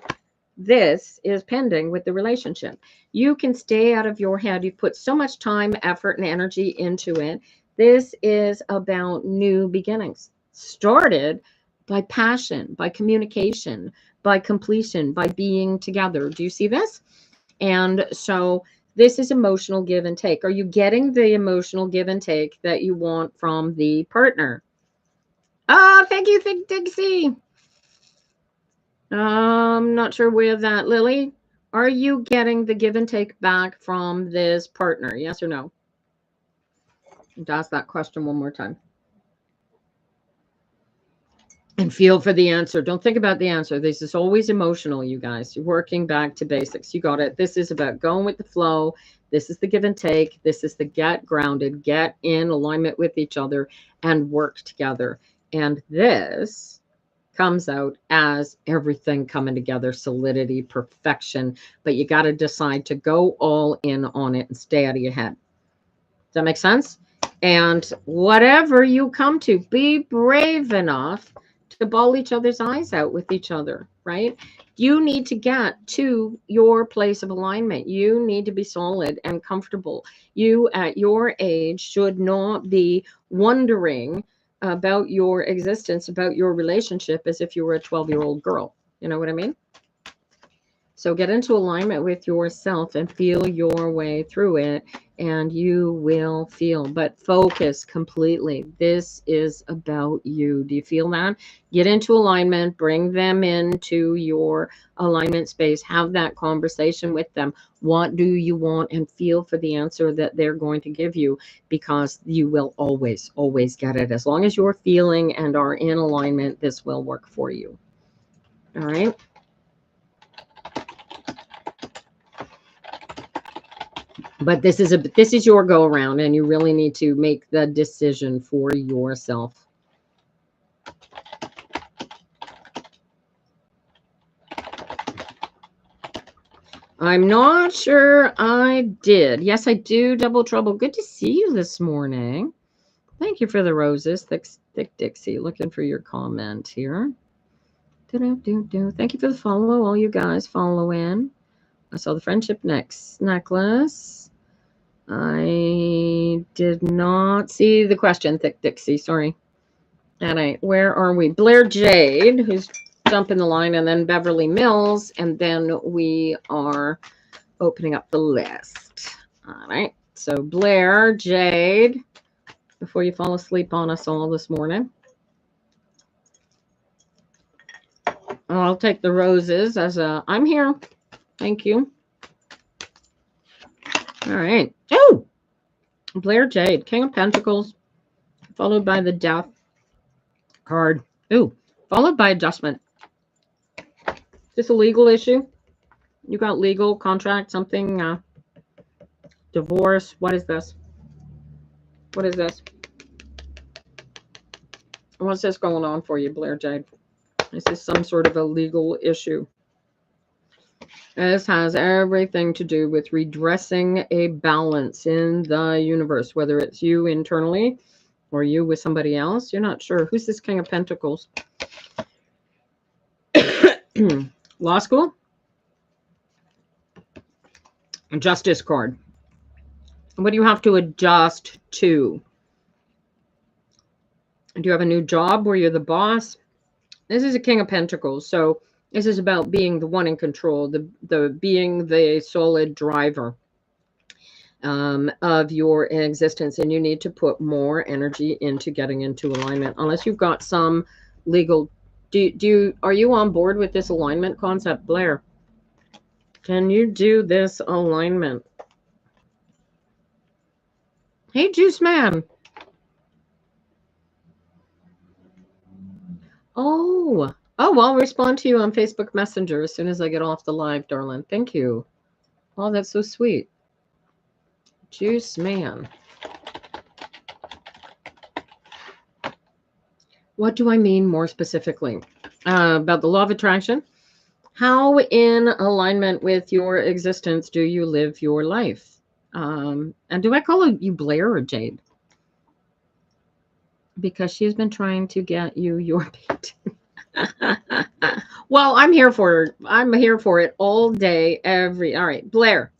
this is pending with the relationship. You can stay out of your head. You put so much time, effort, and energy into it. This is about new beginnings. Started by passion, by communication, by completion, by being together. Do you see this? And so this is emotional give and take. Are you getting the emotional give and take that you want from the partner? Oh, thank you, Thick Dixie. Not sure where that, Lily. Are you getting the give and take back from this partner? Yes or no? Ask that question one more time. And feel for the answer. Don't think about the answer. This is always emotional, you guys. You're working back to basics. You got it. This is about going with the flow. This is the give and take. This is the get grounded, get in alignment with each other, and work together. And this comes out as everything coming together, solidity, perfection. But you got to decide to go all in on it and stay out of your head. Does that make sense? And whatever you come to, be brave enough to bawl each other's eyes out with each other, right? You need to get to your place of alignment. You need to be solid and comfortable. You, at your age, should not be wondering about your existence, about your relationship, as if you were a 12-year-old girl. You know what I mean? So get into alignment with yourself and feel your way through it, and you will feel. But focus completely. This is about you. Do you feel that? Get into alignment. Bring them into your alignment space. Have that conversation with them. What do you want? And feel for the answer that they're going to give you, because you will always, always get it. As long as you're feeling and are in alignment, this will work for you. All right. But this is your go around, and you really need to make the decision for yourself. I'm not sure I did. Yes, I do. Double Trouble. Good to see you this morning. Thank you for the roses. Thick Dixie. Looking for your comment here. Thank you for the follow. All you guys follow in. I saw the friendship necklace. I did not see the question, Thick Dixie. Sorry. All right. Where are we? Blair Jade, who's jumping the line, and then Beverly Mills, and then we are opening up the list. All right. So Blair Jade, before you fall asleep on us all this morning. I'll take the roses as I'm here. Thank you. All right. Oh, Blair Jade, King of Pentacles, followed by the Death. card. Ooh, followed by adjustment. Is this a legal issue? You got legal contract, something, divorce. What is this? What is this? What's this going on for you, Blair Jade? Is this some sort of a legal issue? This has everything to do with redressing a balance in the universe, whether it's you internally or you with somebody else. You're not sure. Who's this King of Pentacles? Law school? Justice card. What do you have to adjust to? Do you have a new job where you're the boss? This is a King of Pentacles, so this is about being the one in control, the being the solid driver of your existence, and you need to put more energy into getting into alignment. Unless you've got some legal, are you on board with this alignment concept, Blair? Can you do this alignment? Hey, Juice Man. Oh, I'll respond to you on Facebook Messenger as soon as I get off the live, darling. Thank you. Oh, that's so sweet. Juice Man. What do I mean more specifically? About the law of attraction? How in alignment with your existence do you live your life? And do I call you Blair or Jade? Because she's been trying to get you your painting. Well, I'm here for it. I'm here for it all day, all right, Blair.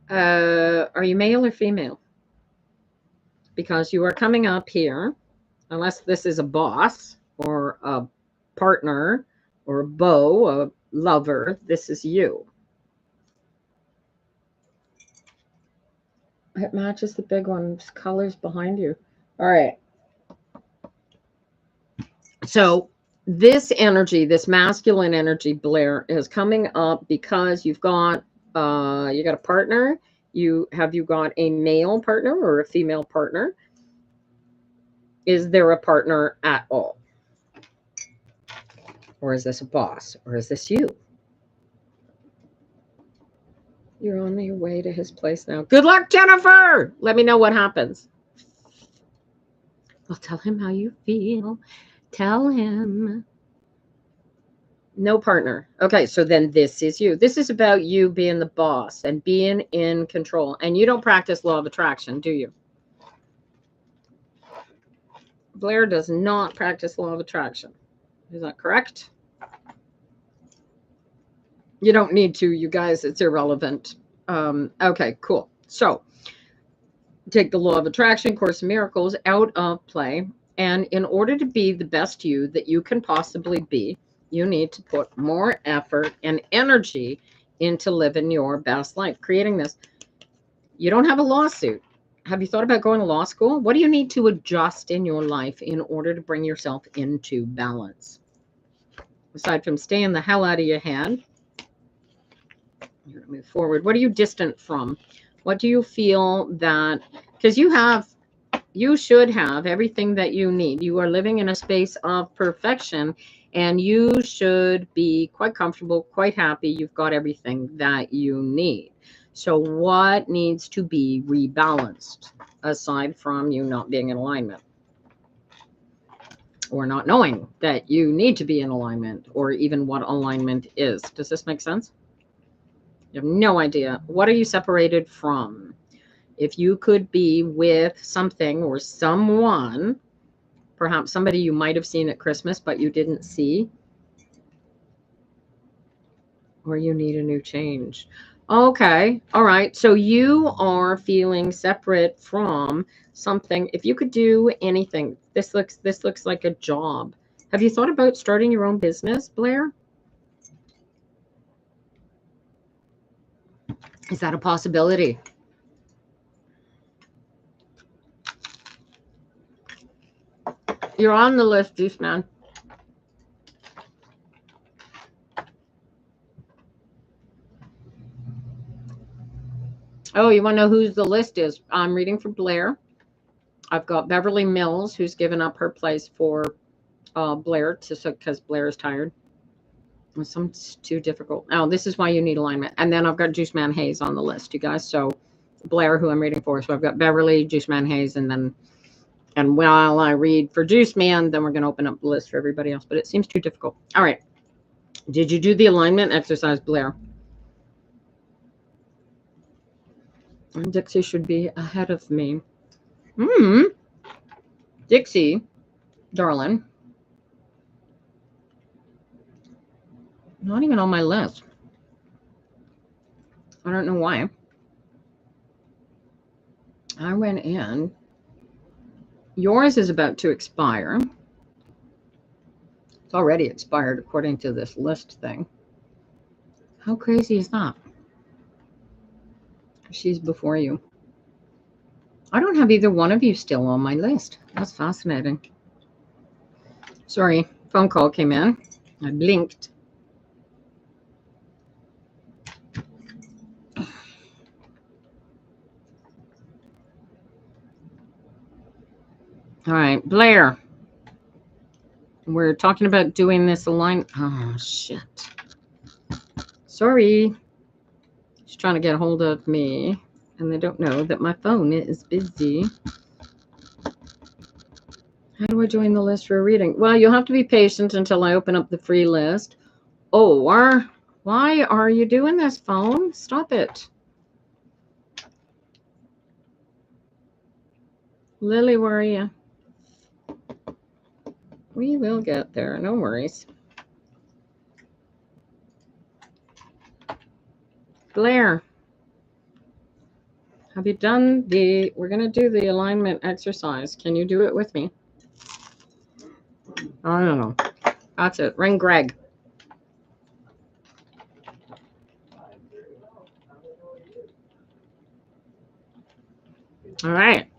Are you male or female? Because you are coming up here, unless this is a boss or a partner or a beau, a lover, this is you. It matches the big one's colors behind you. All right. So this energy, this masculine energy, Blair, is coming up because you've got a partner. Have you got a male partner or a female partner? Is there a partner at all? Or is this a boss? Or is this you? You're on your way to his place now. Good luck, Jennifer! Let me know what happens. Well, tell him how you feel. Tell him. No partner. Okay, so then this is you. This is about you being the boss and being in control. And you don't practice law of attraction, do you? Blair does not practice law of attraction. Is that correct? You don't need to, you guys. It's irrelevant. Okay, cool. So take the law of attraction, Course in Miracles, out of play. And in order to be the best you that you can possibly be, you need to put more effort and energy into living your best life, creating this. You don't have a lawsuit. Have you thought about going to law school? What do you need to adjust in your life in order to bring yourself into balance? Aside from staying the hell out of your head, you're going to move forward. What are you distant from? What do you feel that, because you should have everything that you need. You are living in a space of perfection, and you should be quite comfortable, quite happy. You've got everything that you need. So what needs to be rebalanced aside from you not being in alignment or not knowing that you need to be in alignment or even what alignment is? Does this make sense? You have no idea. What are you separated from? If you could be with something or someone, perhaps somebody you might have seen at Christmas, but you didn't see, or you need a new change. Okay. All right. So you are feeling separate from something. If you could do anything, this looks like a job. Have you thought about starting your own business, Blair? Is that a possibility? You're on the list, Juice Man. Oh, you want to know whose the list is? I'm reading for Blair. I've got Beverly Mills, who's given up her place for Blair, because Blair is tired. Some's too difficult. Oh, this is why you need alignment. And then I've got Juice Man Hayes on the list, you guys. So Blair, who I'm reading for. So I've got Beverly, Juice Man Hayes, and while I read for Juice Man, then we're going to open up the list for everybody else. But it seems too difficult. All right. Did you do the alignment exercise, Blair? Dixie should be ahead of me. Dixie, darling. Not even on my list. I don't know why. I went in. Yours is about to expire. It's already expired according to this list thing. How crazy is that? She's before you. I don't have either one of you still on my list. That's fascinating. Sorry, phone call came in. I blinked. All right, Blair. We're talking about doing this alignment. Oh, shit. Sorry. She's trying to get a hold of me, and they don't know that my phone is busy. How do I join the list for a reading? Well, you'll have to be patient until I open up the free list. Or, why are you doing this, phone? Stop it. Lily, where are you? We will get there. No worries. Blair, have you done we're going to do the alignment exercise. Can you do it with me? I don't know. That's it. Ring Greg. All right.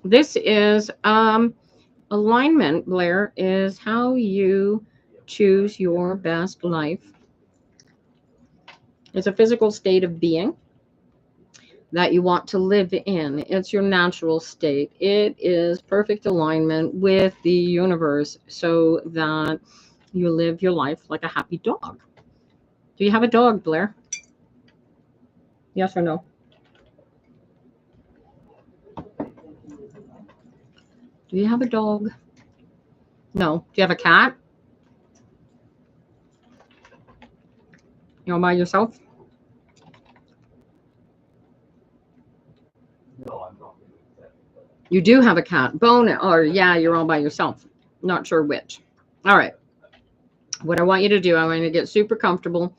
This is alignment, Blair, is how you choose your best life. It's a physical state of being that you want to live in. It's your natural state. It is perfect alignment with the universe so that you live your life like a happy dog. Do you have a dog, Blair? Yes or no? Do you have a dog? No. Do you have a cat? You're all by yourself? You do have a cat. Bone, or yeah, you're all by yourself. Not sure which. All right. What I want you to do, I want you to get super comfortable,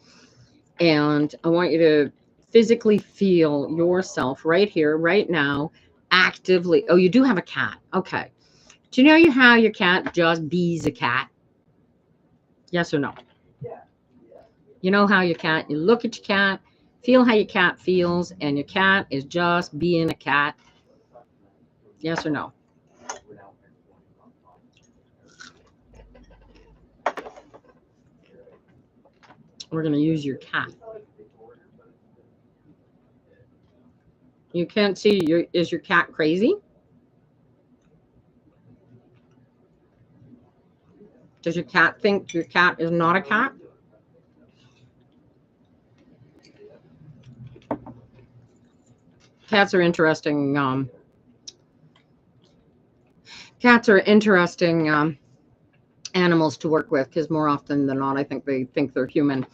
and I want you to physically feel yourself right here, right now, actively. Oh, you do have a cat. Okay. Do you know how your cat just bees a cat? Yes or no? Yeah. You know how your cat, you look at your cat, feel how your cat feels, and your cat is just being a cat. Yes or no? We're going to use your cat. You can't see, is your cat crazy? Does your cat think your cat is not a cat? Cats are interesting. Cats are interesting animals to work with, because more often than not, I think they think they're human.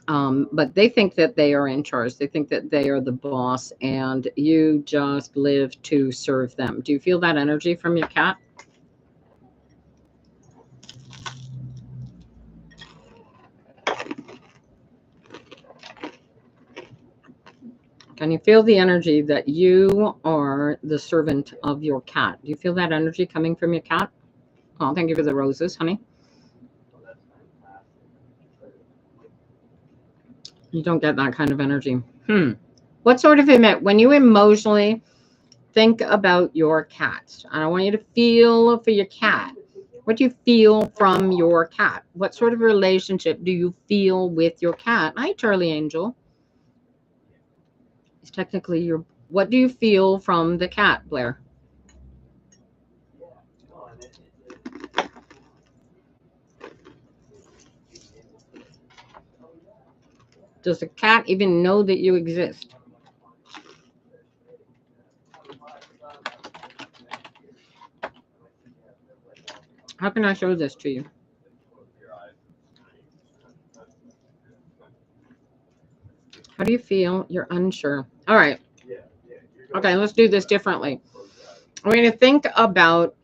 But they think that they are in charge. They think that they are the boss, and you just live to serve them. Do you feel that energy from your cat? Can you feel the energy that you are the servant of your cat? Do you feel that energy coming from your cat? Oh, thank you for the roses, honey. You don't get that kind of energy. What sort of when you emotionally think about your cat, and I want you to feel for your cat. What do you feel from your cat? What sort of relationship do you feel with your cat? Hi, Charlie Angel. It's technically your. What do you feel from the cat, Blair? Does the cat even know that you exist? How can I show this to you? How do you feel? You're unsure. All right. Okay, let's do this differently. I'm going to think about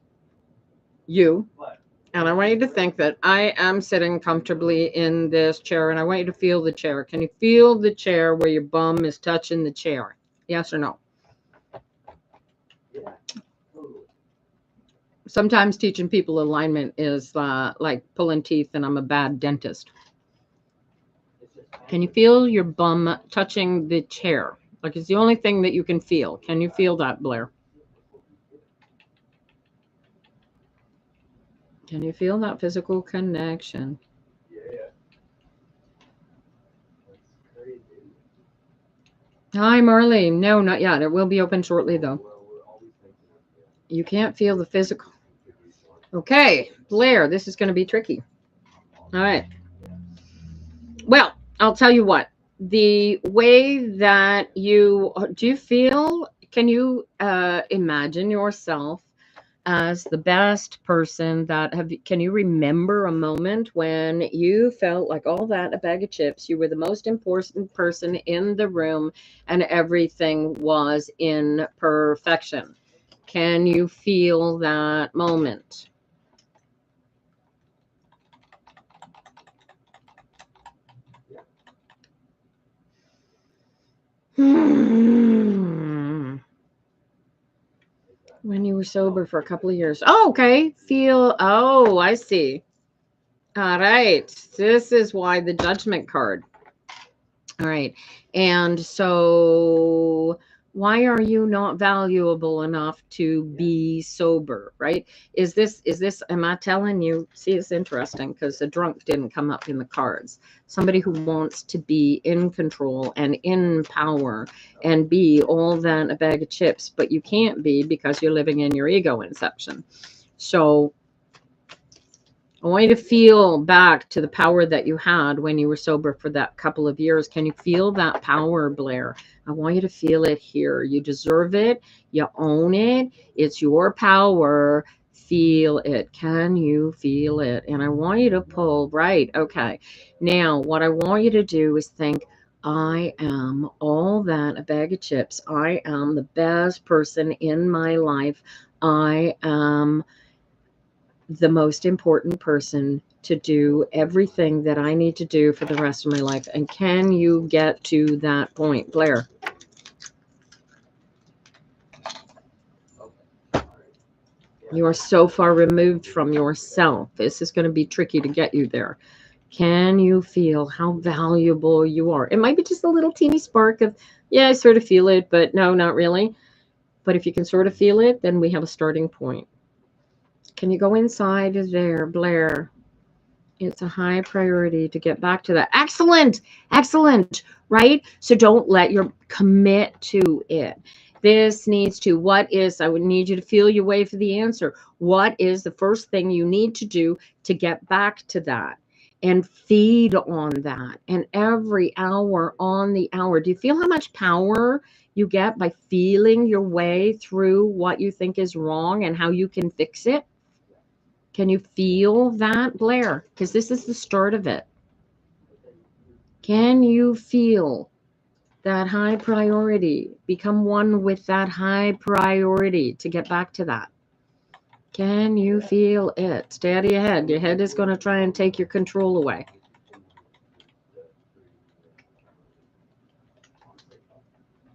you, and I want you to think that I am sitting comfortably in this chair, and I want you to feel the chair. Can you feel the chair where your bum is touching the chair? Yes or no? Sometimes teaching people alignment is like pulling teeth, and I'm a bad dentist. Can you feel your bum touching the chair? Like it's the only thing that you can feel. Can you feel that, Blair? Can you feel that physical connection? Hi, Marley. No, not yet. It will be open shortly, though. You can't feel the physical. Okay, Blair, this is going to be tricky. All right. Well, I'll tell you what. The way that you feel, can you imagine yourself as the best person can you remember a moment when you felt like all that a bag of chips, you were the most important person in the room and everything was in perfection? Can you feel that moment? When you were sober for a couple of years. Oh, okay. Oh, I see. All right. This is why the judgment card. All right. And so why are you not valuable enough to be sober, right? Am I telling you? See, it's interesting because the drunk didn't come up in the cards. Somebody who wants to be in control and in power and be all that a bag of chips, but you can't be because you're living in your ego inception. So I want you to feel back to the power that you had when you were sober for that couple of years. Can you feel that power, Blair? I want you to feel it here. You deserve it. You own it. It's your power. Feel it. Can you feel it? And I want you to pull, right? Okay. Now, what I want you to do is think, I am all that a bag of chips. I am the best person in my life. I am the most important person to do everything that I need to do for the rest of my life. And can you get to that point, Blair? You are so far removed from yourself. This is going to be tricky to get you there. Can you feel how valuable you are? It might be just a little teeny spark of, yeah, I sort of feel it, but no, not really. But if you can sort of feel it, then we have a starting point. Can you go inside there, Blair? It's a high priority to get back to that. Excellent. Excellent. Right? So don't let your commit to it. This needs to, I would need you to feel your way for the answer. What is the first thing you need to do to get back to that and feed on that? And every hour on the hour, do you feel how much power you get by feeling your way through what you think is wrong and how you can fix it? Can you feel that, Blair? Because this is the start of it. Can you feel that high priority? Become one with that high priority to get back to that. Can you feel it? Stay out of your head. Your head is going to try and take your control away.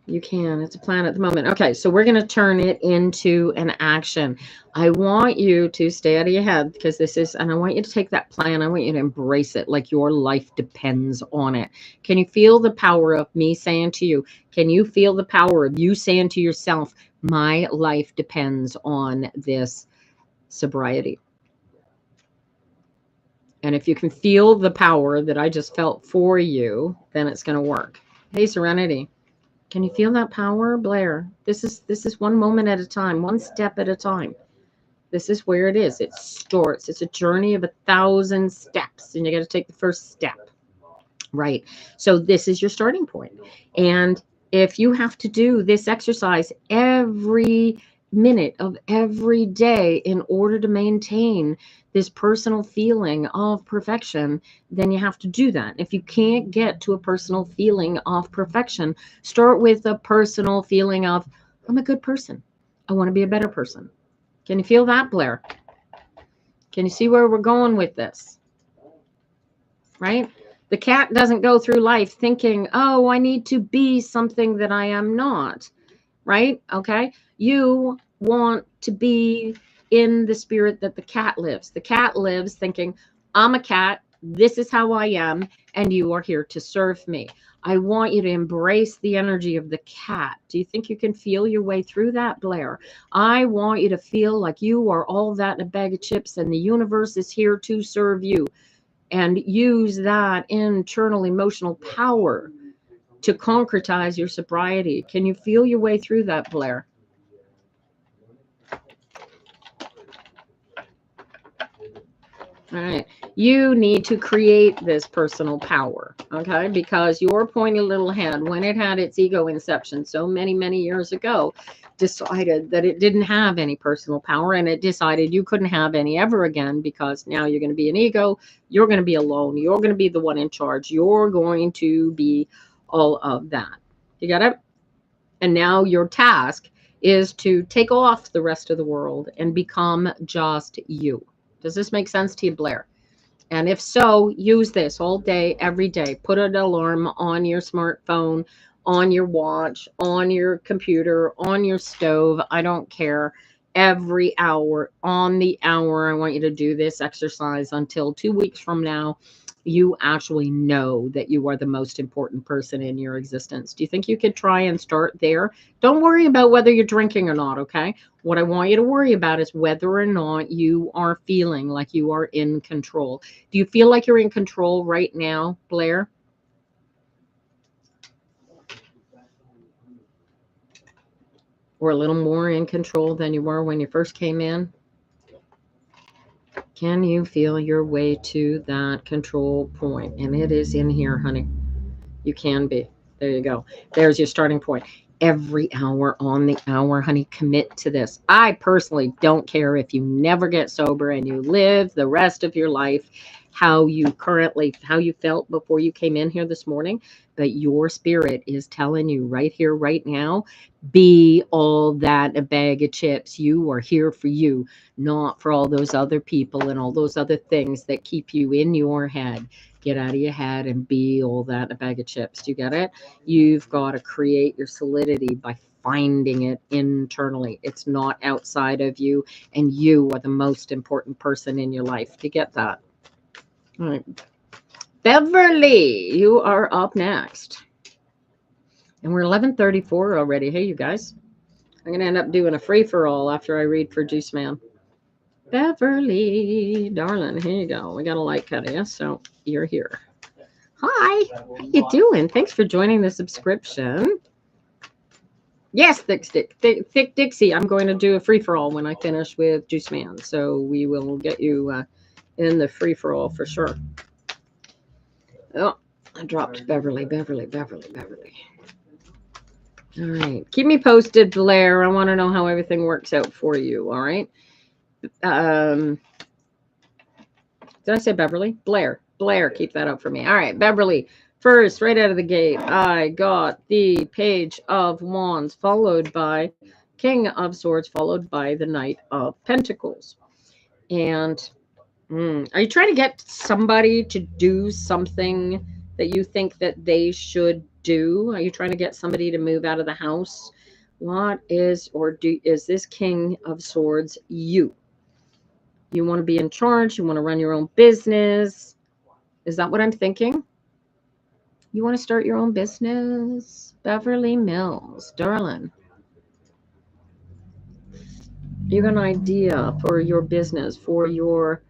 You can. It's a plan at the moment. Okay, so we're going to turn it into an action. I want you to stay out of your head because and I want you to take that plan. I want you to embrace it like your life depends on it. Can you feel the power of me saying to you? Can you feel the power of you saying to yourself, my life depends on this sobriety? And if you can feel the power that I just felt for you, then it's going to work. Hey, Serenity. Can you feel that power, Blair? This is one moment at a time, one step at a time. This is where it is. It starts. It's a journey of 1,000 steps, and you got to take the first step. right? So this is your starting point. And if you have to do this exercise every minute of every day in order to maintain this personal feeling of perfection, then you have to do that. If you can't get to a personal feeling of perfection, start with a personal feeling of, I'm a good person. I want to be a better person. Can you feel that, Blair? Can you see where we're going with this? Right? The cat doesn't go through life thinking, oh, I need to be something that I am not. Right? Okay. You want to be in the spirit that the cat lives. The cat lives thinking, I'm a cat. This is how I am. And you are here to serve me. I want you to embrace the energy of the cat. Do you think you can feel your way through that, Blair? I want you to feel like you are all that in a bag of chips and the universe is here to serve you. And use that internal emotional power to concretize your sobriety. Can you feel your way through that, Blair? All right. You need to create this personal power, okay? Because your pointy little head, when it had its ego inception so many, many years ago, decided that it didn't have any personal power, and it decided you couldn't have any ever again, because now you're going to be an ego, you're going to be alone, you're going to be the one in charge, you're going to be all of that. You got it? And now your task is to take off the rest of the world and become just you. Does this make sense to you, Blair? And if so, use this all day, every day. Put an alarm on your smartphone, on your watch, on your computer, on your stove. I don't care. Every hour, on the hour, I want you to do this exercise until 2 weeks from now. You actually know that you are the most important person in your existence. Do you think you could try and start there? Don't worry about whether you're drinking or not, okay? What I want you to worry about is whether or not you are feeling like you are in control. Do you feel like you're in control right now, Blair? Or a little more in control than you were when you first came in? Can you feel your way to that control point? And it is in here, honey. You can be. There you go. There's your starting point. Every hour on the hour, honey, commit to this. I personally don't care if you never get sober and you live the rest of your life how you felt before you came in here this morning, but your spirit is telling you right here, right now, be all that a bag of chips. You are here for you, not for all those other people and all those other things that keep you in your head. Get out of your head and be all that in a bag of chips. Do you get it? You've got to create your solidity by finding it internally. It's not outside of you, and you are the most important person in your life. Do you get that? All right. Beverly, you are up next. And we're 11:34 already. Hey, you guys. I'm going to end up doing a free-for-all after I read for Juice Man. Beverly, darling, here you go. We got a light cut of you, so you're here. Hi, how you doing? Thanks for joining the subscription. Yes, Thick Dixie. I'm going to do a free-for-all when I finish with Juice Man, so we will get you in the free-for-all for sure. Oh, I dropped Beverly. All right. Keep me posted, Blair. I want to know how everything works out for you. All right. Did I say Beverly? Blair, keep that up for me. All right, Beverly. First, right out of the gate, I got the Page of Wands, followed by King of Swords, followed by the Knight of Pentacles. And are you trying to get somebody to do something that you think that they should do? Are you trying to get somebody to move out of the house? What is is this King of Swords you? You want to be in charge? You want to run your own business? Is that what I'm thinking? You want to start your own business? Beverly Mills, darling. You got an idea for your business, for your...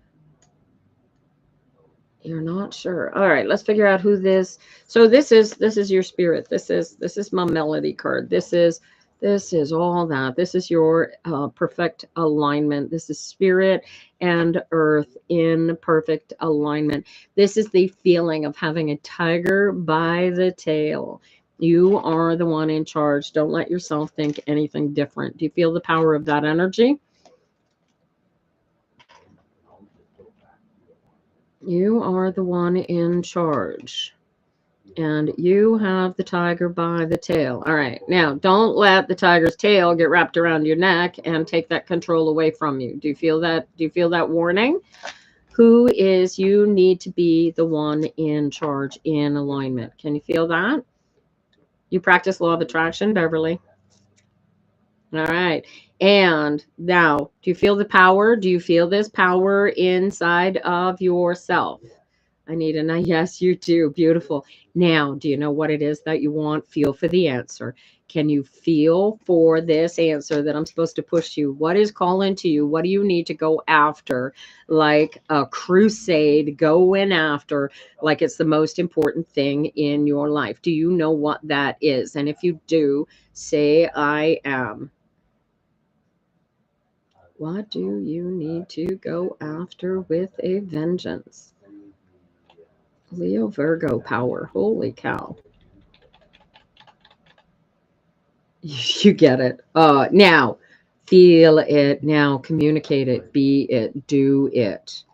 You're not sure. All right, let's figure out who this... So this is your spirit. This is my melody card. This is This is all that. This is your perfect alignment. This is spirit and earth in perfect alignment. This is the feeling of having a tiger by the tail. You are the one in charge. Don't let yourself think anything different. Do you feel the power of that energy? You are the one in charge. And you have the tiger by the tail. All right. Now, don't let the tiger's tail get wrapped around your neck and take that control away from you. Do you feel that? Do you feel that warning? Who is you need to be the one in charge in alignment? Can you feel that? You practice law of attraction, Beverly. All right. And now, do you feel the power? Do you feel this power inside of yourself? I need a yes, you do. Beautiful. Now, do you know what it is that you want? Feel for the answer. Can you feel for this answer that I'm supposed to push you? What is calling to you? What do you need to go after? Like a crusade, going after, like it's the most important thing in your life. Do you know what that is? And if you do, say, I am. What do you need to go after with a vengeance? Leo Virgo power. Holy cow. You get it. Now, feel it. Now, communicate it. Be it. Do it.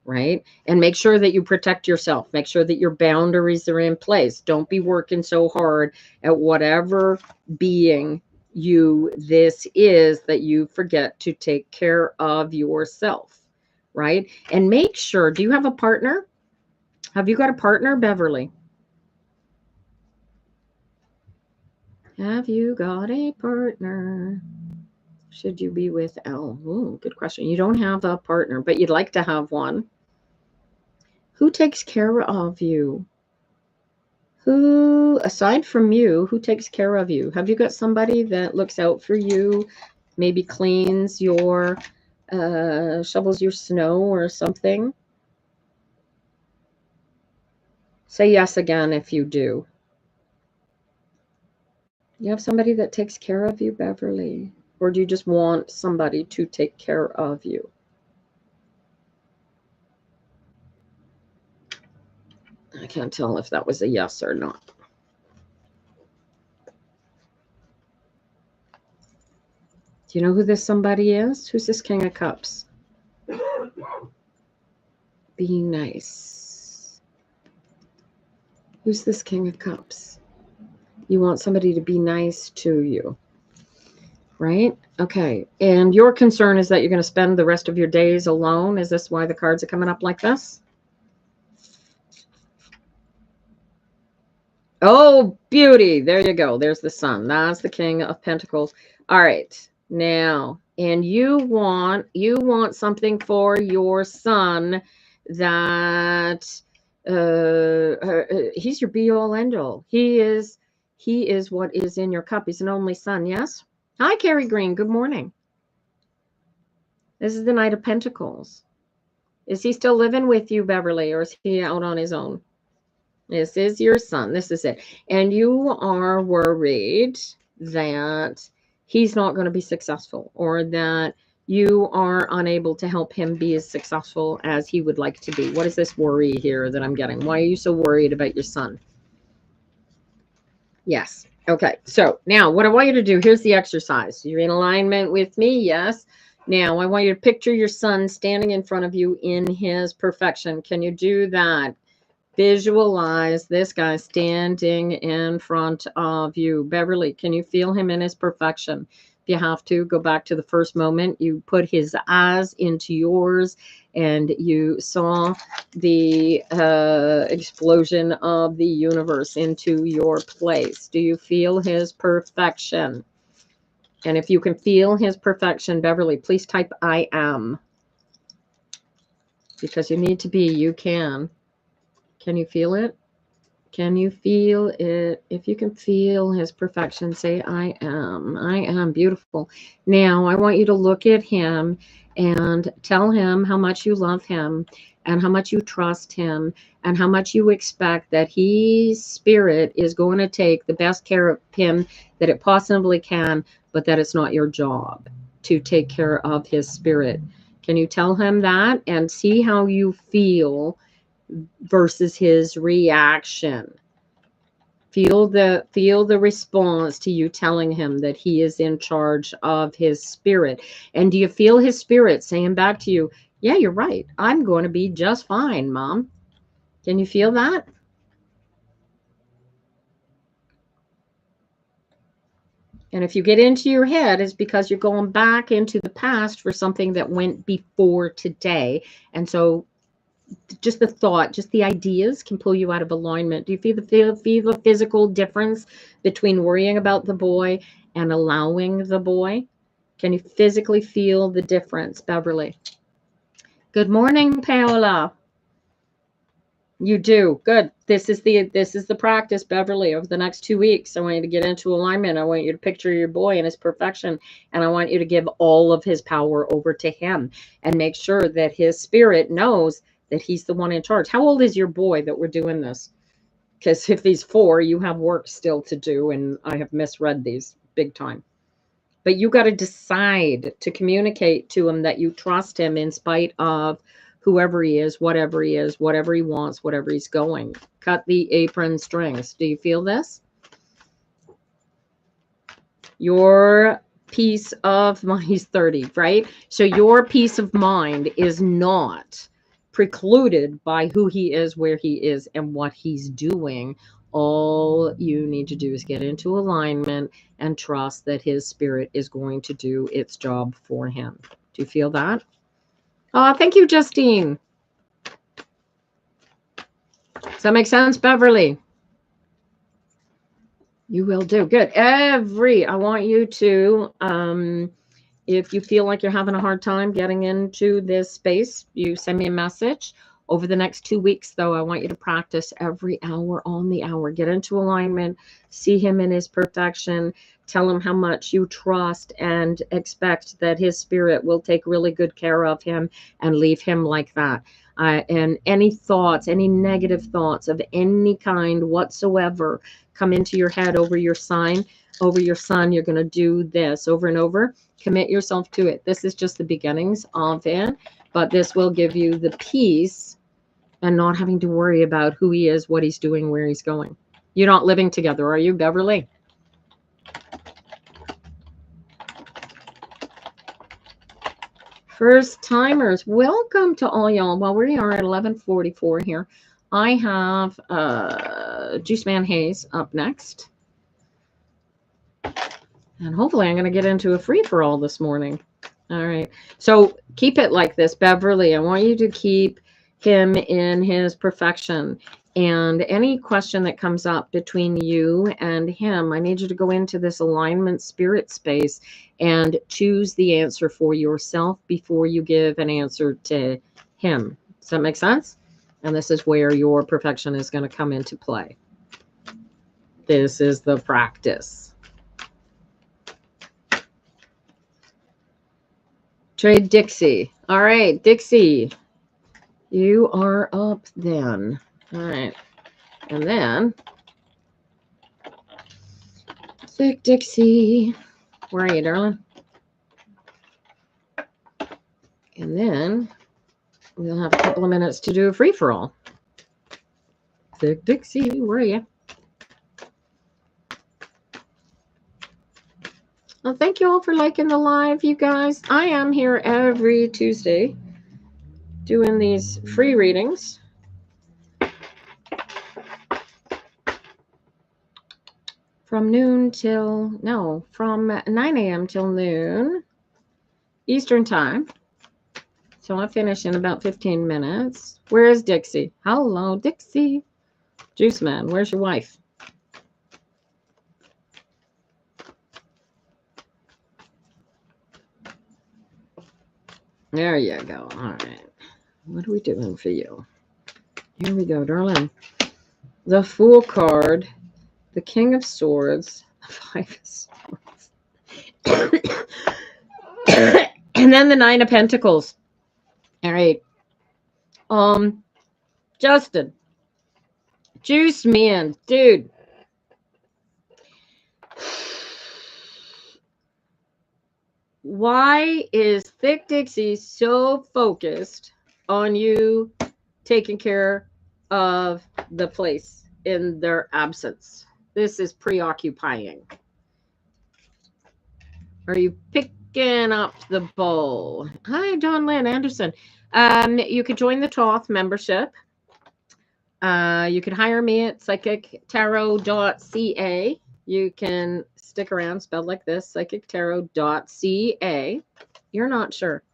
Right? And make sure that you protect yourself. Make sure that your boundaries are in place. Don't be working so hard at whatever being this is that you forget to take care of yourself. Right? And make sure, do you have a partner? Have you got a partner, Beverly? Have you got a partner? Should you be with L? Ooh, good question. You don't have a partner, but you'd like to have one. Who takes care of you? Who, aside from you, who takes care of you? Have you got somebody that looks out for you, maybe cleans your, shovels your snow or something? Say yes again if you do. You have somebody that takes care of you, Beverly? Or do you just want somebody to take care of you? I can't tell if that was a yes or not. Do you know who this somebody is? Who's this King of Cups? Being nice. Who's this King of Cups? You want somebody to be nice to you, right? Okay. And your concern is that you're going to spend the rest of your days alone. Is this why the cards are coming up like this? Oh, beauty. There you go. There's the sun. That's the King of Pentacles. All right. Now, and you want something for your son that he's your be all end all. He is what is in your cup. He's an only son. Yes. Hi, Carrie Green. Good morning. This is the Knight of Pentacles. Is he still living with you, Beverly, or is he out on his own? This is your son. This is it. And you are worried that he's not going to be successful, or that you are unable to help him be as successful as he would like to be. What is this worry here that I'm getting? Why are you so worried about your son? Yes. Okay. So now what I want you to do, here's the exercise. You're in alignment with me. Yes. Now I want you to picture your son standing in front of you in his perfection. Can you do that? Visualize this guy standing in front of you. Beverly, can you feel him in his perfection? If you have to, go back to the first moment. You put his eyes into yours and you saw the explosion of the universe into your place. Do you feel his perfection? And if you can feel his perfection, Beverly, please type I am. Because you need to be, you can. Can you feel it? Can you feel it? If you can feel his perfection, say, I am. I am beautiful. Now, I want you to look at him and tell him how much you love him and how much you trust him and how much you expect that his spirit is going to take the best care of him that it possibly can, but that it's not your job to take care of his spirit. Can you tell him that and see how you feel versus his reaction? Feel the response to you telling him that he is in charge of his spirit. And do you feel his spirit saying back to you, yeah, you're right, I'm going to be just fine, Mom? Can you feel that? And if you get into your head, it's because you're going back into the past for something that went before today. And so just the thought, just the ideas can pull you out of alignment. Do you feel the physical difference between worrying about the boy and allowing the boy? Can you physically feel the difference, Beverly? Good morning, Paola. You do. Good. This is the practice, Beverly, over the next 2 weeks. I want you to get into alignment. I want you to picture your boy in his perfection, and I want you to give all of his power over to him and make sure that his spirit knows that he's the one in charge. How old is your boy that we're doing this? Because if he's 4, you have work still to do, and I have misread these big time. But you got to decide to communicate to him that you trust him in spite of whoever he is, whatever he wants, whatever he's going. Cut the apron strings. Do you feel this? Your peace of mind, he's 30, right? So your peace of mind is not precluded by who he is, where he is, and what he's doing. All you need to do is get into alignment and trust that his spirit is going to do its job for him. Do you feel that? Oh, thank you, Justine. Does that make sense, Beverly? You will do. Good. I want you to, if you feel like you're having a hard time getting into this space, you send me a message. Over the next 2 weeks, though, I want you to practice every hour on the hour. Get into alignment, see him in his perfection, tell him how much you trust and expect that his spirit will take really good care of him and leave him like that. And any thoughts, any negative thoughts of any kind whatsoever come into your head over your son, you're going to do this over and over. Commit yourself to it. This is just the beginnings of it, but this will give you the peace and not having to worry about who he is, what he's doing, where he's going. You're not living together, are you, Beverly? First timers, welcome to all y'all. Well, we are at 11:44 here. I have Juice Man Hayes up next. And hopefully I'm going to get into a free-for-all this morning. All right. So keep it like this, Beverly. I want you to keep him in his perfection. And any question that comes up between you and him, I need you to go into this alignment spirit space and choose the answer for yourself before you give an answer to him. Does that make sense? And this is where your perfection is going to come into play. This is the practice. Trade Dixie. All right, Dixie, you are up then. All right. And then, Thick Dixie, where are you, darling? And then we'll have a couple of minutes to do a free-for-all. Thick Dixie, where are you? Well, thank you all for liking the live, you guys. I am here every Tuesday doing these free readings. From 9 a.m. till noon Eastern time. So I finish in about 15 minutes. Where is Dixie? Hello, Dixie. Juice Man, where's your wife? There you go. All right. What are we doing for you? Here we go, darling. The Fool card, the King of Swords, the 5 of Swords, and then the 9 of Pentacles. All right. Justin, Juice Man, dude. Why is Thick Dixie so focused on you taking care of the place in their absence? This is preoccupying. Are you picking up the bowl? Hi, Don Lynn Anderson. You could join the Toth membership. You can hire me at psychictarot.ca. You can stick around, spelled like this, psychictarot.ca. You're not sure.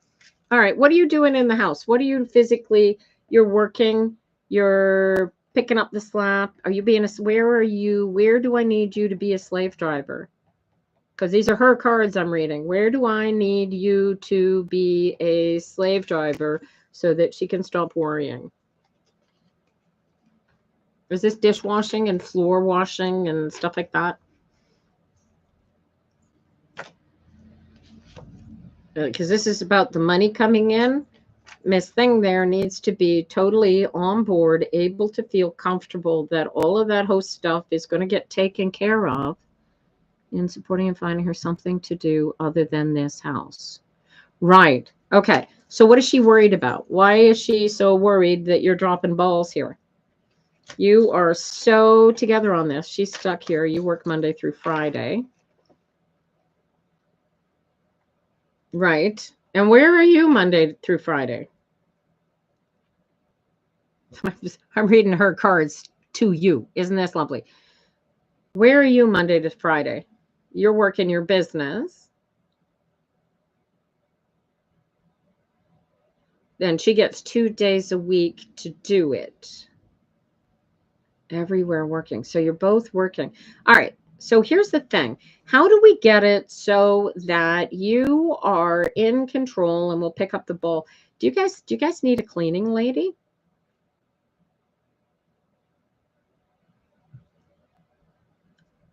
All right. What are you doing in the house? What are you physically? You're working. You're picking up the slack. Are you being a? Where are you? Where do I need you to be a slave driver? Because these are her cards I'm reading. Where do I need you to be a slave driver so that she can stop worrying? Is this dishwashing and floor washing and stuff like that? Because this is about the money coming in. Miss Thing there needs to be totally on board, able to feel comfortable that all of that host stuff is going to get taken care of, in supporting and finding her something to do other than this house. Right. Okay. So what is she worried about? Why is she so worried that you're dropping balls here? You are so together on this. She's stuck here. You work Monday through Friday. Right. And where are you Monday through Friday? I'm reading her cards to you. Isn't this lovely? Where are you Monday to Friday? You're working your business. Then she gets 2 days a week to do it. Everywhere working. So you're both working. All right. So here's the thing. How do we get it so that you are in control? And we'll pick up the ball. Do you guys need a cleaning lady?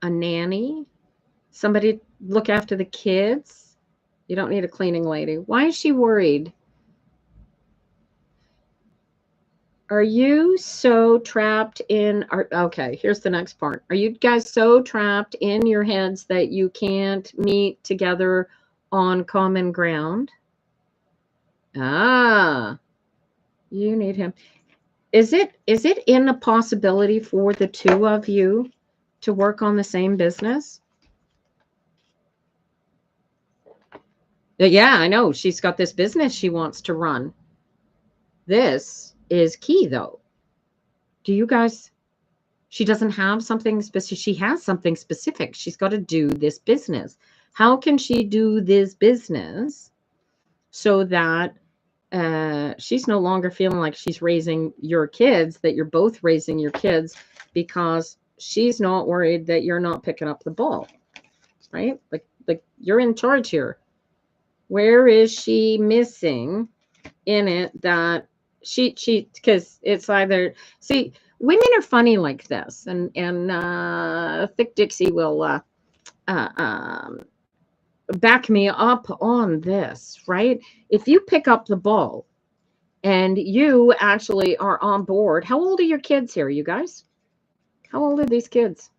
A nanny? Somebody look after the kids? You don't need a cleaning lady. Why is she worried? Are you so trapped in okay, here's the next part. Are you guys so trapped in your heads that you can't meet together on common ground? Ah, you need him. Is it in a possibility for the two of you to work on the same business? Yeah, I know. She's got this business she wants to run. This is key, though. Do you guys... She doesn't have something specific. She has something specific. She's got to do this business. How can she do this business so that she's no longer feeling like she's raising your kids, that you're both raising your kids, because she's not worried that you're not picking up the ball, right? Like you're in charge here. Where is she missing in it that she because it's either... See, women are funny like this, and Thick Dixie will back me up on this, right? If you pick up the ball and you actually are on board... How old are your kids here, you guys? How old are these kids?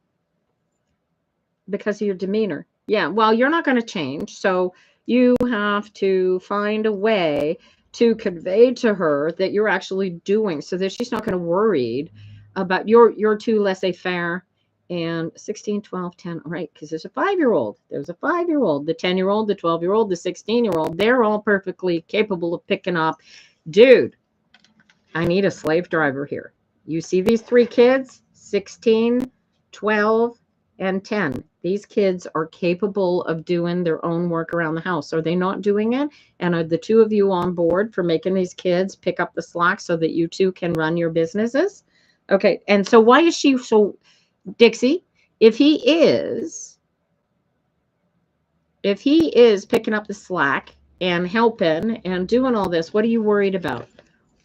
Because of your demeanor. Yeah, well, you're not going to change, so you have to find a way to convey to her that you're actually doing, so that she's not going to worried about you're too laissez-faire. And 16, 12, 10, right? Because there's a 5-year-old. There's a 5-year-old, the 10-year-old, the 12-year-old, the 16-year-old. They're all perfectly capable of picking up. Dude, I need a slave driver here. You see these 3 kids, 16, 12, and 10. These kids are capable of doing their own work around the house. Are they not doing it? And are the two of you on board for making these kids pick up the slack so that you two can run your businesses? Okay. And so why is she so... Dixie, if he is picking up the slack and helping and doing all this, what are you worried about?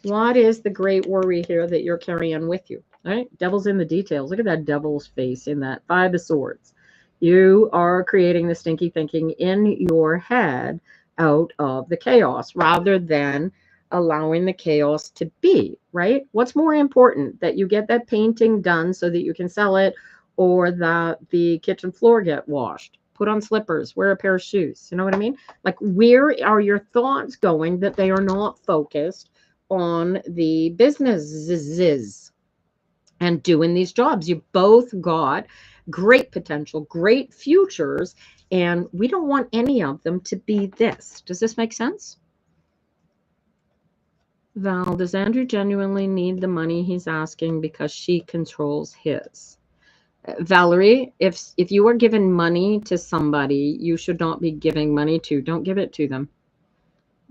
What is the great worry here that you're carrying with you? All right, devil's in the details. Look at that devil's face in that 5 of Swords. You are creating the stinky thinking in your head out of the chaos, rather than allowing the chaos to be, right? What's more important, that you get that painting done so that you can sell it, or that the kitchen floor get washed? Put on slippers, wear a pair of shoes. You know what I mean? Like, where are your thoughts going that they are not focused on the businesses and doing these jobs? You both got great potential, great futures, and we don't want any of them to be this. Does this make sense? Val, does Andrew genuinely need the money he's asking because she controls his? Valerie, if you are giving money to somebody you should not be giving money to, don't give it to them,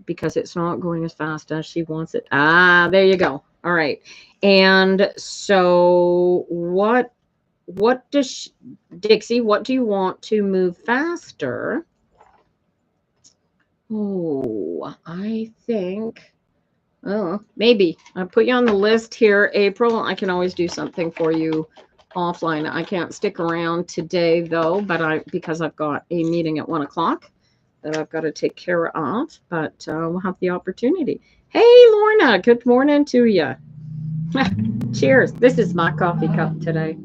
because it's not going as fast as she wants it. Ah, there you go. All right. And so what does Dixie, what do you want to move faster? Oh, I think, oh, maybe I'll put you on the list here, April. I can always do something for you offline. I can't stick around today though, but because I've got a meeting at 1 o'clock that I've got to take care of, but we'll have the opportunity. Hey, Lorna, good morning to you. Cheers. This is my coffee cup today.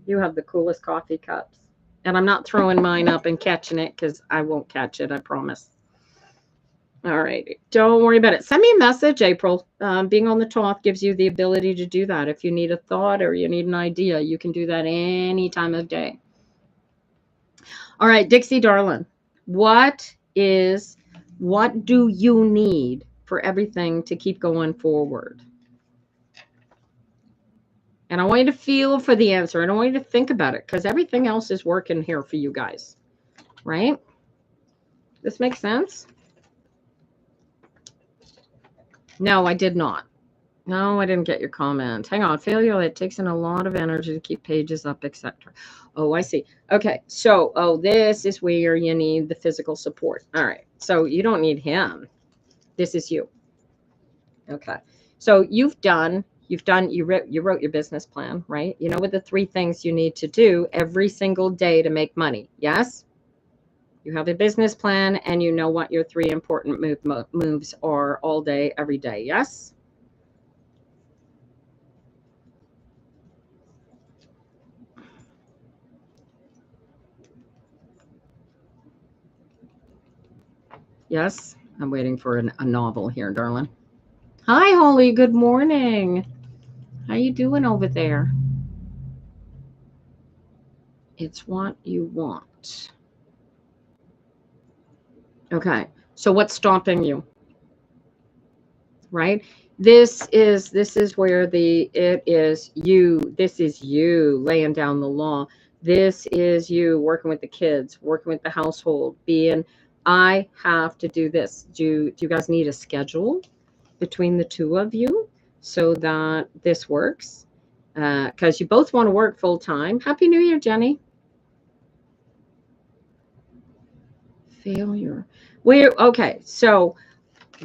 You have the coolest coffee cups. And I'm not throwing mine up and catching it, because I won't catch it, I promise. All right. Don't worry about it. Send me a message, April. Being on the top gives you the ability to do that. If you need a thought or you need an idea, you can do that any time of day. All right, Dixie, darling. What do you need for everything to keep going forward? And I want you to feel for the answer. I don't want you to think about it, because everything else is working here for you guys, right? This makes sense? No, I did not. No, I didn't get your comment. Hang on. Failure, it takes in a lot of energy to keep pages up, etc. Oh, I see. Okay. So, this is where you need the physical support. All right. So you don't need him. This is you. Okay. So you wrote your business plan, right? You know what the 3 things you need to do every single day to make money. Yes? You have a business plan, and you know what your 3 important moves are all day, every day. Yes? Yes? I'm waiting for a novel here, darling. Hi, Holly. Good morning. How you doing over there? It's what you want. Okay. So what's stopping you? Right? This is where it is you. This is you laying down the law. This is you working with the kids, working with the household, being, I have to do this. Do you guys need a schedule between the 2 of you so that this works? Because you both want to work full time. Happy New Year, Jenny. Failure. Okay, so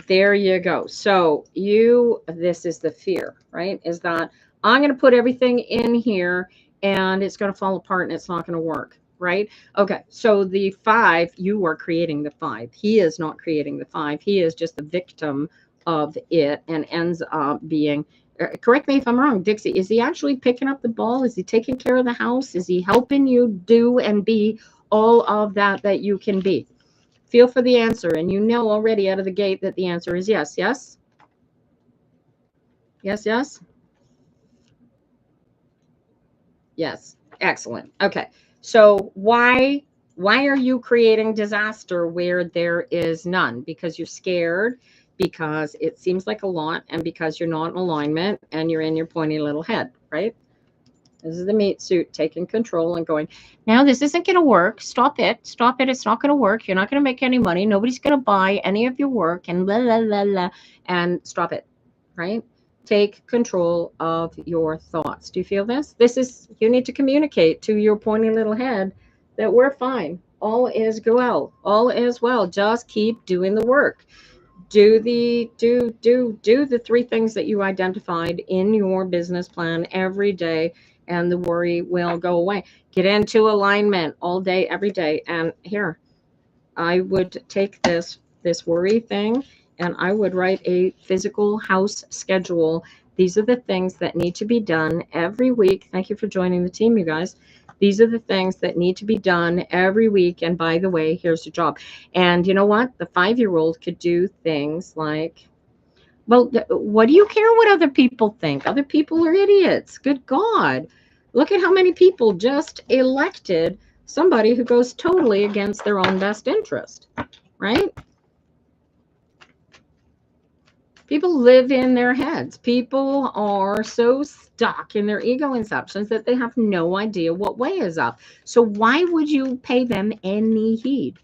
there you go. So this is the fear, right? Is that I'm going to put everything in here and it's going to fall apart and it's not going to work, right? Okay. So the 5, you are creating the 5. He is not creating the 5. He is just the victim of it and ends up being, correct me if I'm wrong, Dixie, is he actually picking up the ball? Is he taking care of the house? Is he helping you do and be all of that you can be? Feel for the answer, and you know already out of the gate that the answer is yes. Yes? Yes, yes? Yes. Excellent. Okay. So why are you creating disaster where there is none? Because you're scared, because it seems like a lot, and because you're not in alignment and you're in your pointy little head, right? This is the meat suit taking control and going, now this isn't going to work. Stop it. Stop it. It's not going to work. You're not going to make any money. Nobody's going to buy any of your work, and blah, blah, blah, blah, and stop it, right? Take control of your thoughts. Do you feel this? You need to communicate to your pointy little head that we're fine. All is well. All is well. Just keep doing the work. Do the 3 things that you identified in your business plan every day, and the worry will go away. Get into alignment all day, every day. And here, I would take this worry thing and I would write a physical house schedule. These are the things that need to be done every week. Thank you for joining the team, you guys. These are the things that need to be done every week. And by the way, here's your job. And you know what? The 5-year-old could do things like, well, what do you care what other people think? Other people are idiots. Good God. Look at how many people just elected somebody who goes totally against their own best interest, right? People live in their heads. People are so stuck in their ego inceptions that they have no idea what way is up. So why would you pay them any heed?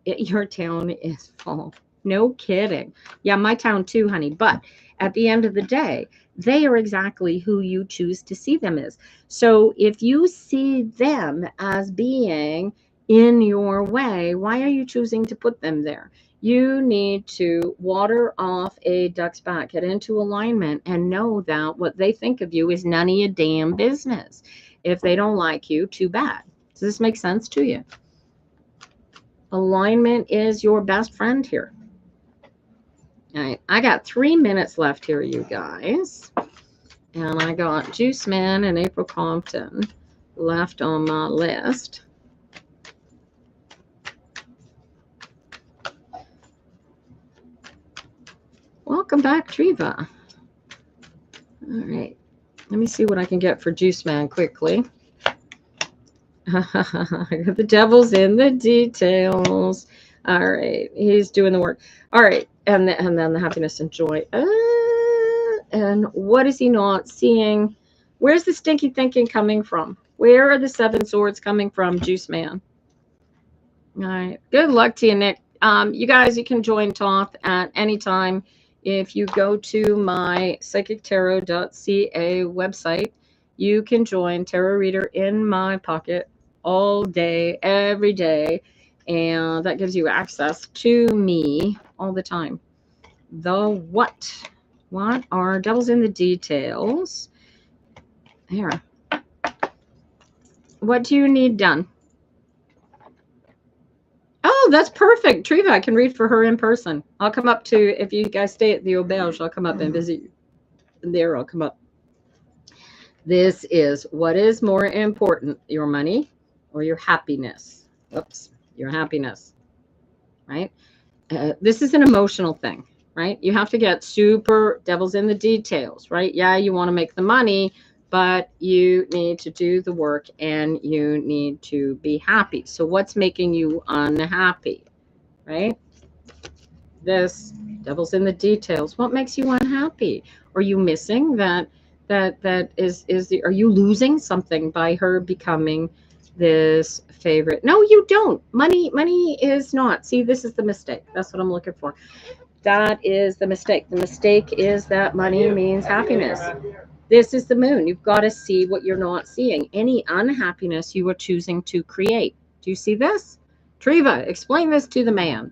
Your town is full. No kidding. Yeah, my town too, honey. But at the end of the day, they are exactly who you choose to see them as. So if you see them as being in your way, why are you choosing to put them there? You need to water off a duck's back, get into alignment, and know that what they think of you is none of your damn business. If they don't like you, too bad. Does this make sense to you? Alignment is your best friend here. All right, I got 3 minutes left here, you guys. And I got Juice Man and April Compton left on my list. Welcome back, Triva. All right, let me see what I can get for Juice Man quickly. The devil's in the details. All right, he's doing the work. All right, and then the happiness and joy. And what is he not seeing? Where's the stinky thinking coming from? Where are the 7 swords coming from, Juice Man? All right, good luck to you, Nick. You guys, you can join Toth at any time. If you go to my psychictarot.ca website, you can join Tarot Reader in my pocket all day, every day. And that gives you access to me all the time. The what? What are devils in the details? Here. What do you need done? Oh, that's perfect. Triva, I can read for her in person. I'll come up to, if you guys stay at the Auberge, I'll come up and visit you. And there, I'll come up. This is what is more important, your money or your happiness? Oops, your happiness, right? This is an emotional thing, right? You have to get super devils in the details, right? Yeah, you want to make the money, but you need to do the work and you need to be happy. So what's making you unhappy, right? This devil's in the details. What makes you unhappy? Are you missing that are you losing something by her becoming this favorite? No, you don't. Money is not. See, this is the mistake. That's what I'm looking for. That is the mistake. The mistake is that money means happiness. This is the moon. You've got to see what you're not seeing. Any unhappiness you are choosing to create. Do you see this? Triva, explain this to the man.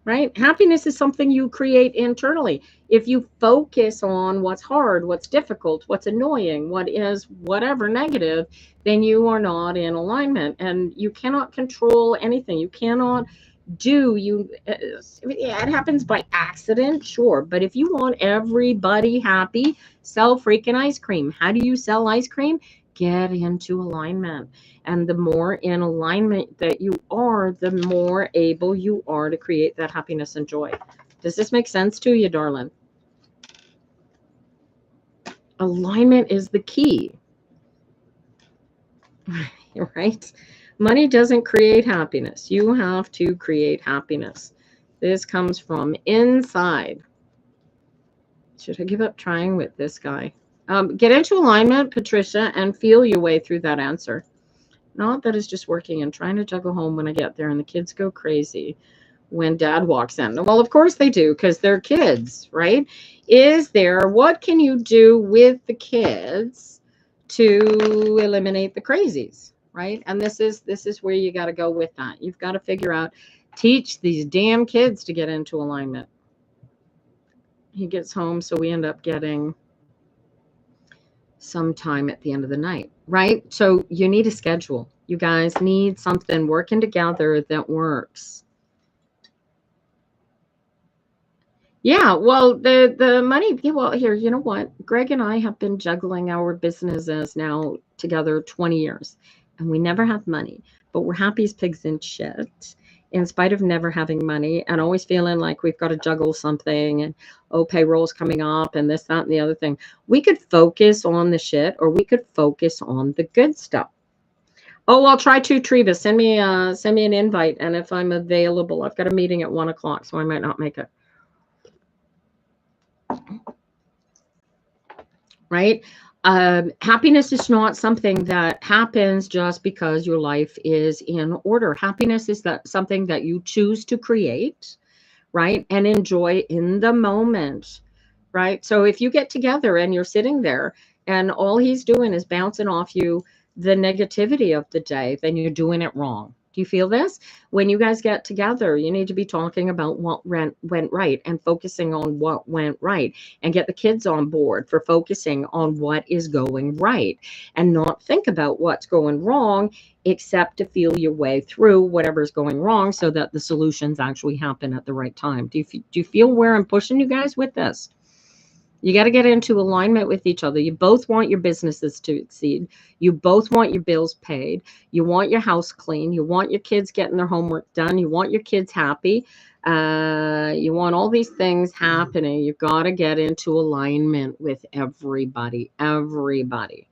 Right? Happiness is something you create internally. If you focus on what's hard, what's difficult, what's annoying, what is whatever negative, then you are not in alignment and you cannot control anything. You cannot it happens by accident, sure. But if you want everybody happy, sell freaking ice cream. How do you sell ice cream? Get into alignment. And the more in alignment that you are, the more able you are to create that happiness and joy. Does this make sense to you, darling? Alignment is the key. Right? Money doesn't create happiness. You have to create happiness. This comes from inside. Should I give up trying with this guy? Get into alignment, Patricia, and feel your way through that answer. Not that it's just working and trying to juggle home when I get there and the kids go crazy when dad walks in. Well, of course they do because they're kids, right? What can you do with the kids to eliminate the crazies, right? And this is where you got to go with that. You've got to figure out, teach these damn kids to get into alignment. He gets home, so we end up getting some time at the end of the night, right? So you need a schedule. You guys need something working together that works. Yeah, well, the money, yeah, well, here, you know what? Greg and I have been juggling our businesses now together 20 years, and we never have money, but we're happy as pigs in shit, in spite of never having money and always feeling like we've got to juggle something and, oh, payroll's coming up and this, that, and the other thing. We could focus on the shit, or we could focus on the good stuff. Oh, I'll try to, Treva. Send me an invite, and if I'm available, I've got a meeting at 1 o'clock, so I might not make it. Right? Happiness is not something that happens just because your life is in order. Happiness is that something that you choose to create, right? And enjoy in the moment, right? So if you get together and you're sitting there and all he's doing is bouncing off you the negativity of the day, then you're doing it wrong. Do you feel this? When you guys get together, you need to be talking about what went right and focusing on what went right, and get the kids on board for focusing on what is going right and not think about what's going wrong, except to feel your way through whatever's going wrong so that the solutions actually happen at the right time. Do you feel where I'm pushing you guys with this? You got to get into alignment with each other. You both want your businesses to exceed. You both want your bills paid. You want your house clean. You want your kids getting their homework done. You want your kids happy. You want all these things happening. You got to get into alignment with everybody. Everybody.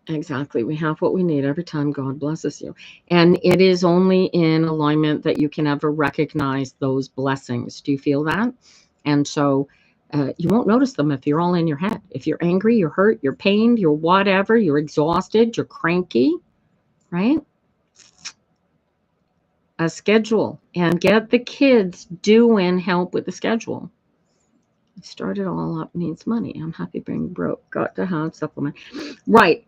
Exactly. We have what we need every time God blesses you. And it is only in alignment that you can ever recognize those blessings. Do you feel that? And so you won't notice them if you're all in your head. If you're angry, you're hurt, you're pained, you're whatever, you're exhausted, you're cranky, right? A schedule, and get the kids doing help with the schedule. Start it all up needs money. I'm happy being broke. Got to have supplement. Right.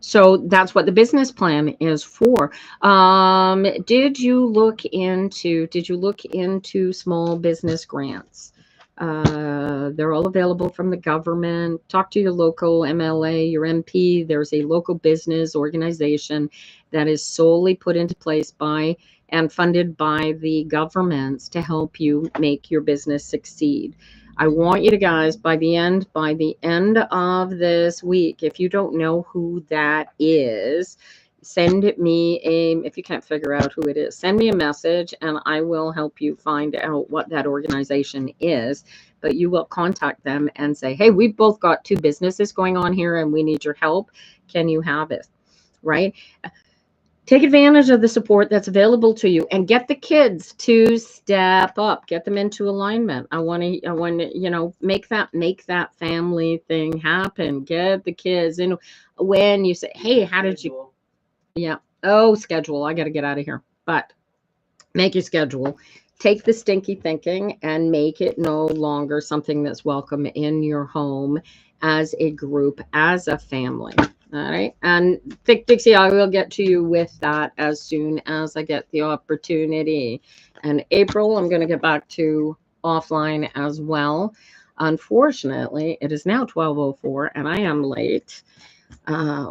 So that's what the business plan is for. Did you look into small business grants? They're all available from the government. Talk to your local MLA, your MP. There's a local business organization that is solely put into place by and funded by the governments to help you make your business succeed. I want you to guys, by the end of this week, if you don't know who that is, send me if you can't figure out who it is, send me a message and I will help you find out what that organization is. But you will contact them and say, hey, we've both got two businesses going on here and we need your help. Can you have it? Right? Take advantage of the support that's available to you and get the kids to step up, get them into alignment. I want to, make that family thing happen. Get the kids in. When you say, hey, how did you, yeah. Oh, schedule. I got to get out of here, but make your schedule. Take the stinky thinking and make it no longer something that's welcome in your home as a group, as a family. All right. And Thick Dixie, I will get to you with that as soon as I get the opportunity. And April, I'm going to get back to offline as well. Unfortunately, it is now 12:04 and I am late,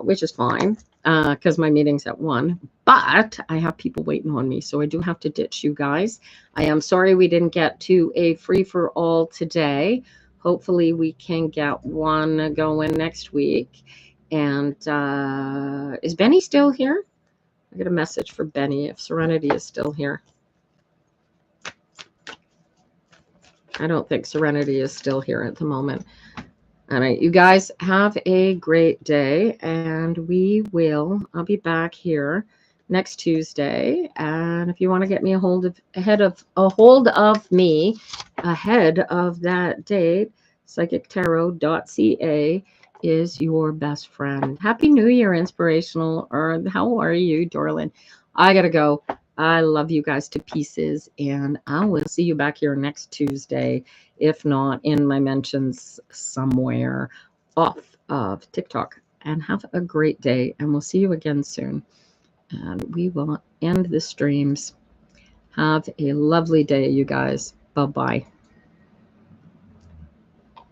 which is fine because my meeting's at 1. But I have people waiting on me, so I do have to ditch you guys. I am sorry we didn't get to a free-for-all today. Hopefully we can get one going next week. And is Benny still here? I got a message for Benny if Serenity is still here. I don't think Serenity is still here at the moment. All right, you guys have a great day, and I'll be back here next Tuesday. And if you want to get me a hold of me ahead of that date, psychictarot.ca is your best friend. Happy New Year, Inspirational Earth. How are you, darling? I gotta go. I love you guys to pieces, and I will see you back here next Tuesday, if not in my mentions somewhere off of TikTok. And have a great day, and we'll see you again soon. And we will end the streams. Have a lovely day, you guys. Bye-bye.